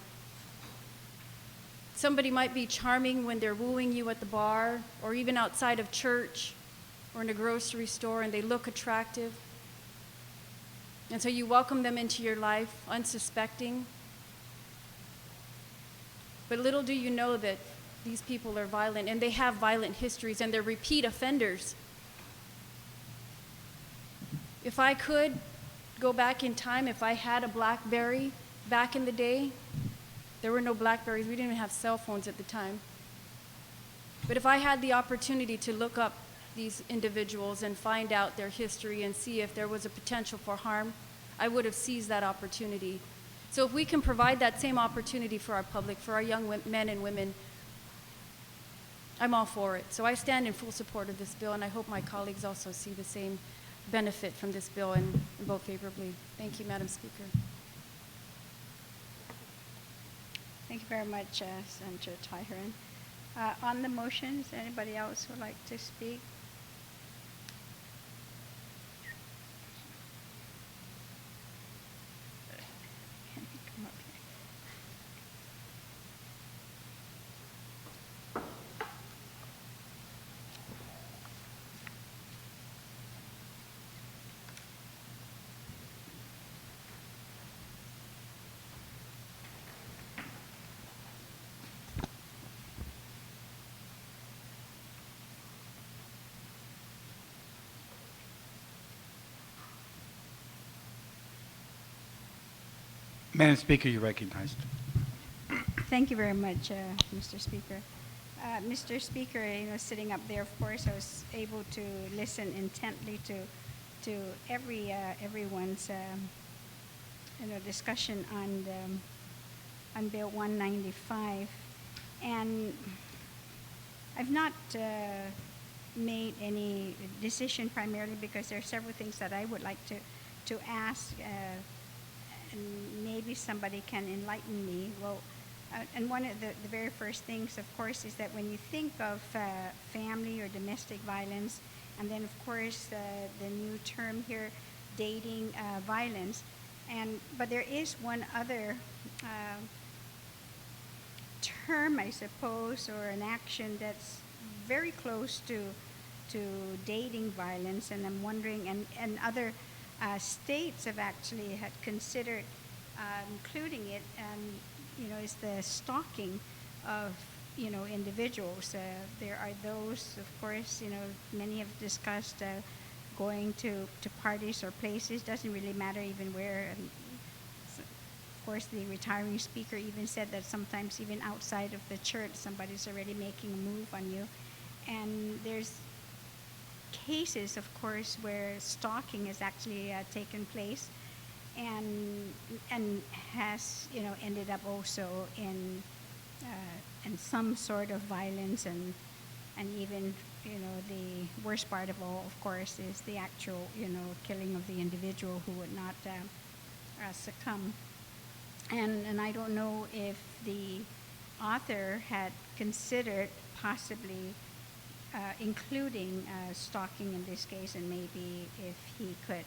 Somebody might be charming when they're wooing you at the bar or even outside of church or in a grocery store, and they look attractive. And so you welcome them into your life unsuspecting. But little do you know that these people are violent, and they have violent histories, and they're repeat offenders. If I could go back in time, if I had a BlackBerry back in the day, there were no BlackBerries. We didn't even have cell phones at the time. But if I had the opportunity to look up these individuals and find out their history and see if there was a potential for harm, I would have seized that opportunity. So if we can provide that same opportunity for our public, for our young men and women, I'm all for it. So I stand in full support of this bill, and I hope my colleagues also see the same benefit from this bill and vote favorably. Thank you, Madam Speaker. Thank you very much, Senator Tyron. On the motion, is there anybody else who would like to speak? Come up here. Madam Speaker, you're recognized. Thank you very much, Mr. Speaker. Mr. Speaker, sitting up there, of course, I was able to listen intently to everyone's discussion on Bill 195, and I've not made any decision primarily because there are several things that I would like to ask. And maybe somebody can enlighten me. Well, and one of the very first things, of course, is that when you think of family or domestic violence, and then, of course, the new term here, dating violence, but there is one other term, I suppose, or an action that's very close to dating violence, and I'm wondering, and other states have actually had considered including it, is the stalking of, individuals. There are those, of course, many have discussed going to parties or places, doesn't really matter even where. Of course, the retiring speaker even said that sometimes even outside of the church, somebody's already making a move on you. And there's cases, of course, where stalking has actually taken place, and has ended up also in some sort of violence, and even the worst part of all, of course, is the actual killing of the individual who would not succumb. And I don't know if the author had considered possibly including stalking in this case, and maybe if he could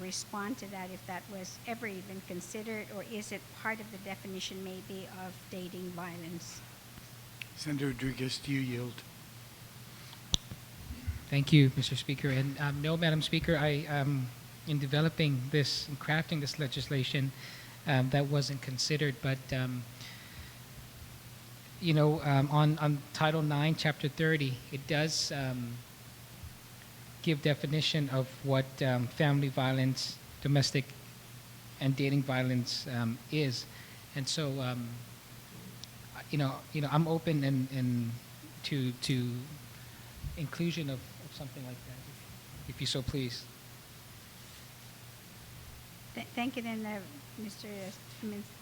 respond to that, if that was ever even considered, or is it part of the definition maybe of dating violence? Senator Rodriguez, do you yield? Thank you, Mr. Speaker. And no, Madam Speaker, in developing this and crafting this legislation, that wasn't considered, but on Title IX, Chapter 30, it does give definition of what family violence, domestic and dating violence is, and so I'm open and to inclusion of something like that, if you so please. Thank you, then,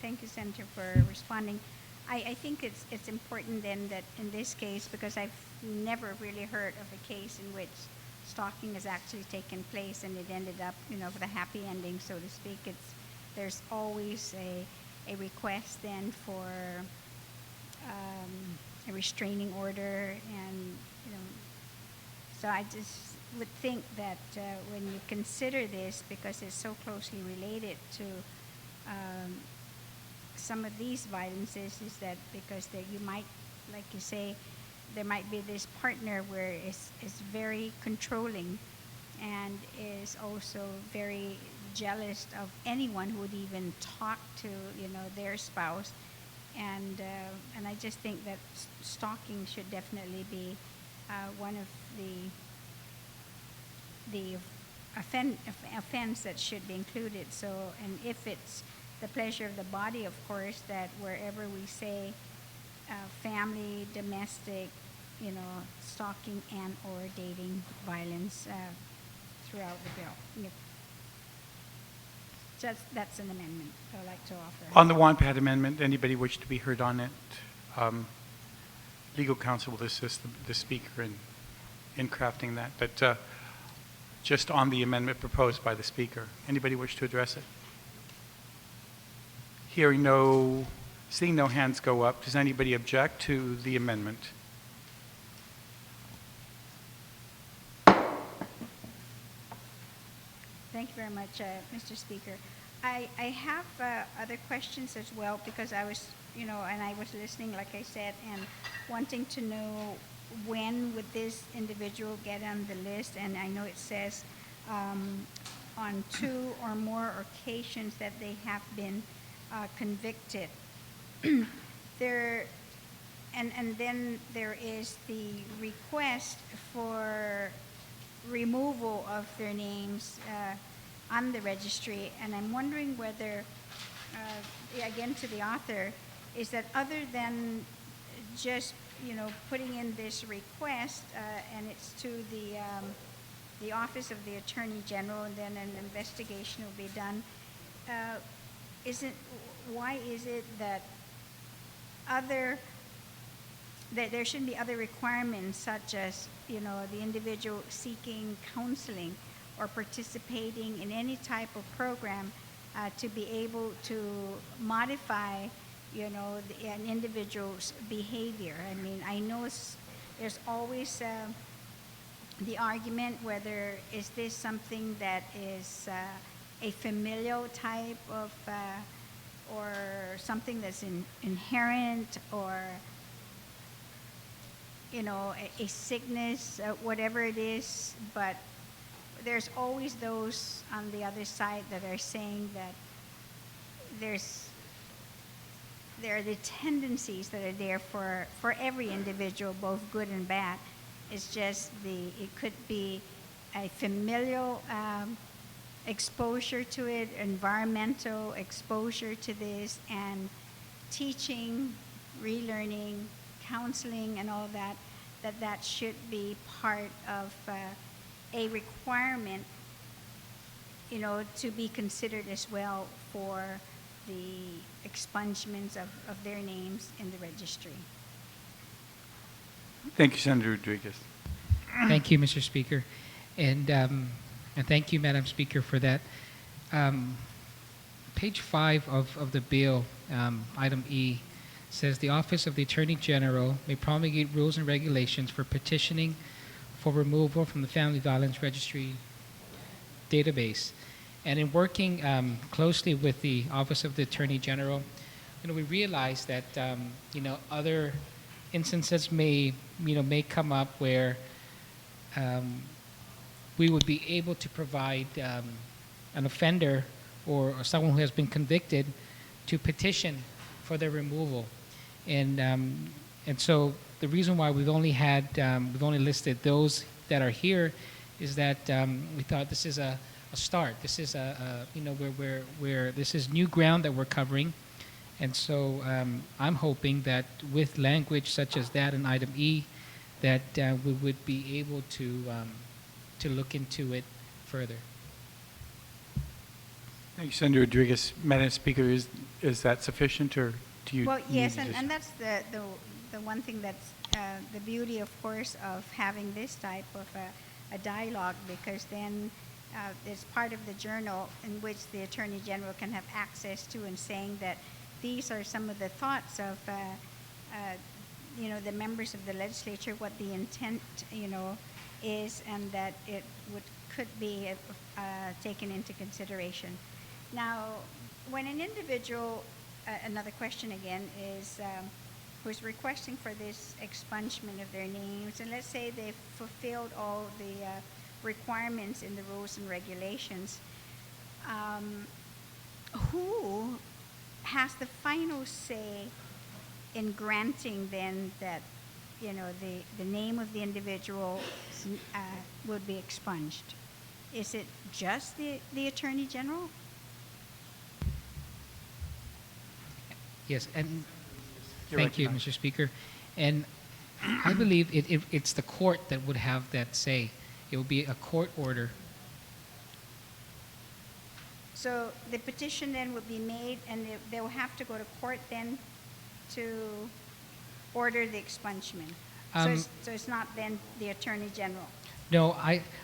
thank you, Senator, for responding. I think it's important then that in this case, because I've never really heard of a case in which stalking has actually taken place and it ended up, with a happy ending, so to speak. There's always a request then for a restraining order, and so I just would think that when you consider this, because it's so closely related to some of these violences, is that because you might, like you say, there might be this partner where is very controlling and is also very jealous of anyone who would even talk to their spouse, and I just think that stalking should definitely be one of the offense that should be included. So, and if it's the pleasure of the body, of course, that wherever we say family, domestic, stalking and or dating violence throughout the bill. That's an amendment I would like to offer. On the WANPAD amendment, anybody wish to be heard on it? Legal counsel will assist the speaker in crafting that, but just on the amendment proposed by the speaker. Anybody wish to address it? Seeing no hands go up, does anybody object to the amendment? Thank you very much, Mr. Speaker. I have other questions as well, because I was, and I was listening, like I said, and wanting to know when would this individual get on the list. And I know it says on 2 or more occasions that they have been convicted. And then there is the request for removal of their names on the registry, and I'm wondering whether, again to the author, is that other than just putting in this request, and it's to the Office of the Attorney General, and then an investigation will be done. Why is it that there shouldn't be other requirements, such as the individual seeking counseling or participating in any type of program to be able to modify an individual's behavior? I mean, I know there's always the argument whether is this something that is a familial type of or something that's inherent, or a sickness, whatever it is. But there's always those on the other side that are saying that there are the tendencies that are there for every individual, both good and bad. It's just it could be a familial exposure to it, environmental exposure to this, and teaching, relearning, counseling, and all that should be part of a requirement, to be considered as well for the expungements of their names in the registry. Thank you, Senator Rodriguez. Thank you, Mr. Speaker. And thank you, Madam Speaker, for that. Page 5 of the bill, item E, says the Office of the Attorney General may promulgate rules and regulations for petitioning for removal from the Family Violence Registry database. And in working closely with the Office of the Attorney General, we realize that other instances may come up where we would be able to provide an offender or someone who has been convicted to petition for their removal. And so the reason why we've only listed those that are here is that we thought this is a start. This is where this is new ground that we're covering. And so I'm hoping that with language such as that in item E, that we would be able to look into it further. Thank you, Senator Rodriguez. Madam Speaker, is that sufficient, or Do you Well, need yes, addition- and that's the one thing that's the beauty, of course, of having this type of a dialogue, because then it's part of the journal in which the Attorney General can have access to, and saying that these are some of the thoughts of, the members of the legislature, what the intent, is, and that it could be taken into consideration. Now, when an individual, another question again is, who's requesting for this expungement of their names, and let's say they've fulfilled all the requirements in the rules and regulations, who has the final say in granting then that, the name of the individual would be expunged? Is it just the Attorney General? Yes, and You're thank you, recognized. Mr. Speaker. And I believe it's the court that would have that say. It will be a court order. So the petition then would be made, and they will have to go to court then to order the expungement. So it's not then the Attorney General. No,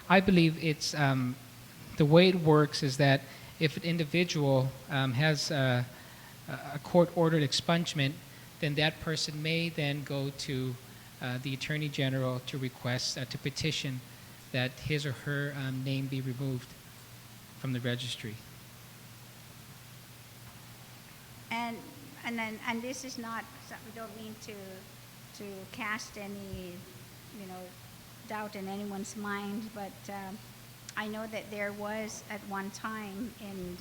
I believe it's the way it works is that if an individual has a court-ordered expungement, then that person may then go to the Attorney General to request, to petition that his or her name be removed from the registry. And this is not, we don't mean to cast any, doubt in anyone's mind, but I know that there was at one time in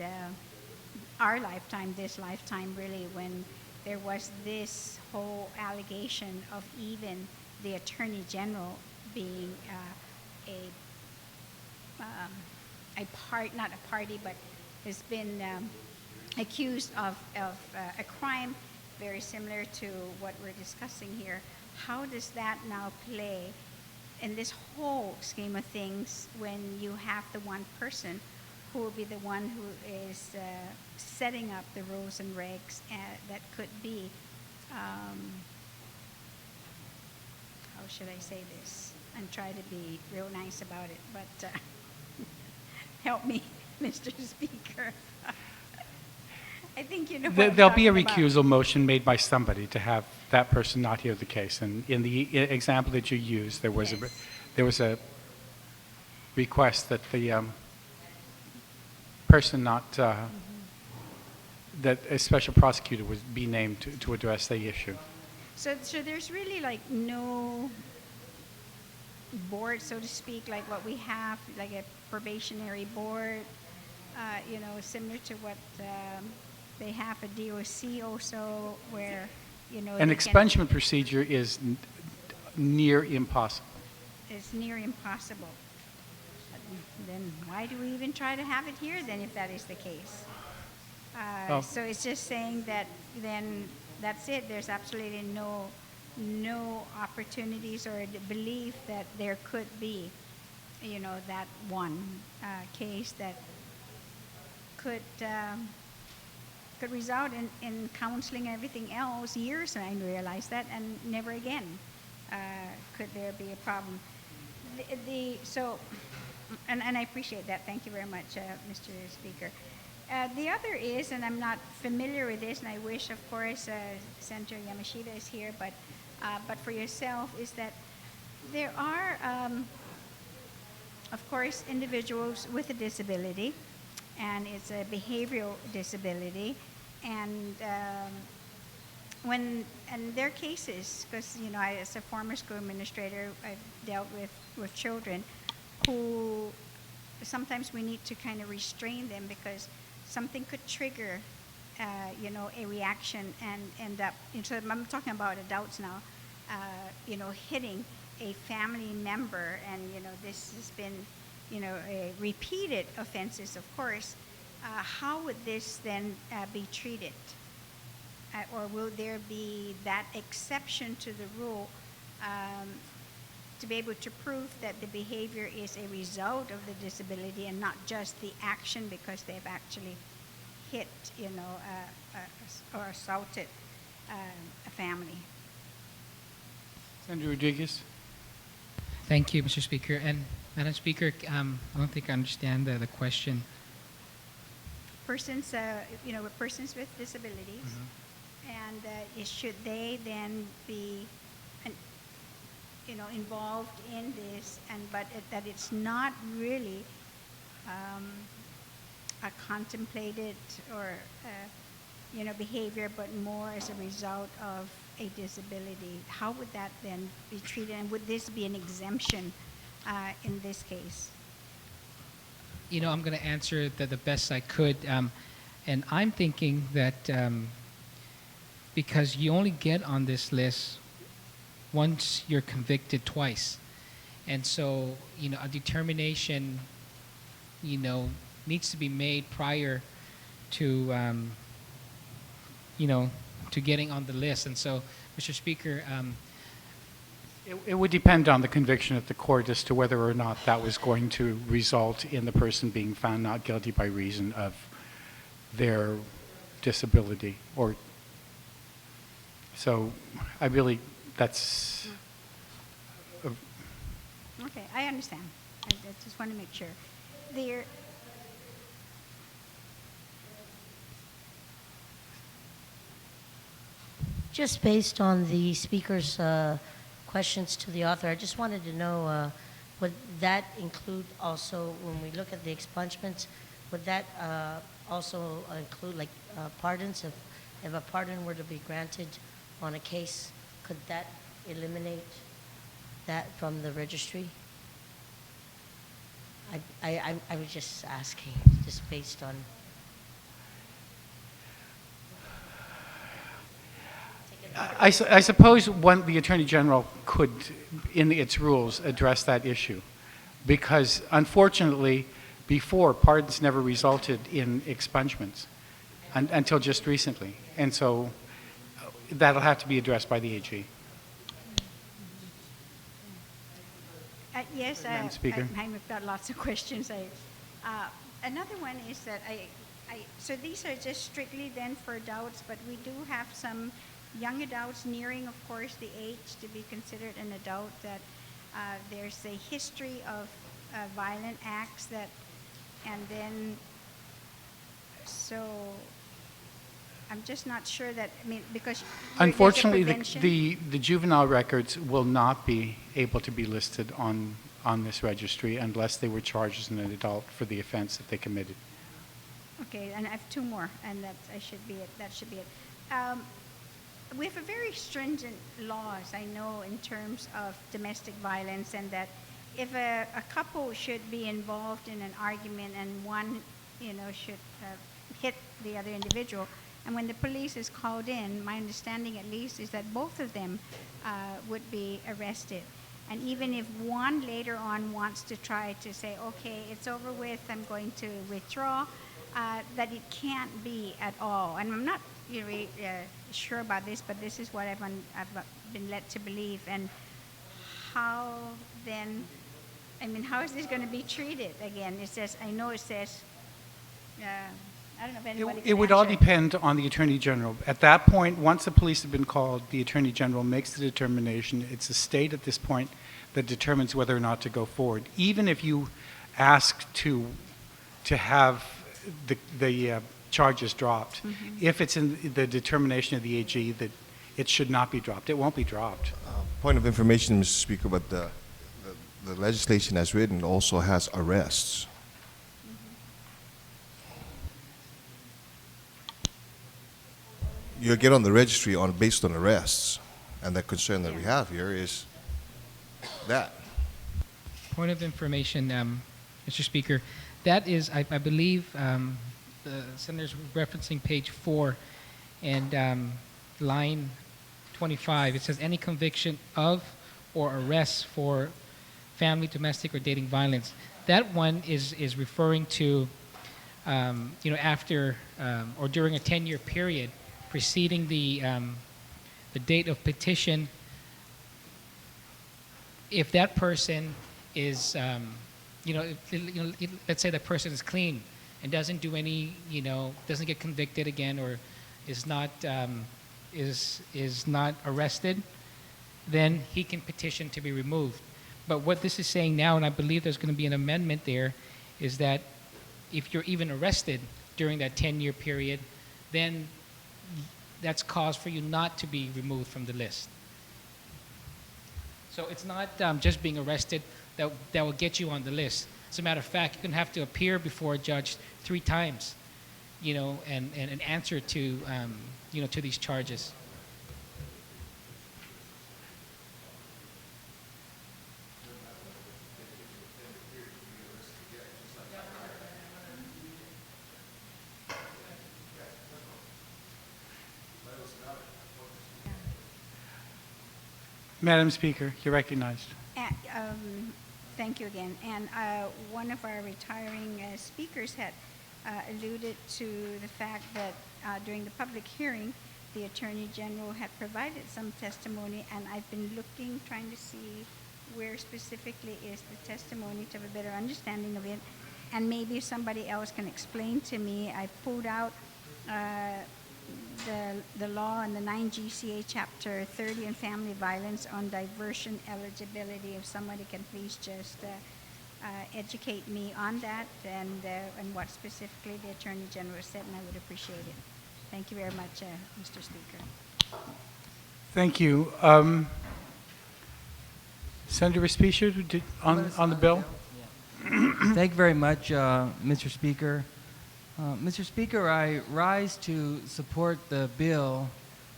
our lifetime, this lifetime really, when there was this whole allegation of even the Attorney General being not a party, but has been accused of a crime very similar to what we're discussing here. How does that now play in this whole scheme of things when you have the one person who will be the one who is setting up the rules and regs that could be, how should I say this, and try to be real nice about it, but help me, Mr. Speaker. I think you know what I'm There'll be a talking about. recusal motion made by somebody to have that person not hear the case. And in the example that you used, there was Yes. there was a request that the person not that a special prosecutor would be named to address the issue. So there's really like no board, so to speak, like what we have, like a probationary board, similar to what they have a DOC also, where, An they expungement procedure is near impossible. it's near impossible. Then why do we even try to have it here then if that is the case? Well- So it's just saying that then that's it. There's absolutely no opportunities or the belief that there could be, that one case that could result in counseling and everything else years, and I realized that, and never again could there be a problem. And I appreciate that. Thank you very much, Mr. Speaker. The other is, and I'm not familiar with this, and I wish, of course, Senator Yamashita is here, but for yourself, is that there are, of course, individuals with a disability, and it's a behavioral disability, and their cases, because as a former school administrator, I've dealt with children who sometimes we need to kind of restrain them because something could trigger, a reaction and end up. So I'm talking about adults now, hitting a family member, and this has been, repeated offenses, of course. How would this then be treated? Or will there be that exception to the rule to be able to prove that the behavior is a result of the disability and not just the action because they've actually hit, or assaulted a family. Senator Rodriguez? Thank you, Mr. Speaker. And Madam Speaker, I don't think I understand the question. Persons, with persons with disabilities, and should they then be, involved in this, but that it's not really a contemplated or behavior, but more as a result of a disability. How would that then be treated, and would this be an exemption in this case? I'm going to answer the best I could. And I'm thinking that because you only get on this list once you're convicted twice. And so, a determination, needs to be made prior to, to getting on the list. And so, Mr. Speaker, It would depend on the conviction at the court as to whether or not that was going to result in the person being found not guilty by reason of their disability. So I really, that's... Okay, I understand. I just want to make sure. Just based on the speaker's questions to the author, I just wanted to know, would that include also, when we look at the expungements, would that also include like pardons? If a pardon were to be granted on a case, could that eliminate that from the registry? I was just asking, just based on... I suppose the Attorney General could, in its rules, address that issue. Because unfortunately, before, pardons never resulted in expungements until just recently. And so that'll have to be addressed by the AG. Yes, Madam Speaker. I've got lots of questions. Another one is that so these are just strictly then for adults, but we do have some young adults nearing, of course, the age to be considered an adult, that there's a history of violent acts and then, so I'm just not sure that, because Unfortunately, there's a prevention. the juvenile records will not be able to be listed on this registry unless they were charged as an adult for the offense that they committed. Okay, and I have two more, and that should be it. That should be it. We have a very stringent laws, I know, in terms of domestic violence, and that if a couple should be involved in an argument and one, should hit the other individual, and when the police is called in, my understanding at least is that both of them would be arrested. And even if one later on wants to try to say, okay, it's over with, I'm going to withdraw, that it can't be at all. And I'm not really sure about this, but this is what I've been led to believe. And how then, how is this going to be treated again? It says, I know it says, I don't know if anybody It would all depend on the Attorney General. At that point, once the police have been called, the Attorney General makes the determination. It's the state at this point that determines whether or not to go forward. Even if you ask to have the charges dropped, if it's in the determination of the AG that it should not be dropped, it won't be dropped. Point of information, Mr. Speaker, but the legislation as written also has arrests. You get on the registry based on arrests, and the concern that we have here is that. Point of information, Mr. Speaker, that is, I believe, the Senator's referencing page 4 and line 25. It says any conviction of or arrest for family, domestic, or dating violence. That one is referring to, after or during a 10-year period preceding the date of petition. If that person is, let's say that person is clean and doesn't do any, doesn't get convicted again, or is not is not arrested, then he can petition to be removed. But what this is saying now, and I believe there's going to be an amendment there, is that if you're even arrested during that 10-year period, then that's cause for you not to be removed from the list. So it's not just being arrested that will get you on the list. As a matter of fact, you're going to have to appear before a judge 3 times, and answer to, to these charges. Madam Speaker, you're recognized. Thank you again. And one of our retiring speakers had alluded to the fact that during the public hearing, the Attorney General had provided some testimony, and I've been looking, trying to see where specifically is the testimony to have a better understanding of it. And maybe if somebody else can explain to me, I pulled out the law in the 9 GCA Chapter 30 on family violence on diversion eligibility. If somebody can please just educate me on that and what specifically the Attorney General said, and I would appreciate it. Thank you very much, Mr. Speaker. Thank you. Senator Respicio, on the bill? Thank you very much, Mr. Speaker. Mr. Speaker, I rise to support the bill,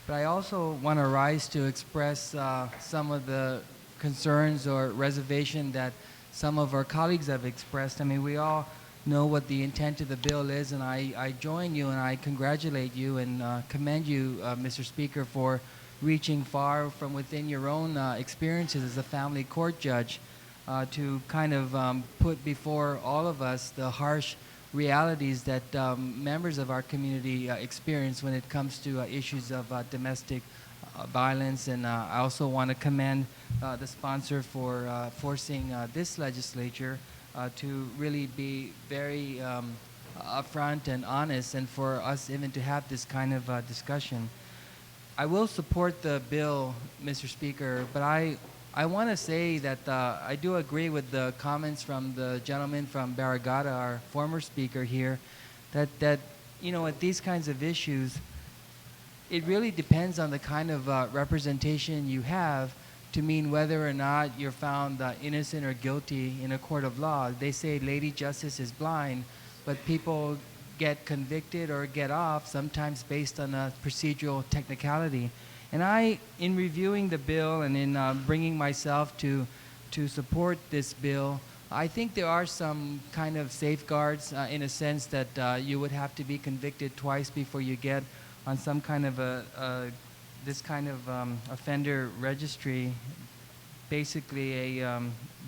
but I also want to rise to express some of the concerns or reservation that some of our colleagues have expressed. I mean, we all know what the intent of the bill is, and I join you and I congratulate you and commend you, Mr. Speaker, for reaching far from within your own experiences as a family court judge to kind of put before all of us the harsh realities that members of our community experience when it comes to issues of domestic violence. And I also want to commend the sponsor for forcing this legislature to really be very upfront and honest, and for us even to have this kind of discussion. I will support the bill, Mr. Speaker, but I want to say that I do agree with the comments from the gentleman from Barragata, our former speaker here, that at these kinds of issues, it really depends on the kind of representation you have to mean whether or not you're found innocent or guilty in a court of law. They say Lady Justice is blind, but people get convicted or get off sometimes based on a procedural technicality. And I, in reviewing the bill and in bringing myself to support this bill, I think there are some kind of safeguards in a sense that you would have to be convicted twice before you get on some kind of this kind of offender registry, basically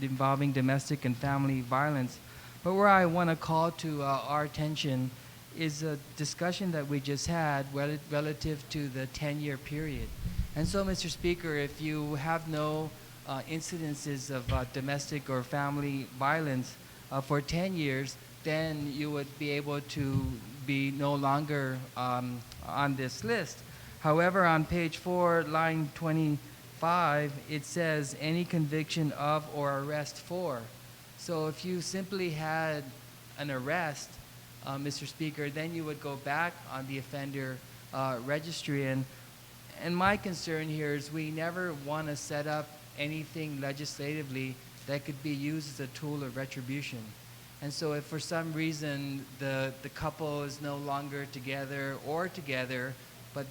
involving domestic and family violence. But where I want to call to our attention is a discussion that we just had relative to the 10-year period. And so, Mr. Speaker, if you have no incidences of domestic or family violence for 10 years, then you would be able to be no longer on this list. However, on page 4, line 25, it says any conviction of or arrest for. So if you simply had an arrest, Mr. Speaker, then you would go back on the offender registry. And my concern here is we never want to set up anything legislatively that could be used as a tool of retribution. And so if for some reason the couple is no longer together, but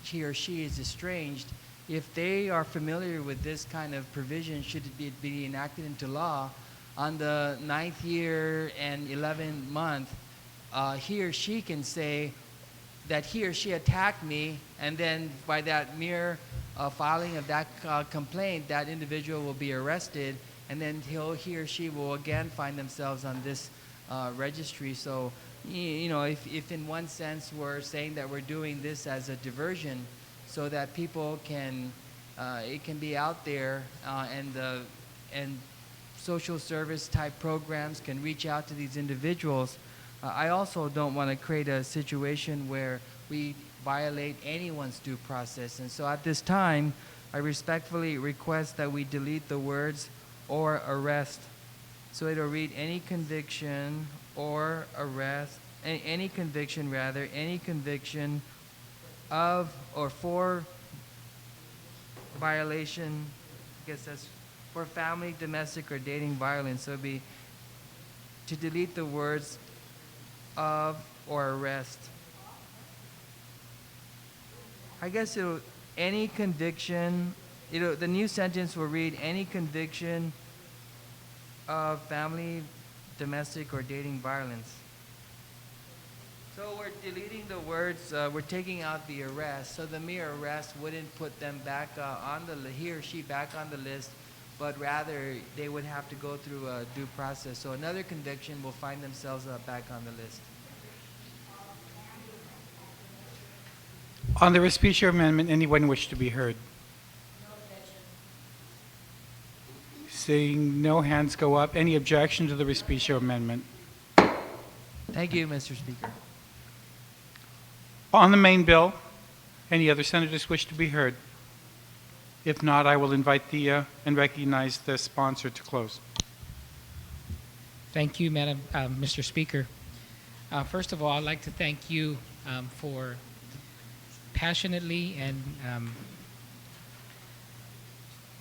he or she is estranged, if they are familiar with this kind of provision, should it be enacted into law, on the 9th year and 11th month, he or she can say that he or she attacked me, and then by that mere filing of that complaint, that individual will be arrested, and then he or she will again find themselves on this registry. So, if in one sense we're saying that we're doing this as a diversion so that people can, it can be out there and social service type programs can reach out to these individuals, I also don't want to create a situation where we violate anyone's due process. And so at this time, I respectfully request that we delete the words "or arrest." So it'll read any conviction or arrest, any conviction rather, any conviction of or for violation, I guess that's for family, domestic, or dating violence. So it'd be to delete the words of or arrest. I guess it'll, any conviction, the new sentence will read any conviction of family, domestic, or dating violence. So we're deleting the words, we're taking out the arrest, so the mere arrest wouldn't put them back on he or she back on the list, but rather they would have to go through a due process. So another conviction will find themselves back on the list. On the Respicio amendment, anyone wish to be heard? Seeing no hands go up, any objection to the Respicio amendment? Thank you, Mr. Speaker. On the main bill, any other senators wish to be heard? If not, I will invite the and recognize the sponsor to close. Thank you, Mr. Speaker. First of all, I'd like to thank you for passionately and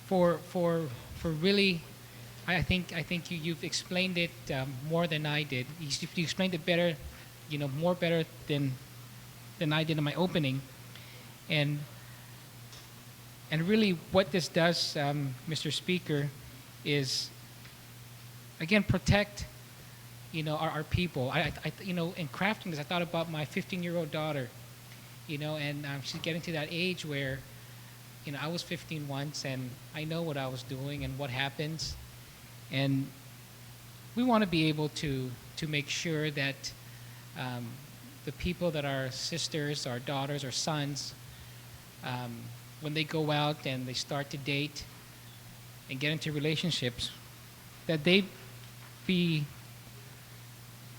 for really, I think you've explained it more than I did. You explained it better, more better than I did in my opening, and really what this does, Mr. Speaker, is again protect, our people. In crafting this, I thought about my 15-year-old daughter, and she's getting to that age where, I was 15 once, and I know what I was doing and what happens, and we want to be able to make sure that the people that are sisters, our daughters, or sons, when they go out and they start to date and get into relationships, that they be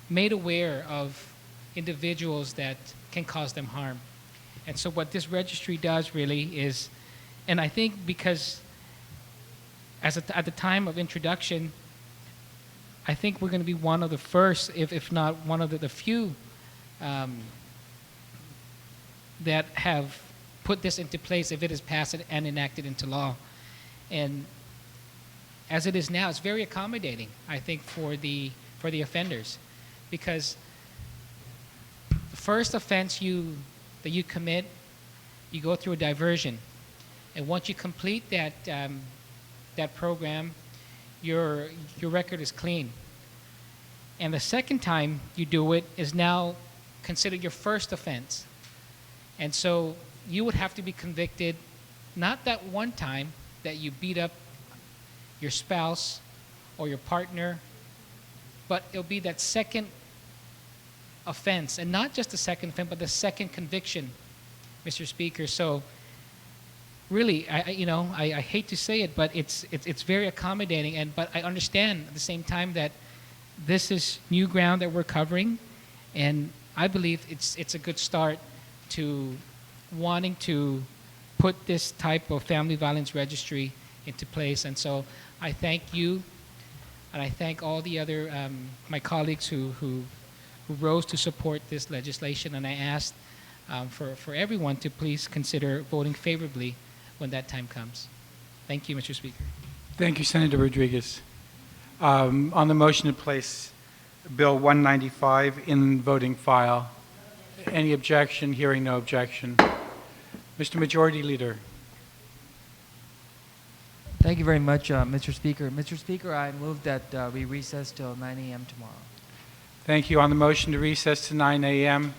made aware of individuals that can cause them harm. And so what this registry does really is, and I think because at the time of introduction, I think we're going to be one of the first, if not one of the few, that have put this into place if it is passed and enacted into law. And as it is now, it's very accommodating, I think, for the offenders, because the first offense that you commit, you go through a diversion, and once you complete that program, your record is clean. And the second time you do it is now considered your first offense. And so you would have to be convicted, not that one time that you beat up your spouse or your partner, but it'll be that second offense, and not just the second offense, but the second conviction, Mr. Speaker. So really, I hate to say it, but it's very accommodating, but I understand at the same time that this is new ground that we're covering, and I believe it's a good start to wanting to put this type of family violence registry into place. And so I thank you, and I thank all the other my colleagues who rose to support this legislation, and I asked for everyone to please consider voting favorably when that time comes. Thank you, Mr. Speaker. Thank you, Senator Rodriguez. On the motion to place Bill 195 in voting file, any objection? Hearing no objection. Mr. Majority Leader. Thank you very much, Mr. Speaker. Mr. Speaker, I move that we recess till 9 a.m. tomorrow. Thank you. On the motion to recess to 9 a.m.,